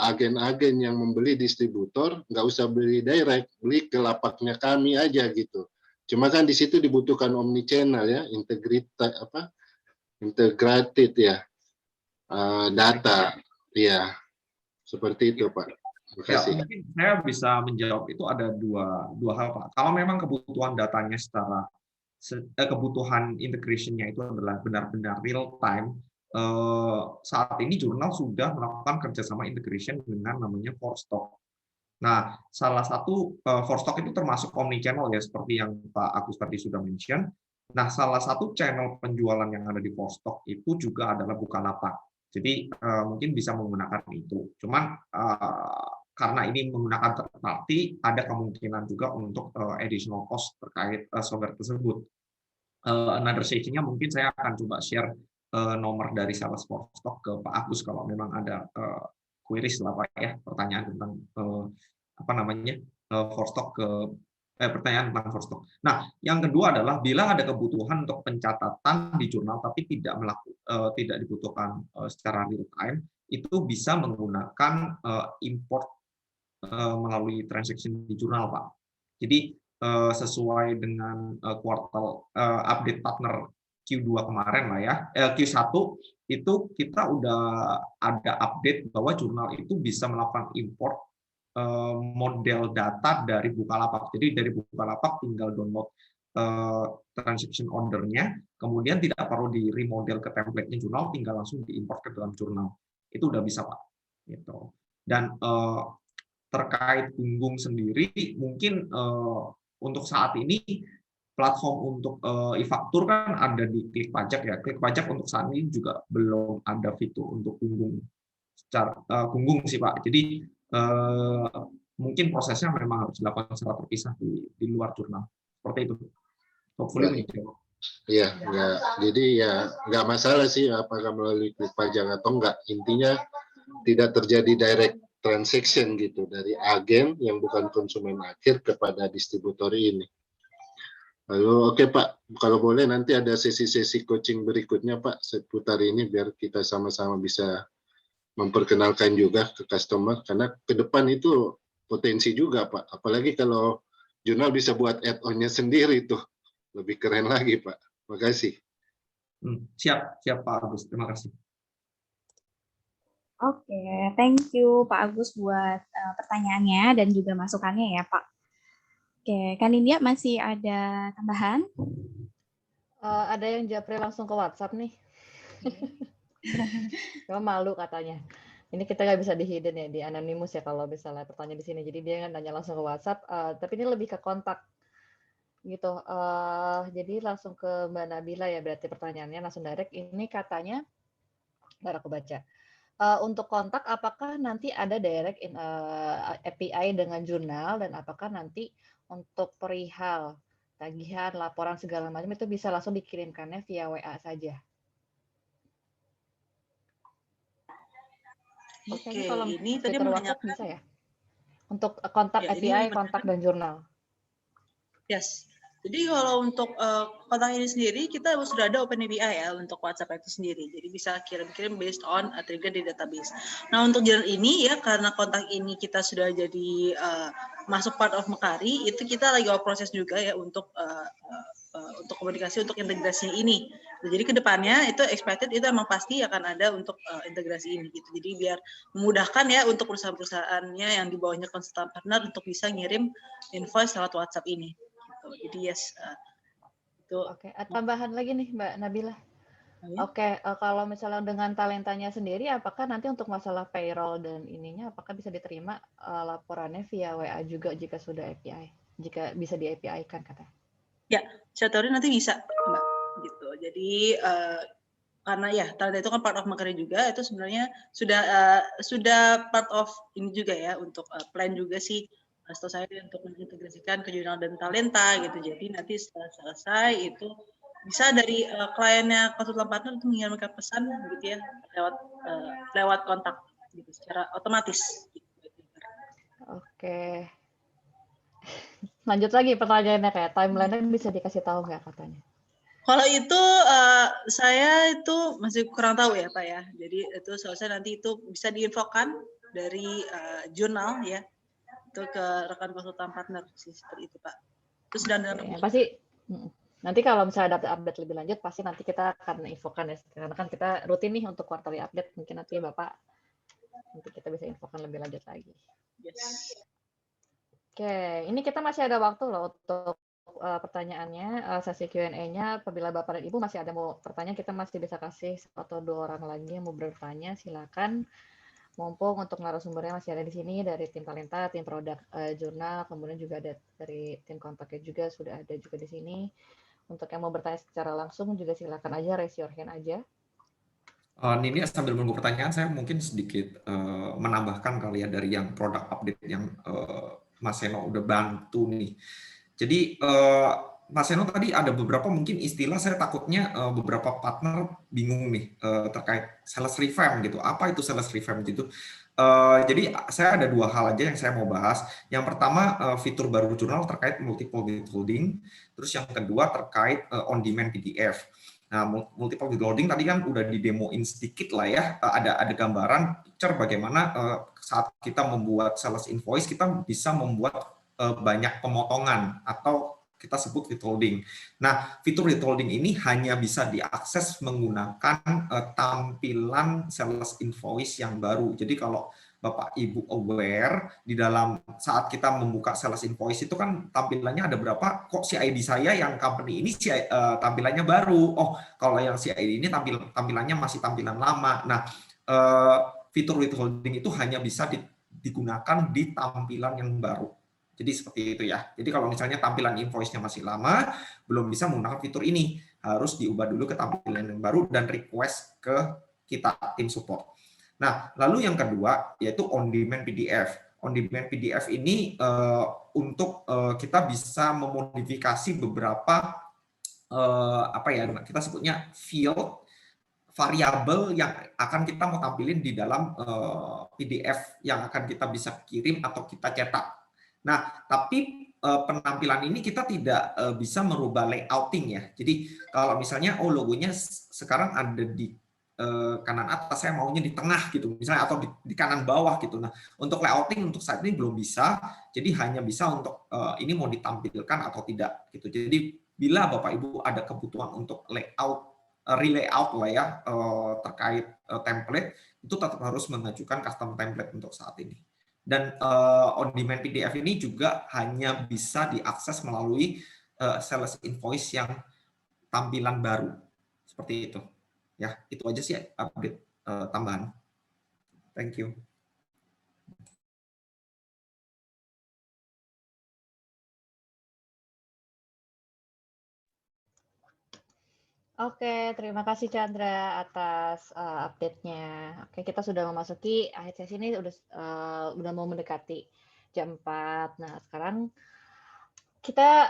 agen-agen yang membeli distributor nggak usah beli direct, beli ke lapaknya kami aja gitu. Cuma kan di situ dibutuhkan omnichannel ya, integrated ya, data, ya seperti itu Pak. Terima kasih. Ya, mungkin saya bisa menjawab itu ada dua hal Pak. Kalau memang kebutuhan datanya secara kebutuhan integration-nya itu adalah benar-benar real time, saat ini jurnal sudah melakukan kerjasama integration dengan namanya Forstock. Nah, salah satu Forstock itu termasuk omnichannel ya, seperti yang Pak Agus tadi sudah mention. Nah, salah satu channel penjualan yang ada di Forstock itu juga adalah Bukalapak. Jadi mungkin bisa menggunakan itu. Cuman karena ini menggunakan third party, ada kemungkinan juga untuk additional cost terkait software tersebut. Another session-nya mungkin saya akan coba share nomor dari sales Forstock ke Pak Agus kalau memang ada queries lah Pak ya, pertanyaan tentang Forstock pertanyaan tentang Forstock. Nah, yang kedua adalah bila ada kebutuhan untuk pencatatan di jurnal tapi tidak dibutuhkan secara real time, itu bisa menggunakan import melalui transaction di jurnal Pak. Jadi sesuai dengan kuartal update partner Q2 kemarin lah ya, Q1 itu kita udah ada update bahwa jurnal itu bisa melakukan import model data dari Bukalapak. Jadi dari Bukalapak tinggal download transaction order-nya, kemudian tidak perlu di remodel ke template-nya jurnal, tinggal langsung diimport ke dalam jurnal. Itu udah bisa Pak. Gitu. Dan terkait Gunggung sendiri, mungkin untuk saat ini platform untuk e-faktur kan ada di Klik Pajak ya. Klik Pajak untuk saat ini juga belum ada fitur untuk Gunggung Gunggung sih Pak. Jadi mungkin prosesnya memang harus dilakukan secara terpisah di luar jurnal. Seperti itu. Hopefully menjawab. Iya, jadi ya nggak masalah sih apakah melalui Klik Pajak atau enggak. Intinya tidak terjadi direct transaction gitu dari agen yang bukan konsumen akhir kepada distributor ini. Lalu oke Pak, kalau boleh nanti ada sesi-sesi coaching berikutnya Pak seputar ini biar kita sama-sama bisa memperkenalkan juga ke customer, karena ke depan itu potensi juga Pak, apalagi kalau jurnal bisa buat add-on-nya sendiri tuh, lebih keren lagi Pak. Terima kasih. Siap Pak Agus, terima kasih. Oke, thank you Pak Agus buat pertanyaannya dan juga masukannya ya Pak. Oke, Kak Nindya masih ada tambahan? Ada yang japri langsung ke WhatsApp nih. Cuma malu katanya. Ini kita nggak bisa di hidden ya, di anonymous ya kalau misalnya pertanyaan di sini. Jadi dia nanya langsung ke WhatsApp, tapi ini lebih ke kontak gitu. Jadi langsung ke Mbak Nabila ya, berarti pertanyaannya langsung direct. Ini katanya, baru aku baca. Untuk kontak, apakah nanti ada direct API dengan jurnal, dan apakah nanti untuk perihal tagihan, laporan segala macam itu bisa langsung dikirimkannya via WA saja? Oke, kalau ini tadi fitur WhatsApp menanyakan bisa ya? Untuk kontak ya, ini API, kontak dan jurnal. Yes. Jadi kalau untuk kontak ini sendiri kita sudah ada OpenAPI ya untuk WhatsApp itu sendiri. Jadi bisa kirim-kirim based on trigger di database. Nah untuk jurnal ini ya karena kontak ini kita sudah jadi masuk part of Mekari, itu kita lagi proses juga ya untuk komunikasi untuk integrasi ini. Jadi kedepannya itu expected itu emang pasti akan ada untuk integrasi ini gitu. Jadi biar memudahkan ya untuk perusahaan-perusahaannya yang di bawahnya konsultan partner untuk bisa ngirim invoice lewat WhatsApp ini. Jadi yes, itu. Oke, tambahan lagi nih Mbak Nabila. Oke, kalau misalnya dengan talentanya sendiri, apakah nanti untuk masalah payroll dan ininya, apakah bisa diterima laporannya via WA juga jika sudah API, jika bisa di API kan katanya? Ya, saya tahu nanti bisa Mbak, gitu. Jadi karena ya talenta itu kan part of Mekari juga, itu sebenarnya sudah part of ini juga ya untuk plan juga sih. Setahu saya untuk mengintegrasikan ke jurnal dan talenta gitu. Jadi nanti setelah selesai itu bisa dari kliennya konsultan partner itu mengirimkan pesan gitu ya lewat kontak gitu secara otomatis. Oke. Lanjut lagi pertanyaannya, kayak timeline-nya bisa dikasih tahu nggak katanya? Kalau itu saya itu masih kurang tahu ya Pak ya. Jadi itu selesai nanti itu bisa diinfokan dari jurnal ya. Itu ke rekan konsultan partner sih seperti itu Pak. Terus dan pasti nanti kalau misalnya ada update lebih lanjut pasti nanti kita akan infokan ya, karena kan kita rutin nih untuk quarterly update, mungkin nanti Bapak nanti kita bisa infokan lebih lanjut lagi. Yes. Oke, ini kita masih ada waktu loh untuk pertanyaannya, sesi Q&A-nya. Apabila Bapak dan Ibu masih ada mau pertanyaan, kita masih bisa kasih 1 atau 2 orang lagi yang mau bertanya, silakan. Mumpung untuk narasumbernya masih ada di sini dari tim talenta, tim produk jurnal, kemudian juga ada dari tim kontaknya juga sudah ada juga di sini. Untuk yang mau bertanya secara langsung juga silakan aja raise your hand aja. Nini sambil menunggu pertanyaan, saya mungkin sedikit menambahkan kali ya dari yang produk update yang Mas Seno udah bantu nih. Jadi Mas Seno tadi ada beberapa mungkin istilah, saya takutnya beberapa partner bingung nih terkait sales revamp gitu. Apa itu sales revamp gitu? Jadi saya ada 2 hal aja yang saya mau bahas. Yang pertama fitur baru jurnal terkait multiple withholding. Terus yang kedua terkait on-demand PDF. Nah, multiple withholding tadi kan udah didemoin sedikit lah ya. Ada gambaran picture bagaimana saat kita membuat sales invoice kita bisa membuat banyak pemotongan atau kita sebut withholding. Nah, fitur withholding ini hanya bisa diakses menggunakan tampilan sales invoice yang baru. Jadi kalau Bapak Ibu aware, di dalam saat kita membuka sales invoice itu kan tampilannya ada berapa, kok CID saya yang company ini tampilannya baru. Oh, kalau yang CID ini tampilannya masih tampilan lama. Nah, fitur withholding itu hanya bisa digunakan di tampilan yang baru. Jadi seperti itu ya. Jadi kalau misalnya tampilan invoice-nya masih lama, belum bisa menggunakan fitur ini. Harus diubah dulu ke tampilan yang baru dan request ke kita, tim support. Nah, lalu yang kedua yaitu on-demand PDF. On-demand PDF ini untuk kita bisa memodifikasi beberapa kita sebutnya field variabel yang akan kita mau tampilin di dalam PDF yang akan kita bisa kirim atau kita cetak. Nah, tapi penampilan ini kita tidak bisa merubah layouting ya. Jadi kalau misalnya logonya sekarang ada di kanan atas, saya maunya di tengah gitu misalnya, atau di kanan bawah gitu. Nah, untuk layouting untuk saat ini belum bisa, jadi hanya bisa untuk ini mau ditampilkan atau tidak gitu. Jadi bila Bapak Ibu ada kebutuhan untuk relayout lah ya terkait template, itu tetap harus mengajukan custom template untuk saat ini. Dan on demand PDF ini juga hanya bisa diakses melalui sales invoice yang tampilan baru seperti itu. Ya, itu aja sih update tambahan. Thank you. Oke, terima kasih Chandra atas update-nya. Oke, kita sudah memasuki akhir sesi ini, udah mau mendekati jam 4. Nah, sekarang kita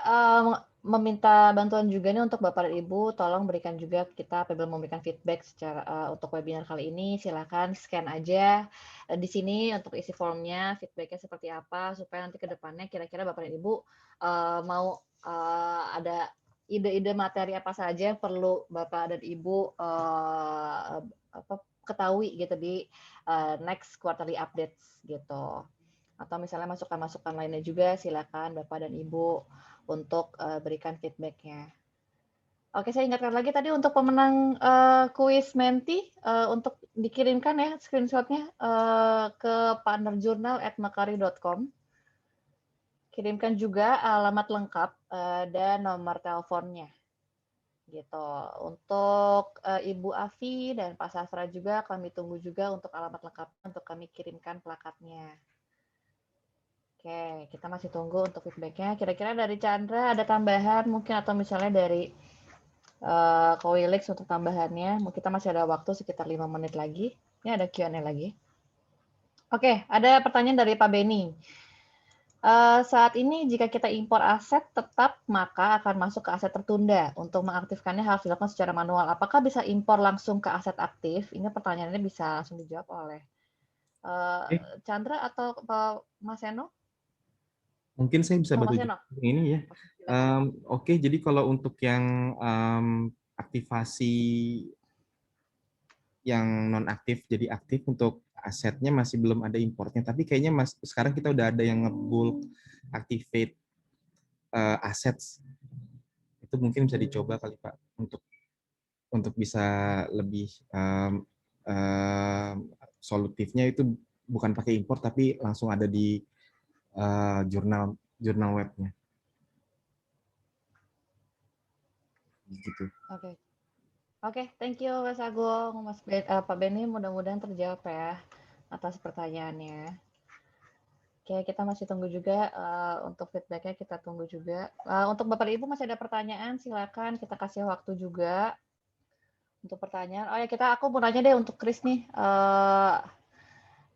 meminta bantuan juga nih untuk Bapak dan Ibu, tolong berikan juga kita apabila memberikan feedback secara untuk webinar kali ini. Silakan scan aja di sini untuk isi formnya, feedbacknya seperti apa, supaya nanti ke depannya kira-kira Bapak dan Ibu mau ada ide-ide materi apa saja yang perlu Bapak dan Ibu ketahui gitu di next quarterly updates gitu. Atau misalnya masukan-masukan lainnya juga, silakan Bapak dan Ibu untuk berikan feedback-nya. Oke, saya ingatkan lagi tadi untuk pemenang kuis Menti untuk dikirimkan ya screenshot-nya ke partnerjournal@makari.com. Kirimkan juga alamat lengkap dan nomor teleponnya. Gitu. Untuk Ibu Afi dan Pak Sastra juga kami tunggu juga untuk alamat lengkapnya untuk kami kirimkan plakatnya. Oke, kita masih tunggu untuk feedback-nya. Kira-kira dari Chandra ada tambahan mungkin atau misalnya dari Kowilix untuk tambahannya. Kita masih ada waktu sekitar 5 menit lagi. Ini ada Q&A lagi. Oke, ada pertanyaan dari Pak Beni. Saat ini jika kita impor aset tetap, maka akan masuk ke aset tertunda. Untuk mengaktifkannya harus dilakukan secara manual. Apakah bisa impor langsung ke aset aktif? Ini pertanyaannya bisa langsung dijawab oleh Chandra atau Mas Eno? Mungkin saya bisa bantu ini ya. Oke, jadi kalau untuk yang aktivasi yang non aktif jadi aktif untuk asetnya masih belum ada importnya, tapi kayaknya sekarang kita udah ada yang nge-bulk activate assets. Itu mungkin bisa dicoba kali Pak untuk bisa lebih solutifnya, itu bukan pakai import tapi langsung ada di jurnal webnya. Gitu. Oke, thank you Mas Agung, Pak Beni, mudah-mudahan terjawab ya atas pertanyaannya. Oke, kita masih tunggu juga untuk feedback-nya, kita tunggu juga. Untuk Bapak Ibu masih ada pertanyaan, silakan kita kasih waktu juga untuk pertanyaan. Oh ya, aku mau nanya deh untuk Chris nih.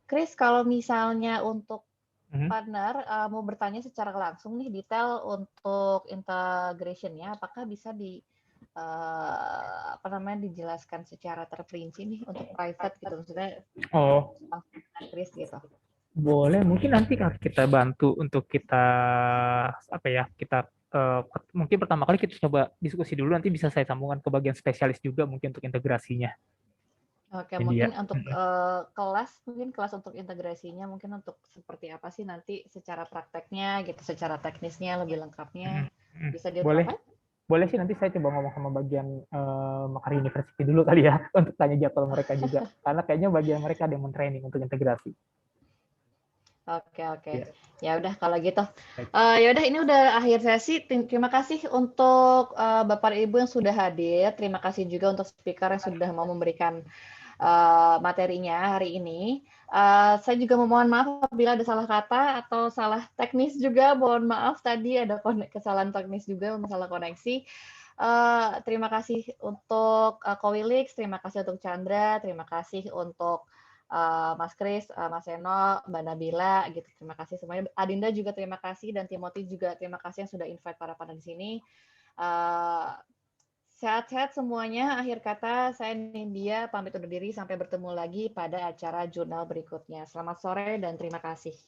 Chris, kalau misalnya untuk partner mau bertanya secara langsung nih detail untuk integration-nya, apakah bisa dijelaskan secara terperinci nih untuk private gitu, maksudnya Chris gitu. Boleh, mungkin nanti kita bantu untuk kita mungkin pertama kali kita coba diskusi dulu, nanti bisa saya sambungkan ke bagian spesialis juga mungkin untuk integrasinya. Oke, mungkin untuk kelas untuk integrasinya mungkin untuk seperti apa sih nanti secara prakteknya gitu, secara teknisnya lebih lengkapnya bisa di-provide? Boleh sih, nanti saya coba ngomong sama bagian Makari University dulu kali ya untuk tanya jadwal mereka juga, karena kayaknya bagian mereka ada yang men-training untuk integrasi. Oke. Ya udah kalau gitu. Ya udah, ini udah akhir sesi. Terima kasih untuk Bapak Ibu yang sudah hadir. Terima kasih juga untuk speaker yang sudah mau memberikan materinya hari ini. Saya juga memohon maaf apabila ada salah kata atau salah teknis juga. Mohon maaf tadi ada kesalahan teknis juga, masalah koneksi. Terima kasih untuk Kowilix, terima kasih untuk Chandra, terima kasih untuk Mas Kris, Mas Eno, Mbak Nabila, gitu. Terima kasih semuanya. Adinda juga terima kasih, dan Timothy juga terima kasih yang sudah invite para panel di sini. Sehat-sehat semuanya. Akhir kata, saya Nindya pamit undur diri. Sampai bertemu lagi pada acara jurnal berikutnya. Selamat sore dan terima kasih.